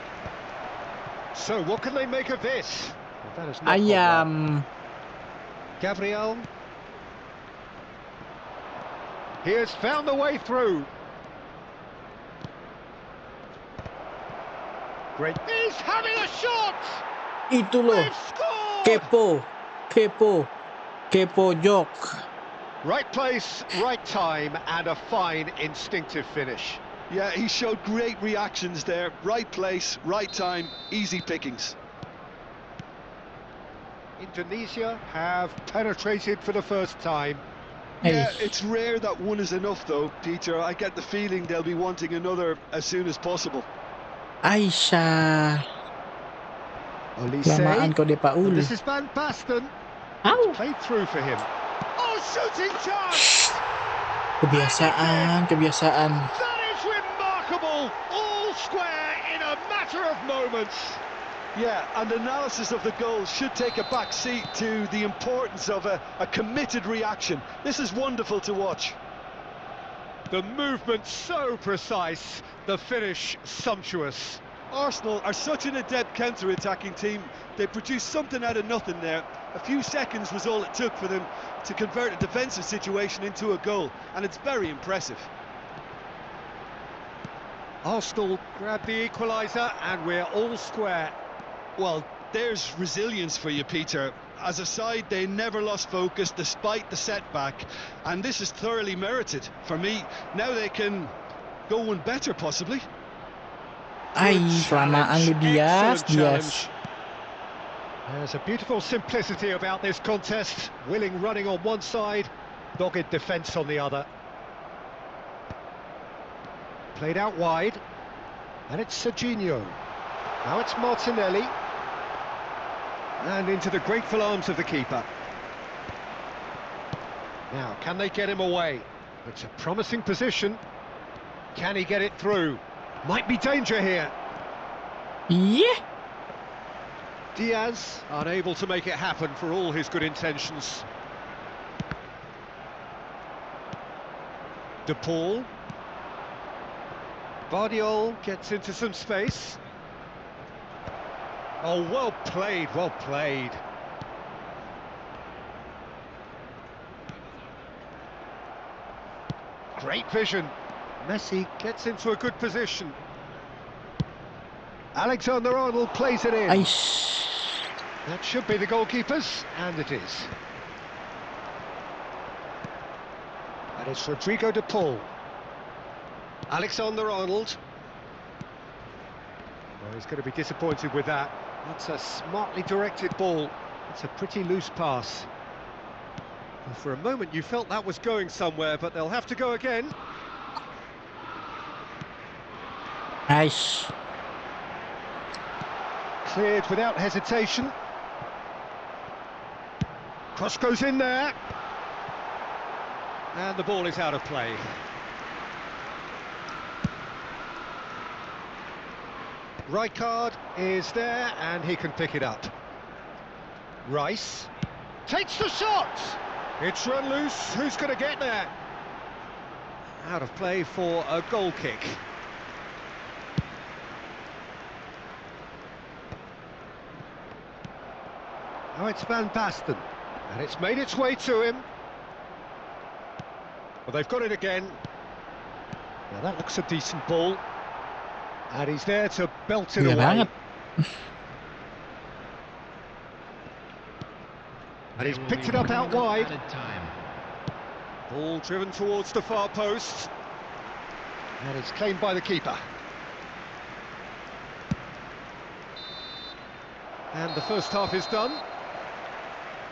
So, what can they make of this? Well, that has not gone well. Ayam. Gabriel. He has found the way through. Great. He's having a shot! Itu loh. They've scored! Kepo joke. Right place, right time, and a fine instinctive finish. Yeah, he showed great reactions there. Right place, right time, easy pickings. Indonesia have penetrated for the first time. Yeah, Eish. it's rare that one is enough, though, Peter. I get the feeling they'll be wanting another as soon as possible. Aisyah. Kelamaan Olise. kau de Paul. And this is Van Basten. Au. It's played through for him. Oh, shooting chance! Kebiasaan. That is remarkable! All square in a matter of moments. Yeah, and analysis of the goal should take a back seat to the importance of a committed reaction. This is wonderful to watch. The movement so precise, the finish sumptuous. Arsenal are such an adept counter-attacking team. They produced something out of nothing there. A few seconds was all it took for them to convert a defensive situation into a goal, and it's very impressive. Arsenal grab the equaliser, and we're all square. Well, there's resilience for you, Peter. As a side, they never lost focus despite the setback, and this is thoroughly merited. For me, now they can go one better, possibly. Kelamaan lu Dias. There's a beautiful simplicity about this contest. Willing running on one side, dogged defence on the other. Played out wide, and it's Serginho. Now it's Martinelli. And into the grateful arms of the keeper. Now, can they get him away? It's a promising position. Can he get it through? Might be danger here. Yeah. Diaz unable to make it happen for all his good intentions. De Paul. Bardiol gets into some space. Oh, well played, well played. Great vision. Messi gets into a good position. Alexander-Arnold plays it in. Aish. That should be the goalkeepers, and it is. And it's Rodrigo De Paul. Alexander-Arnold. Well, he's going to be disappointed with that. That's a smartly directed ball. It's a pretty loose pass. Well, for a moment you felt that was going somewhere, but they'll have to go again. Aish. Cleared without hesitation. Cross goes in there. And the ball is out of play. Rijkaard is there, and he can pick it up. Rice takes the shot. It's run loose. Who's going to get there? Out of play for a goal kick. Now it's Van Basten, and it's made its way to him. Well, they've got it again. Now that looks a decent ball. And he's there to belt it Gila away. banget. And he's picked it up out wide. Ball driven towards the far post. And it's claimed by the keeper. And the first half is done.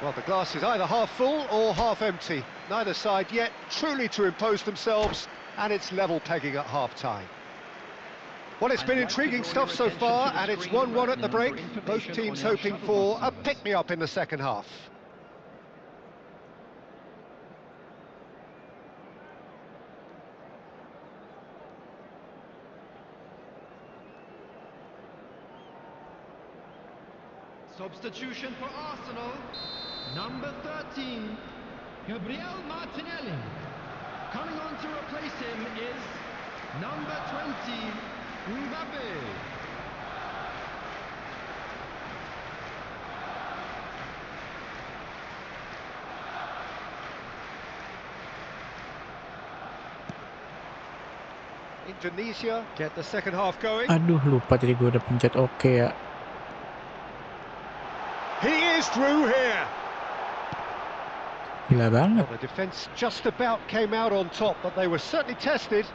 Well, the glass is either half full or half empty. Neither side yet truly to impose themselves, and it's level pegging at half-time. Well, it's been intriguing stuff so far, and it's 1-1 at the break. Both teams hoping for a pick-me-up in the second half. Substitution for Arsenal. Number 13, Gabriel Martinelli. Coming on to replace him is number 20, Mbappe. Indonesia get the second half going. Aduh, lupa tadi gue udah pencet oke ya. He is through here. Gila banget. Well, the defence just about came out on top, but they were certainly tested.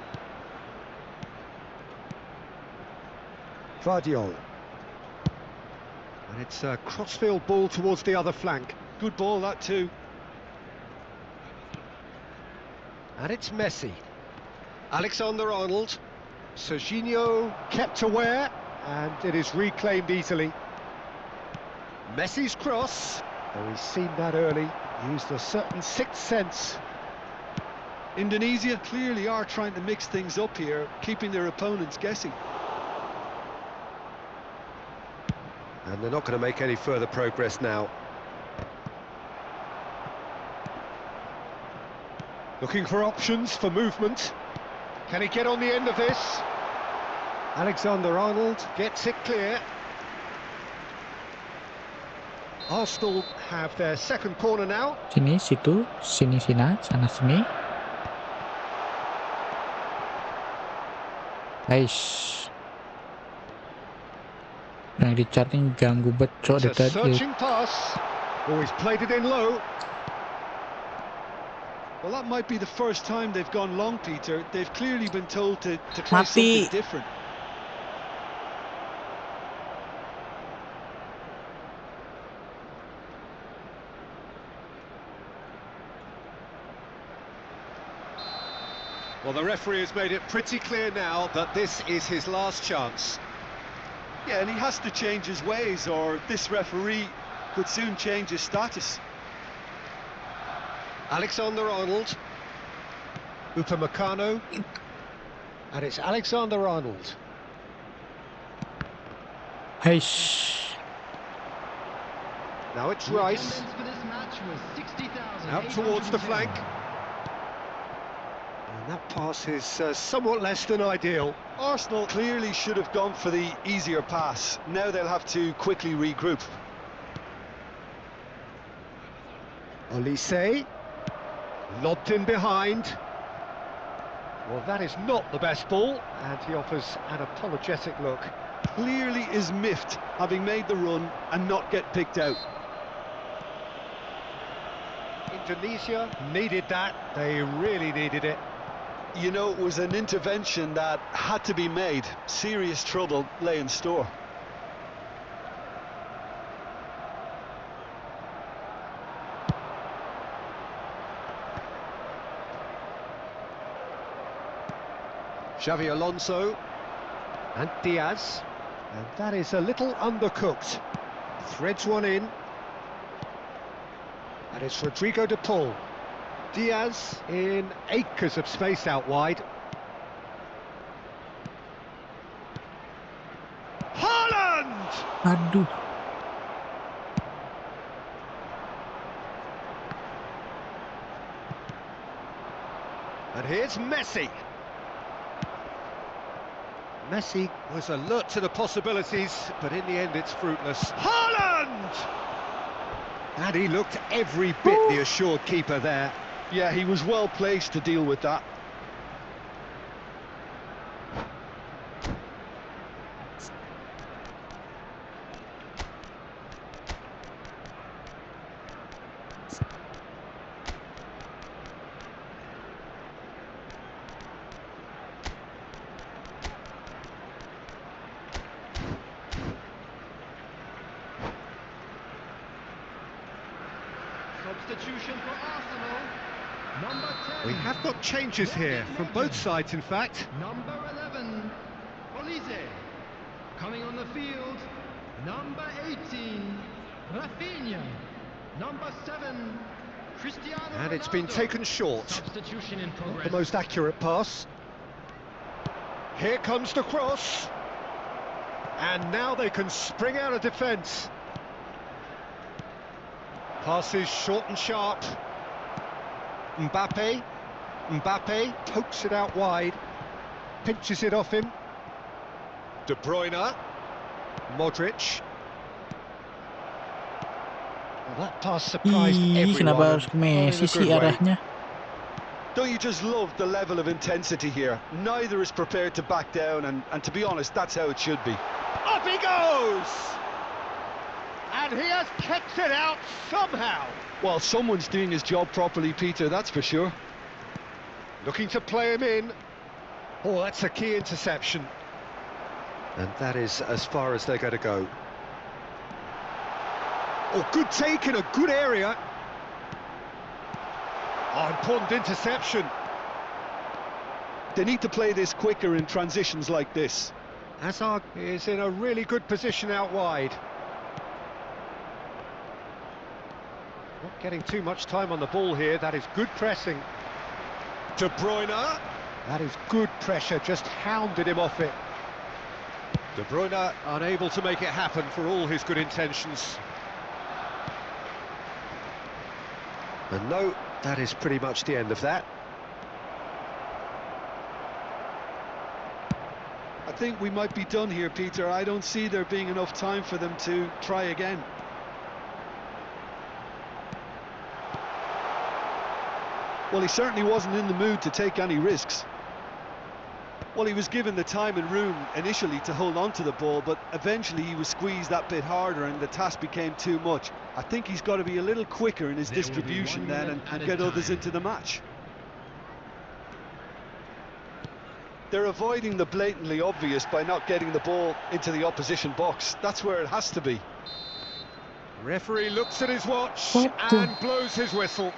Vardiol. And it's a crossfield ball towards the other flank. Good ball, that too. And it's Messi. Alexander-Arnold. Serginho kept aware, and it is reclaimed easily. Messi's cross. Oh, he's seen that early. Used a certain sixth sense. Indonesia clearly are trying to mix things up here, keeping their opponents guessing. And they're not going to make any further progress now. Looking for options for movement. Can he get on the end of this? Alexander-Arnold gets it clear. Arsenal have their second corner now. Sini, situ, sini, sana, sini. Nice. Yang di charting ganggu becok It's a dari tadi. searching pass. Oh, he's played it in low. Well, that might be the first time they've gone long, Peter. They've clearly been told to try something different. Well, the referee has made it pretty clear now that this is his last chance. Yeah, and he has to change his ways, or this referee could soon change his status. Alexander-Arnold. Upamecano. And it's Alexander-Arnold. Nice. Now it's The Rice. attendance for this match was 60,000. Out towards the flank. And that pass is somewhat less than ideal. Arsenal clearly should have gone for the easier pass. Now they'll have to quickly regroup. Olise. Lobbed in behind. Well, that is not the best ball, and he offers an apologetic look. Clearly is miffed, having made the run and not get picked out. Indonesia needed that. They really needed it. You know, it was an intervention that had to be made. Serious trouble lay in store. Xavi Alonso and Diaz, and that is a little undercooked. Threads one in, and it's Rodrigo de Paul. Diaz in acres of space out wide. Haaland! Aduh. And Here's Messi. Messi was alert to the possibilities, but in the end it's fruitless. Haaland! And he looked every bit the assured keeper there. Yeah, he was well placed to deal with that. Substitution for Arsenal. Number 10. We have got changes here, from both sides in fact. Number 11, Olise. Coming on the field, number 18, Rafinha. Number 7, Cristiano And it's been Ronaldo. taken short. Substitution in Not progress. the most accurate pass. Here comes the cross. And now they can spring out of defence. Passes short and sharp. Mbappe pokes it out wide. Pinches it off him. De Bruyne. Modric. Well, that pass surprised Ih, kenapa everyone. harus ke Messi in a sih good way. arahnya? Don't you just love the level of intensity here? Neither is prepared to back down, and to be honest, that's how it should be. Up he goes! And he has kept it out somehow. Well, someone's doing his job properly, Peter, that's for sure. Looking to play him in. Oh, that's a key interception. And that is as far as they're going to go. Oh, good take in a good area. Oh, important interception. They need to play this quicker in transitions like this. Hazard is in a really good position out wide. Not getting too much time on the ball here. That is good pressing. De Bruyne. That is good pressure, just hounded him off it. De Bruyne unable to make it happen for all his good intentions. And no, that is pretty much the end of that. I think we might be done here, Peter. I don't see there being enough time for them to try again. Well, he certainly wasn't in the mood to take any risks. Well, he was given the time and room initially to hold on to the ball, but eventually he was squeezed that bit harder and the task became too much. I think he's got to be a little quicker in his There will be distribution 1 then minute and added get others time. into the match. They're avoiding the blatantly obvious by not getting the ball into the opposition box. That's where it has to be. Referee looks at his watch What the- and blows his whistle.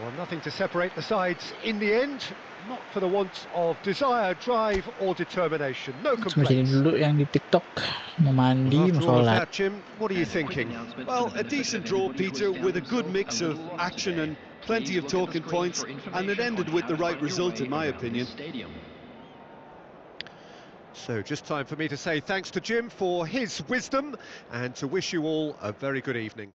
Well, nothing to separate the sides in the end. Not for the want of desire, drive or determination. No Sama jadi complaints. dulu yang di TikTok mau mandi, Well, mau after all of sholat. that, Jim, what are you thinking? Well, a decent draw, Peter, with a good mix of action and plenty of talking points, and it ended with the right result, in my opinion. So just time for me to say thanks to Jim for his wisdom and to wish you all a very good evening.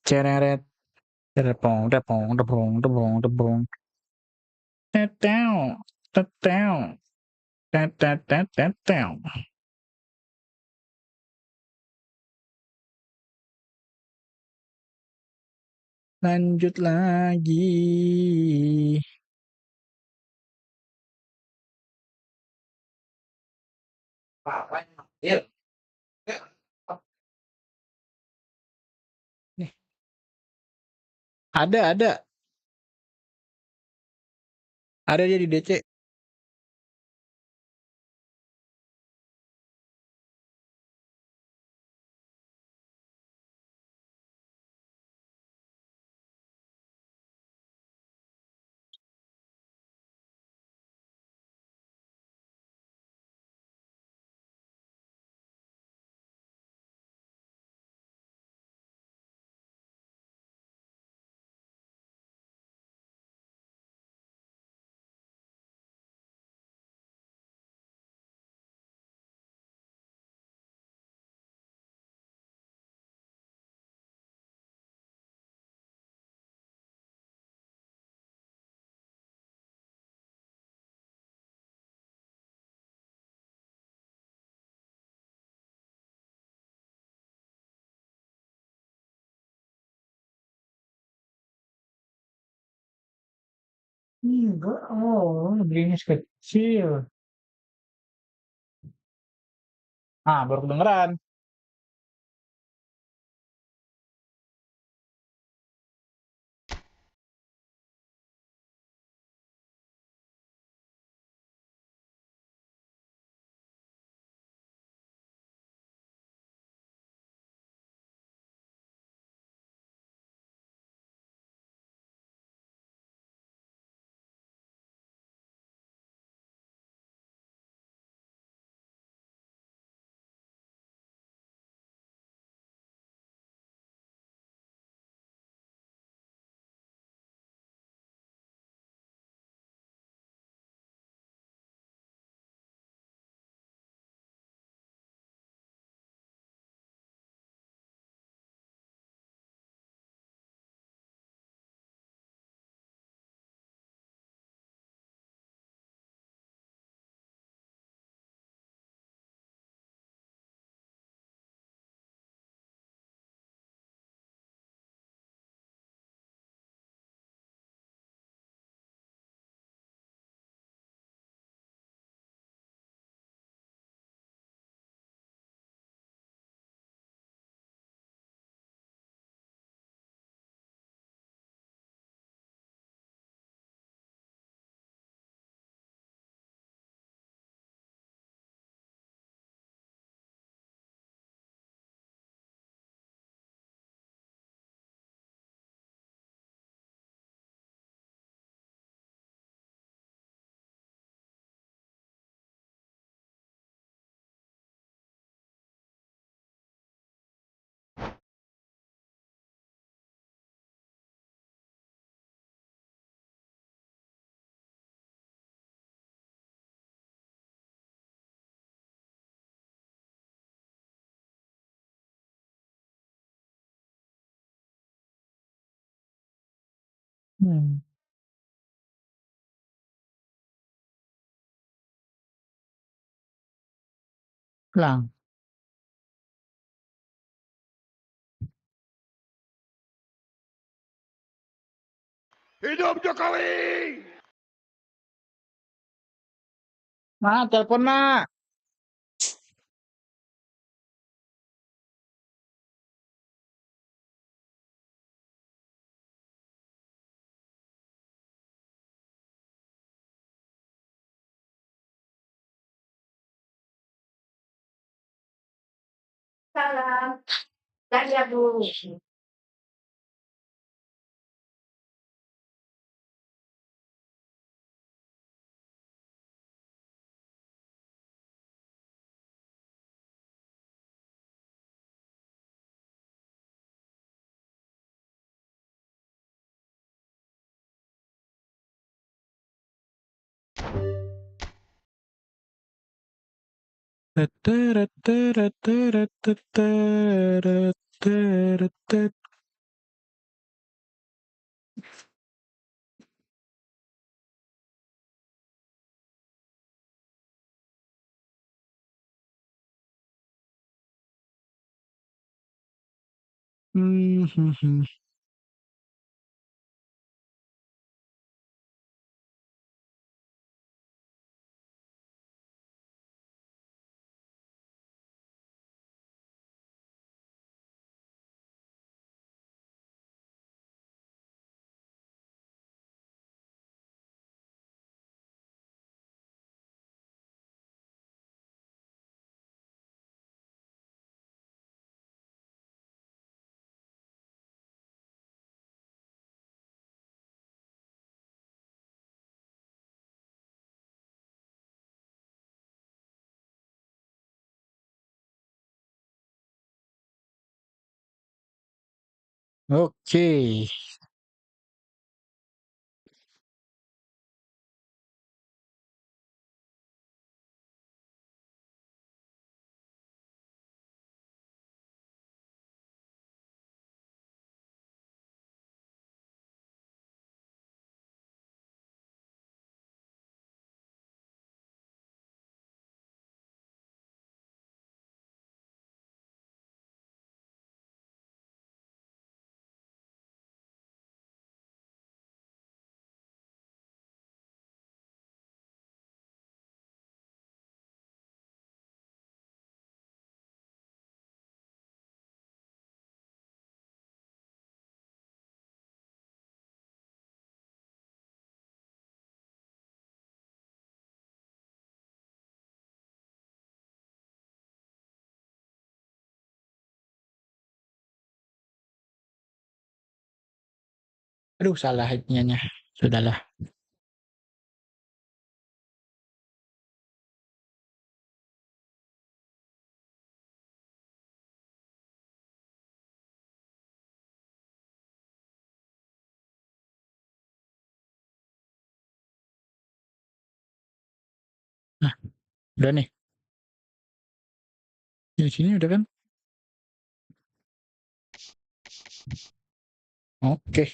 Cereret. Tepong, tepong, tepong, tepong, tepong. Teteu, teteu, teteteteteu. Lanjut lagi. Nih. Ada. Ada dia di DC. Enggak, belinya kecil. Baru kedengeran. Hmm. Lang. Hidup Jokowi! Telepon, Mak. Salam. Lihat dulu. Teretet. Hmm. Oke. Aduh, salah ininya. Sudahlah. Nah, udah nih. Di sini udah kan? Oke.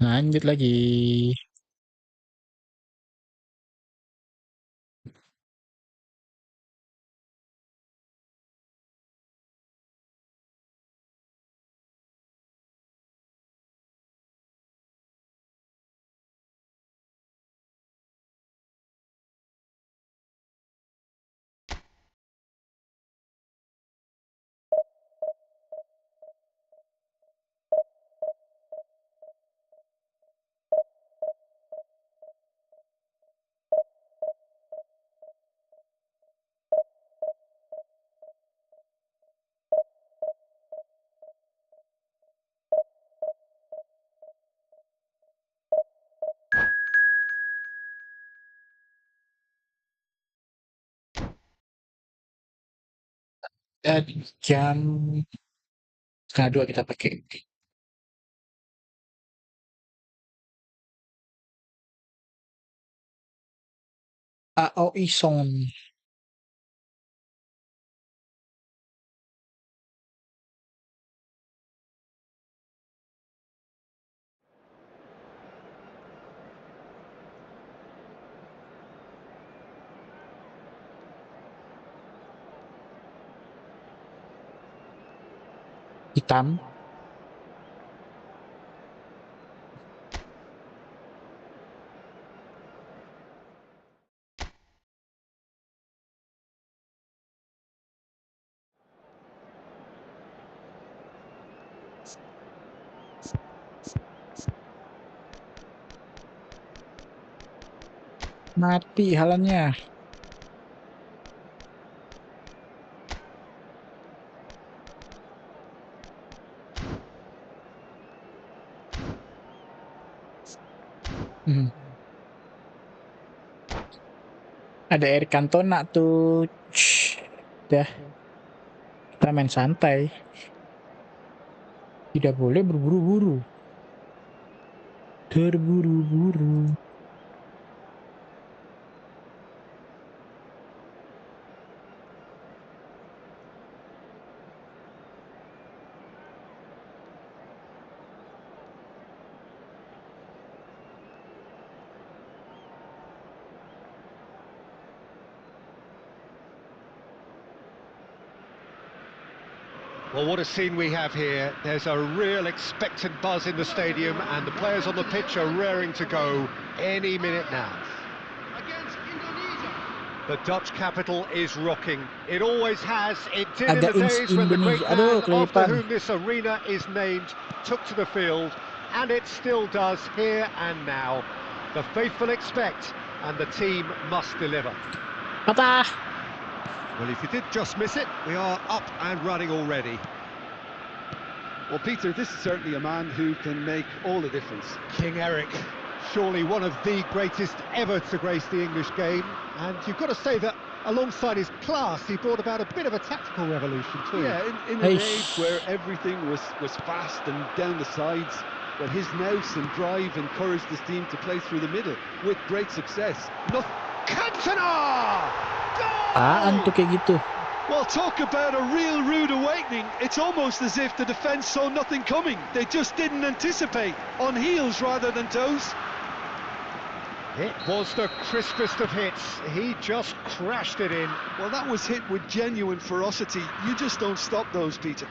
Lanjut lagi. Dan jam 1:30 kita pakai. AOI Song. Hitam. Mati halannya. Hmm. Ada Eric Cantona tuh. Dah, kita main santai. Tidak boleh berburu-buru. Terburu-buru. Well, what a scene we have here. There's a real expectant buzz in the stadium, and the players on the pitch are raring to go any minute now. Against Indonesia. The Dutch capital is rocking. It always has. It did in Agak the days when the great Indonesia. Aduh, man after kelilipan. whom this arena is named took to the field, and it still does here and now. The faithful expect, and the team must deliver. Patah. Well, if you did just miss it, we are up and running already. Well, Peter, this is certainly a man who can make all the difference. King Eric, surely one of the greatest ever to grace the English game, and you've got to say that alongside his class, he brought about a bit of a tactical revolution too. Yeah, in an age where everything was fast and down the sides, well, his nous and drive encouraged his team to play through the middle with great success. Cantona! Apaan tuh kayak gitu? Well, talk about a real rude awakening. It's almost as if the defence saw nothing coming. They just didn't anticipate, on heels rather than toes. It was the crispest of hits. He just crashed it in. Well, that was hit with genuine ferocity. You just don't stop those, Peter.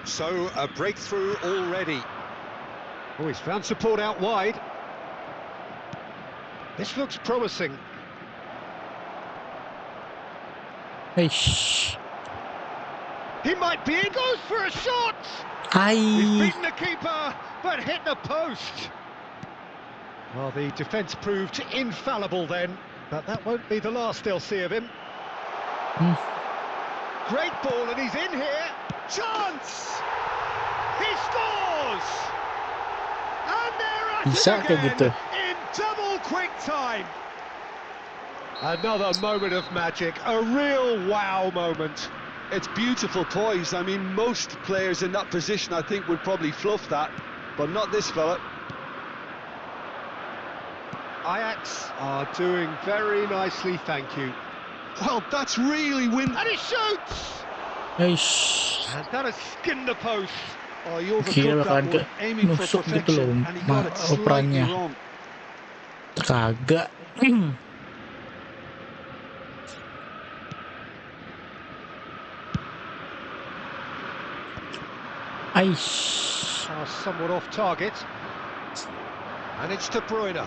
So, a breakthrough already. Oh, he's found support out wide. This looks promising. Eish. He might be in. Goes for a shot! He's Hai. beaten the keeper, but hit the post. Well, the defence proved infallible then, but that won't be the last they'll see of him. Great ball, and he's in here. Chance! He scores! And they're at Bisa it kayak again gitu. in double quick time. Another moment of magic, a real wow moment. It's beautiful poise. I mean, most players in that position, I think, would probably fluff that, but not this fella. Ajax are doing very nicely, thank you. Well, that's really And he shoots! Eish. And that has skinned the post. Oh, he Kira overcooked bakalan that one, aiming for nusuk gitu loh perfection, and he got it slightly operannya. wrong. Kagak. Aish. Somewhat off target. And it's De Bruyne.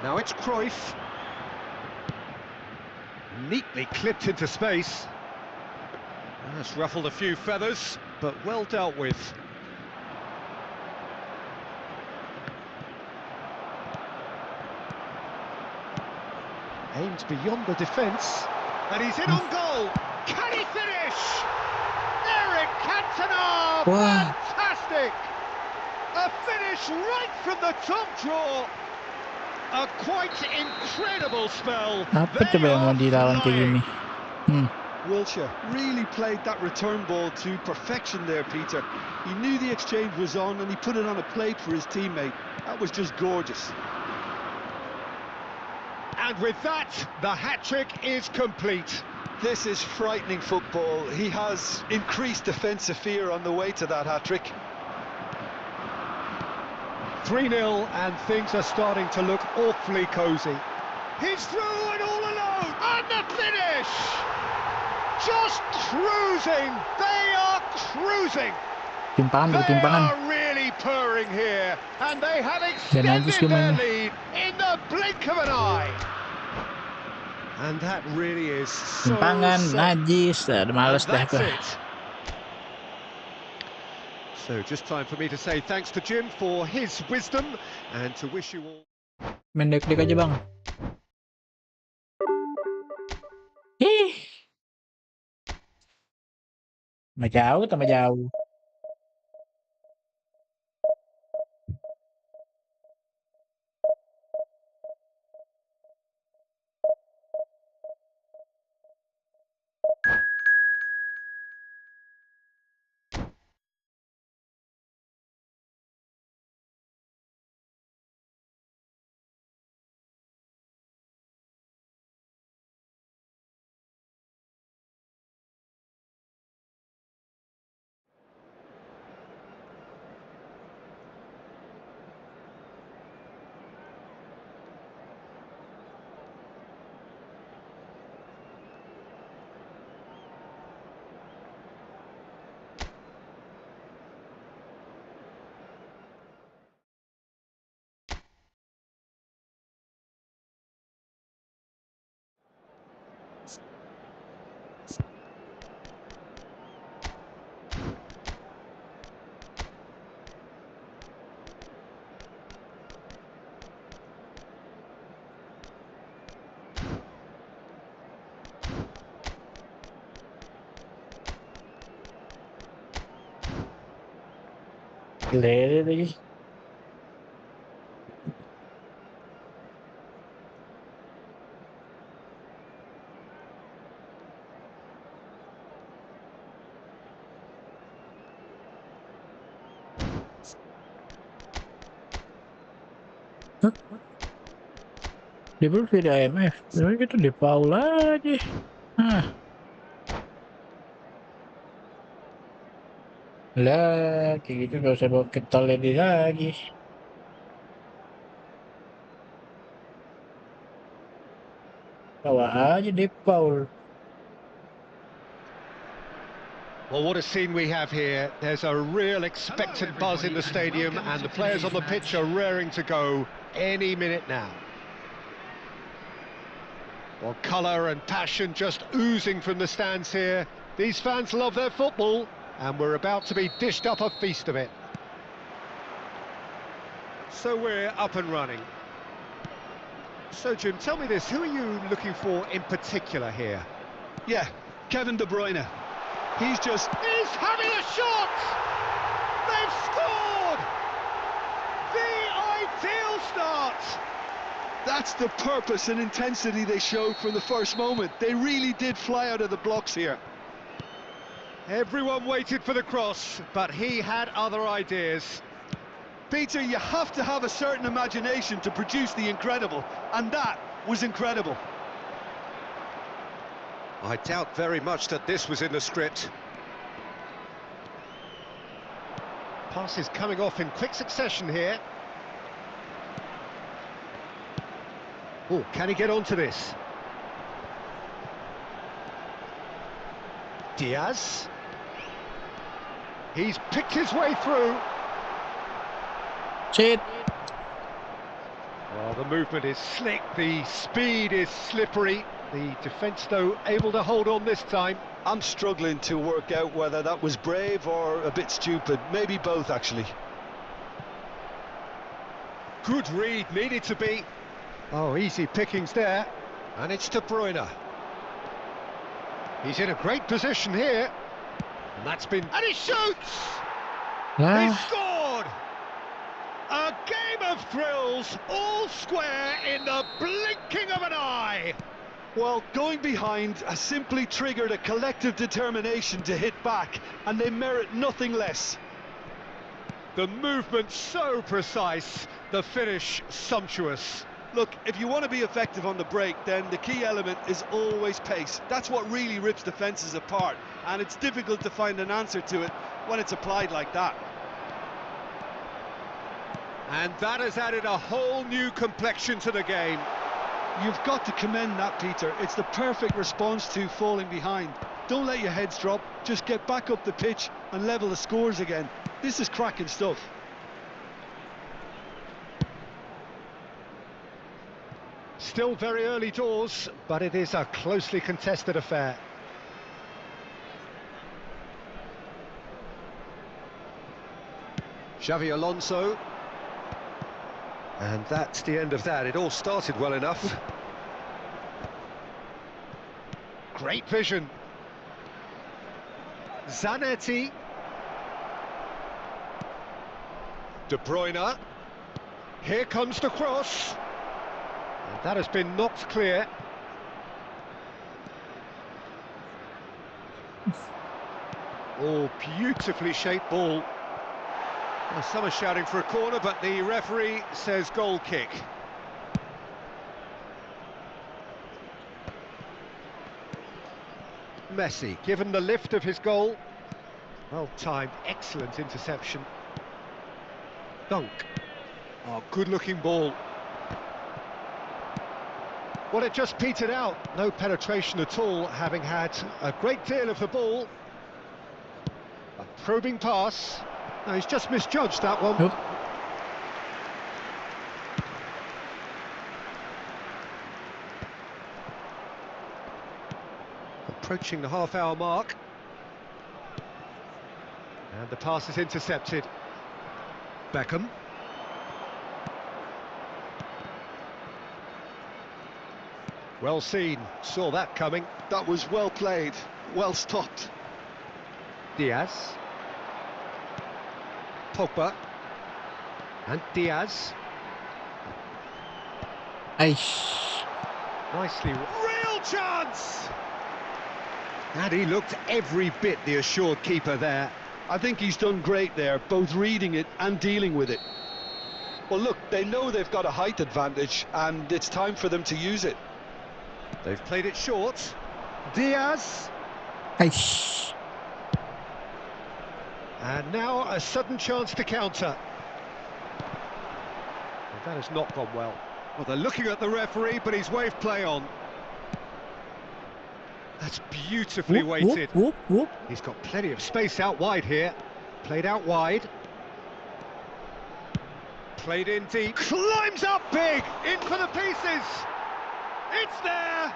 Now it's Cruyff. Neatly clipped into space. That's ruffled a few feathers, but well dealt with. Aimed beyond the defence. And he's in on goal. Can he finish? Eric Cantona! Wow. Fantastic! A finish right from the top draw. A quite incredible spell. Apa coba yang mau dilawan kayak gini? Wilshere really played that return ball to perfection there, Peter. He knew the exchange was on and he put it on a plate for his teammate. That was just gorgeous. And with that, the hat-trick is complete. This is frightening football. He has increased defensive fear on the way to that hat-trick. 3-0, and things are starting to look awfully cosy. He's through and all alone, and the finish! Just cruising, they are cruising. Timpangan, They ketimpangan. are really purring here, and they have Dan extended najis their gimana? lead in the blink of an eye. And that really is so Timpangan, sad. najis. Ada males And dah that's aku. it. So just time for me to say thanks to Jim for his wisdom and to wish you all. Main dek-dek aja bang. Ih. Tambah jauh, tambah jauh. Lele lagi. Hah? Dia baru di IMF, tapi kita di Paul aja. Nah. Lah, kayak gitu gak usah bawa ketol lagi. Bawa aja di Paul. Well, what a scene we have here. There's a real expectant buzz in the stadium, and the players on the pitch are raring to go any minute now. Well, colour and passion just oozing from the stands here. These fans love their football, and we're about to be dished up a feast of it. So we're up and running. So, Jim, tell me this, who are you looking for in particular here? Yeah, Kevin De Bruyne. He's having a shot! They've scored! The ideal start! That's the purpose and intensity they showed from the first moment. They really did fly out of the blocks here. Everyone waited for the cross, but he had other ideas. Peter, you have to have a certain imagination to produce the incredible, and that was incredible. I doubt very much that this was in the script. Passes coming off in quick succession here. Oh, can he get onto this? Diaz. He's picked his way through. Shit. Well, the movement is slick, the speed is slippery. The defence, though, able to hold on this time. I'm struggling to work out whether that was brave or a bit stupid. Maybe both, actually. Good read, needed to be. Oh, easy pickings there. And it's De Bruyne. He's in a great position here. And that's been... And he shoots! He scored! A game of thrills, all square in the blinking of an eye. Well, going behind has simply triggered a collective determination to hit back, and they merit nothing less. The movement so precise, the finish sumptuous. Look, if you want to be effective on the break, then the key element is always pace. That's what really rips defences apart, and it's difficult to find an answer to it when it's applied like that. And that has added a whole new complexion to the game. You've got to commend that, Peter. It's the perfect response to falling behind. Don't let your heads drop, just get back up the pitch and level the scores again. This is cracking stuff. Still very early doors, but it is a closely contested affair. Xavi Alonso. And that's the end of that. It all started well enough. Great vision. Zanetti. De Bruyne. Here comes the cross. And that has been knocked clear. Oh, beautifully shaped ball. Well, some are shouting for a corner, but the referee says goal kick. Messi, given the lift of his goal. Well timed, excellent interception. Dunk. Oh, good-looking ball. Well, it just petered out. No penetration at all, having had a great deal of the ball. A probing pass. No, he's just misjudged that one. Nope. Approaching the half-hour mark. And the pass is intercepted. Beckham. Well seen, saw that coming. That was well played, well stopped. Diaz. Pogba. And Diaz. Aish. Nicely. Real chance! And he looked every bit the assured keeper there. I think he's done great there, both reading it and dealing with it. Well, look, they know they've got a height advantage, and it's time for them to use it. They've played it short. Diaz. Aish. And now a sudden chance to counter. Well, that has not gone well. Well, they're looking at the referee, but he's waved play on. That's beautifully Whoop, whoop, weighted. whoop, whoop. He's got plenty of space out wide here. Played out wide. Played in deep. Climbs up big! In for the pieces! It's there!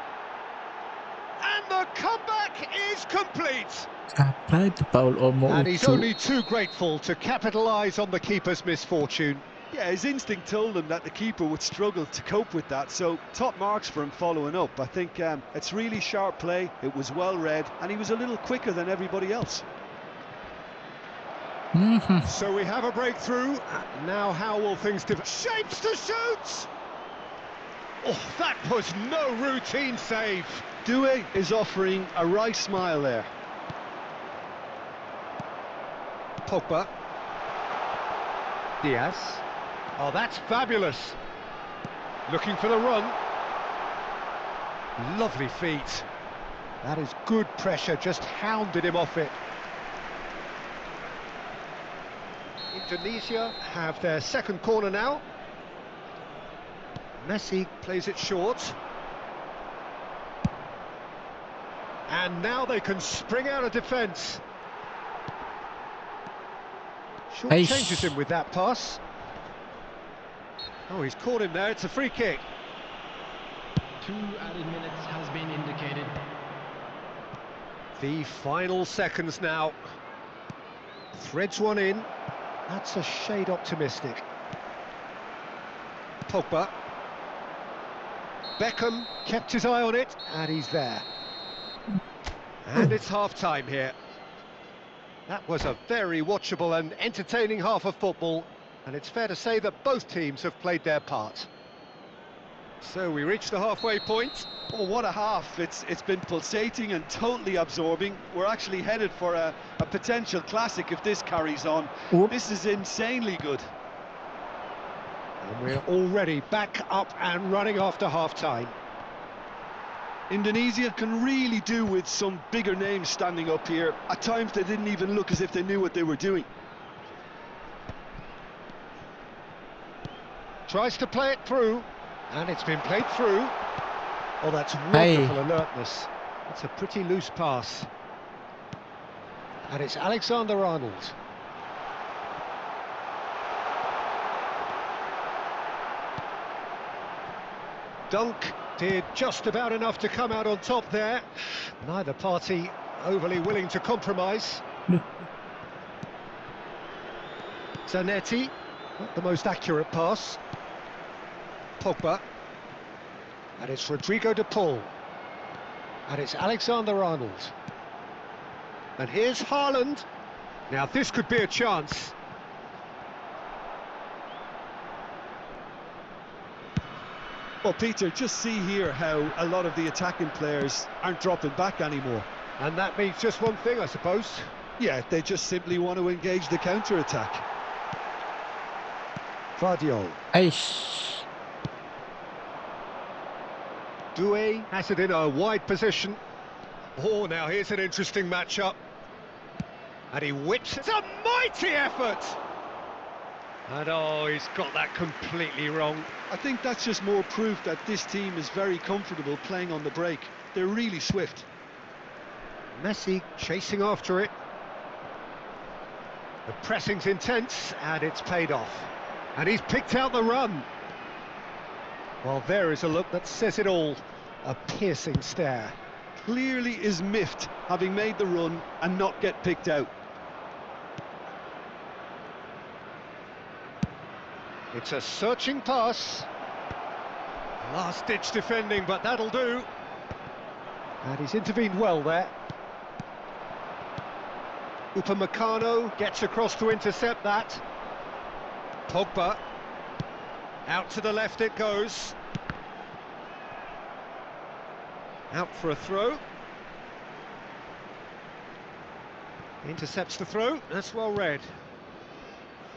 And the comeback is complete! Apa itu Paul Omo And he's Ucu? only too grateful to capitalise on the keeper's misfortune. Yeah, his instinct told him that the keeper would struggle to cope with that, so top marks for him following up. I think it's really sharp play, it was well read, and he was a little quicker than everybody else. So we have a breakthrough. Now how will things develop? Shapes to shoot! Oh, that was no routine save. Doué is offering a right smile there. Pogba. Diaz. Oh, that's fabulous. Looking for the run. Lovely feet. That is good pressure, just hounded him off it. Indonesia have their second corner now. Messi plays it short. And now they can spring out of defence. Short Aish. changes him with that pass. Oh, he's caught him there, it's a free kick. 2 added minutes has been indicated. The final seconds now. Threads one in. That's a shade optimistic. Pogba. Beckham kept his eye on it, and he's there. And it's half-time here. That was a very watchable and entertaining half of football, and it's fair to say that both teams have played their part. So we reach the halfway point. Oh, what a half. It's been pulsating and totally absorbing. We're actually headed for a potential classic if this carries on. Whoop. This is insanely good. And we're already back up and running after half-time. Indonesia can really do with some bigger names standing up here. At times they didn't even look as if they knew what they were doing. Tries to play it through, and it's been played through. Oh, that's wonderful alertness. It's a pretty loose pass. And it's Alexander-Arnold. Dunk did just about enough to come out on top there. Neither party overly willing to compromise. Zanetti, not the most accurate pass. Pogba. And it's Rodrigo de Paul. And it's Alexander-Arnold. And here's Haaland. Now this could be a chance. Well, Peter, just see here how a lot of the attacking players aren't dropping back anymore. And that means just one thing, I suppose. Yeah, they just simply want to engage the counter-attack. Vardiol. Aish. Doué has it in a wide position. Oh, now here's an interesting matchup. And he whips. It's a mighty effort! And oh, he's got that completely wrong. I think that's just more proof that this team is very comfortable playing on the break. They're really swift. Messi chasing after it. The pressing's intense, and it's paid off. And he's picked out the run. Well, there is a look that says it all. A piercing stare. Clearly is miffed, having made the run and not get picked out. It's a searching pass. Last-ditch defending, but that'll do. And he's intervened well there. Upamecano gets across to intercept that. Pogba. Out to the left it goes. Out for a throw. Intercepts the throw. That's well read.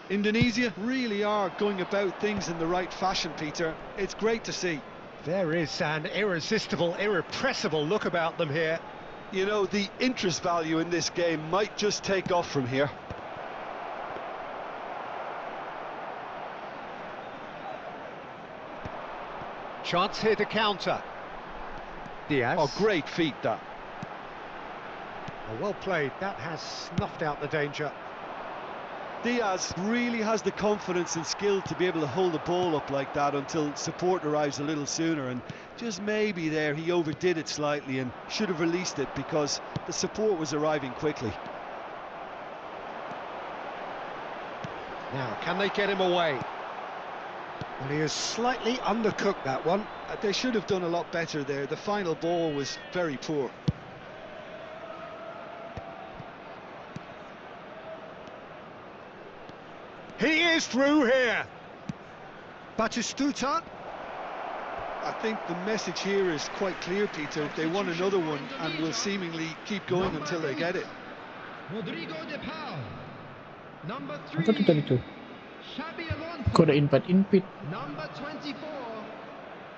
Indonesia really are going about things in the right fashion, Peter. It's great to see. There is an irresistible, irrepressible look about them here. You know, the interest value in this game might just take off from here. Chance here to counter. Diaz. Oh, great feat that. Oh, well played. That has snuffed out the danger. Diaz really has the confidence and skill to be able to hold the ball up like that until support arrives a little sooner, and just maybe there he overdid it slightly and should have released it because the support was arriving quickly. Now, can they get him away? Well, he is slightly undercooked, that one. They should have done a lot better there. The final ball was very poor. He is through here. Batistuta. I think the message here is quite clear, Peter. They want another one and will seemingly keep going until they get it. Rodrigo de Paul. Number Apa tuh 3. tadi tuh? Xabi Alonso. Kode invite. Number 24.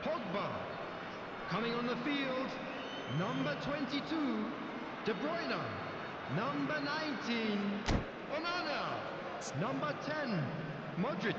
Pogba. Coming on the field. Number 22. De Bruyne. Number 19. Onana. Number 10. Modric.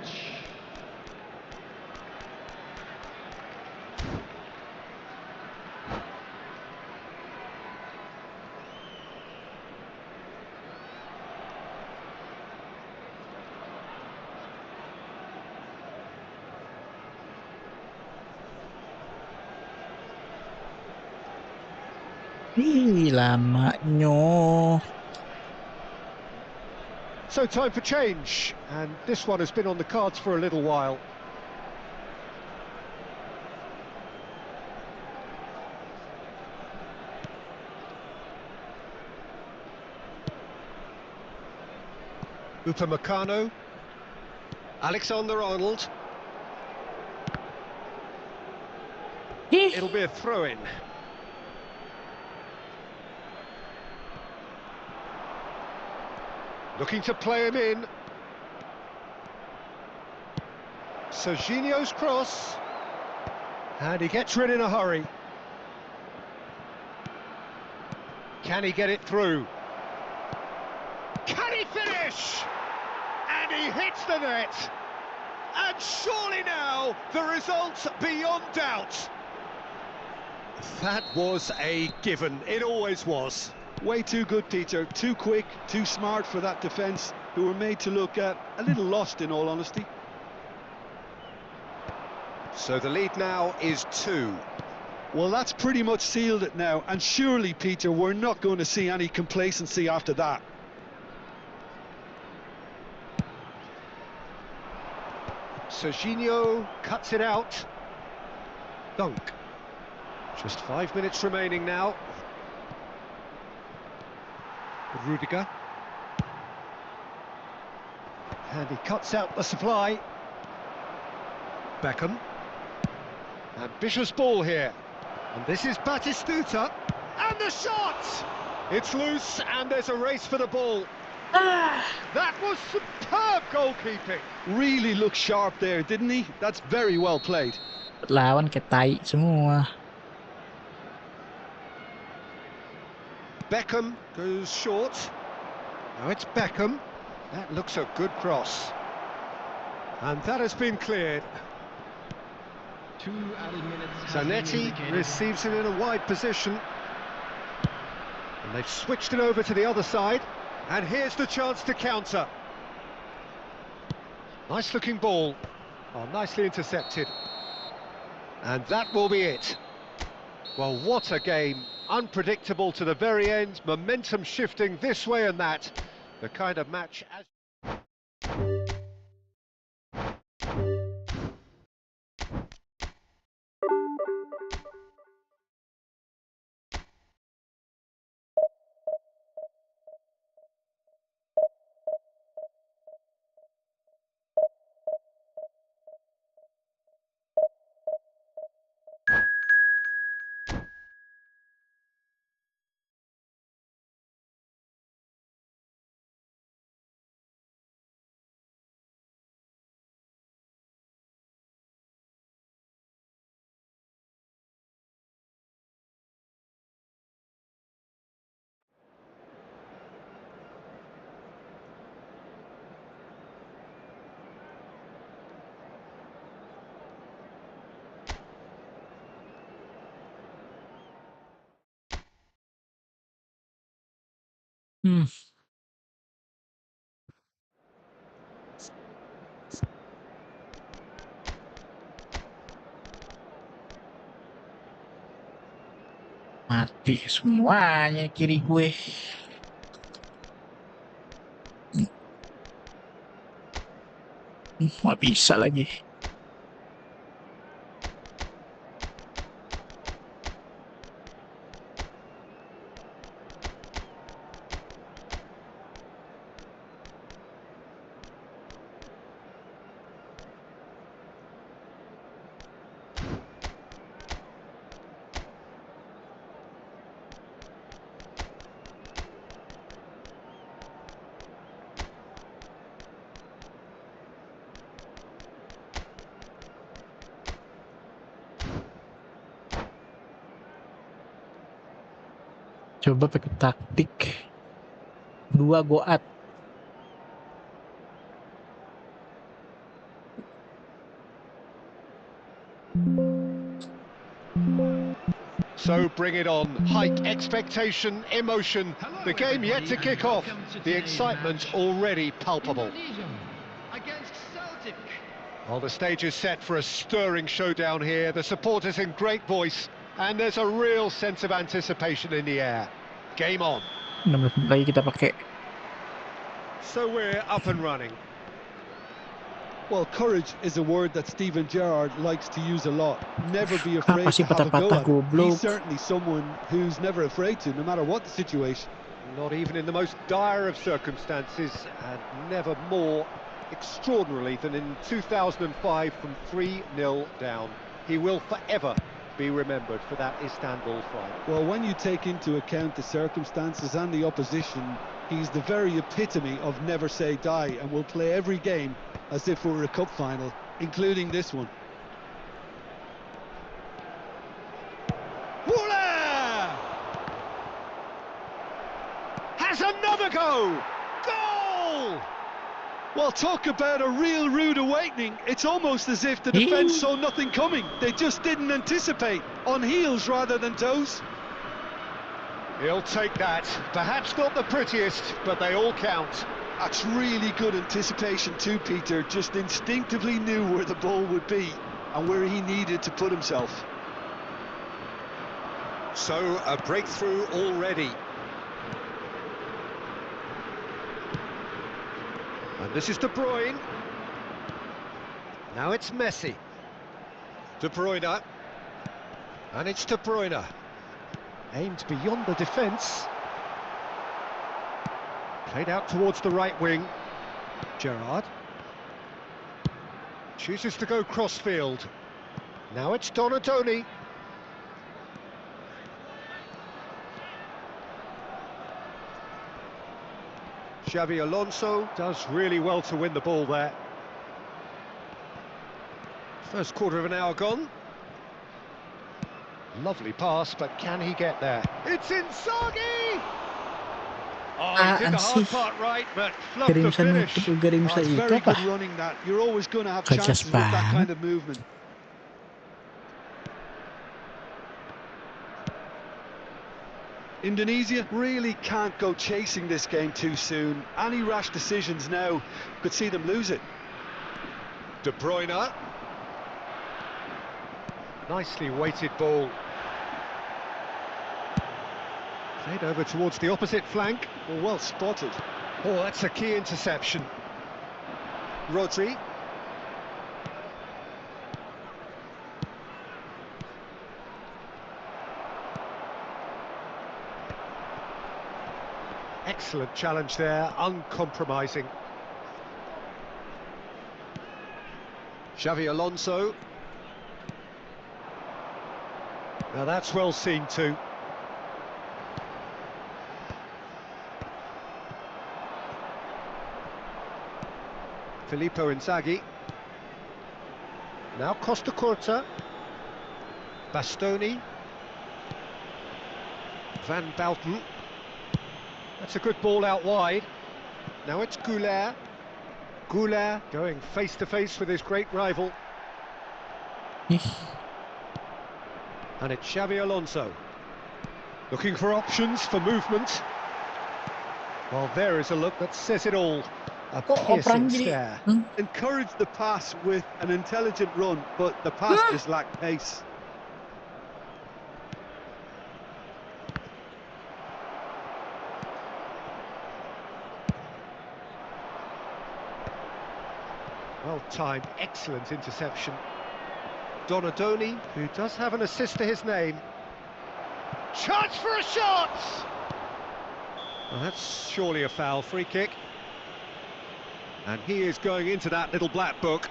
Ih, lamanya. So time for change, and this one has been on the cards for a little while. Upamecano. Alexander-Arnold. It'll be a throw-in. Looking to play him in. Serginho's cross. And he gets rid in a hurry. Can he get it through? Can he finish? And he hits the net. And surely now the result's beyond doubt. That was a given. It always was. Way too good, Peter. Too quick, too smart for that defence, who were made to look a little lost, in all honesty. So the lead now is 2. Well, that's pretty much sealed it now, and surely, Peter, we're not going to see any complacency after that. Serginho cuts it out. Dunk. Just 5 minutes remaining now. Rudiger. And he cuts out the supply. Beckham. Ambitious ball here. And this is Batistuta. And the shot! It's loose and there's a race for the ball. That was superb goalkeeping. Really looked sharp there, didn't he? That's very well played. Lawan kayak tai semua. Beckham goes short. Now it's Beckham. That looks a good cross. And that has been cleared. 2 added minutes. Zanetti receives it in a wide position. And they've switched it over to the other side. And here's the chance to counter. Nice looking ball. Oh, nicely intercepted. And that will be it. Well, what a game. Unpredictable to the very end, momentum shifting this way and that. The kind of match as Hmm. Mati semuanya kiri gue. Nggak bisa lagi. Coba pakai taktik 2 goat. So bring it on. Hike expectation, emotion. The game yet to kick off. The excitement already palpable. Against Celtic. Well, the stage is set for a stirring showdown here. The supporters in great voice, and there's a real sense of anticipation in the air. Game on. 16 menit lagi kita pakai. So we're up and running. Well, courage is a word that Steven Gerrard likes to use a lot. Never be Apa afraid sih to have a go patah-patah at it. goblok? He's certainly someone who's never afraid to, no matter what the situation. Not even in the most dire of circumstances, and never more extraordinarily than in 2005 from 3-0 down. He will forever be remembered for that Istanbul fight. Well, when you take into account the circumstances and the opposition, he's the very epitome of never say die, and will play every game as if it were a cup final, including this one. Wooler! Has another go! Goal! Well, talk about a real rude awakening. It's almost as if the defence saw nothing coming. They just didn't anticipate, on heels rather than toes. He'll take that. Perhaps not the prettiest, but they all count. That's really good anticipation too, Peter. Just instinctively knew where the ball would be and where he needed to put himself. So, a breakthrough already. And this is De Bruyne. Now it's Messi. De Bruyne. And it's De Bruyne. Aimed beyond the defence. Played out towards the right wing. Gerrard. Chooses to go crossfield. Now it's Donatoni. Xabi Alonso does really well to win the ball there. First quarter of an hour gone. Lovely pass, but can he get there? It's Inzaghi! Oh, he did the hard part right, but fluffed the finish. That's very good running that. You're always going to have chances with that kind of movement. Indonesia really can't go chasing this game too soon. Any rash decisions now could see them lose it. De Bruyne. Nicely weighted ball. Played over towards the opposite flank. Well spotted. Oh, that's a key interception. Rodri. Excellent challenge there, uncompromising. Xavi Alonso. Now that's well seen too. Filippo Inzaghi. Now Costa Curta. Bastoni. Van Bauten. That's a good ball out wide. Now it's Goulart. Goulart going face to face with his great rival. And it's Xavi Alonso. Looking for options for movement. Well, there is a look that says it all. A Kok piercing operan jadi stare. Encouraged the pass with an intelligent run, but the pass just lacked pace. Well-timed, excellent interception. Donadoni, who does have an assist to his name. Chance for a shot! Well, that's surely a foul. Free kick. And he is going into that little black book.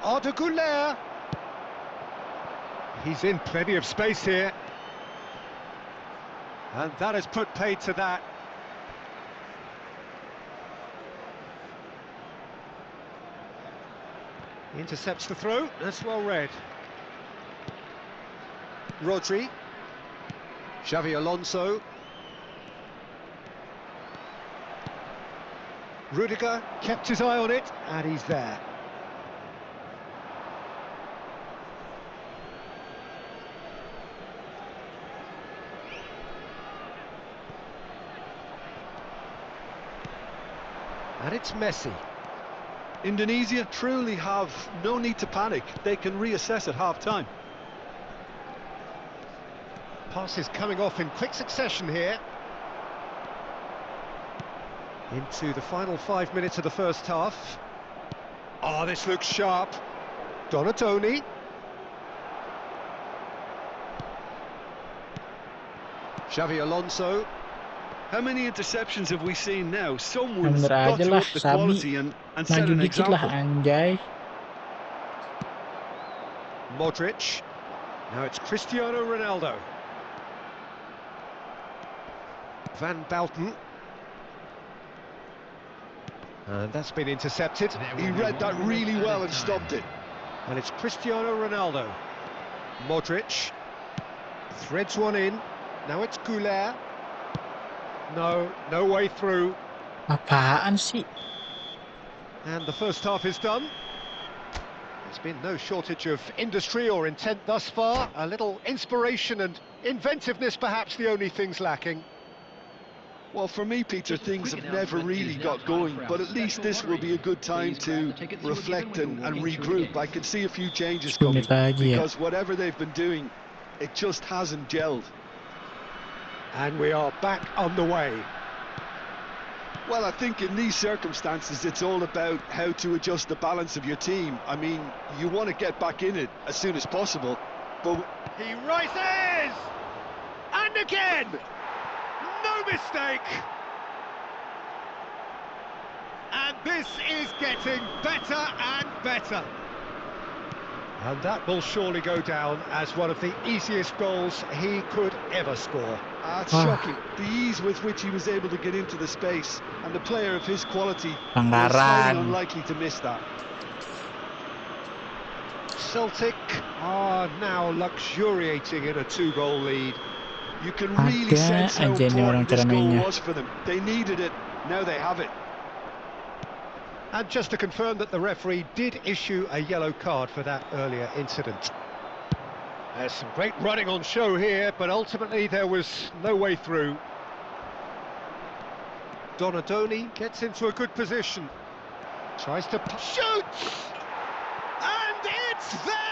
Arda Güler. He's in plenty of space here. And that has put paid to that. Intercepts the throw, that's well read. Rodri. Xavi Alonso. Rudiger kept his eye on it, and he's there. And it's Messi. Indonesia truly have no need to panic. They can reassess at half-time. Passes coming off in quick succession here. Into the final 5 minutes of the first half. Oh, this looks sharp. Donadoni. Xavi Alonso. How many interceptions have we seen now? Yang Someone's bener got aja to lah, up the Sabi quality and set maju an dikit lah example. anjay. Modric. Now it's Cristiano Ronaldo. Van Bauten. And that's been intercepted. He read that really well and stopped it. And it's Cristiano Ronaldo. Modric. Threads one in. Now it's Güler. No way through. Apaan sih? And the first half is done. There's been no shortage of industry or intent thus far. A little inspiration and inventiveness, perhaps the only things lacking. Well, for me, Peter, things have never really got going, but at least this will be a good time to reflect and regroup. I can see a few changes 10 coming, menit lagi ya. because whatever they've been doing, it just hasn't gelled. And we are back on the way. Well, I think in these circumstances, it's all about how to adjust the balance of your team. I mean, you want to get back in it as soon as possible, but... He rises! And again! No mistake! And this is getting better and better. And that will surely go down as one of the easiest goals he could ever score. That's shocking. The ease with which he was able to get into the space, and the player of his quality was highly Pelanggaran. unlikely to miss that. Celtic are now luxuriating in a 2-goal lead. You can really Ada sense how aja nih orang important this cara goal mainnya. was for them. They needed it, now they have it. And just to confirm that the referee did issue a yellow card for that earlier incident. There's some great running on show here, but ultimately there was no way through. Donadoni gets into a good position. Tries to shoots! And it's there!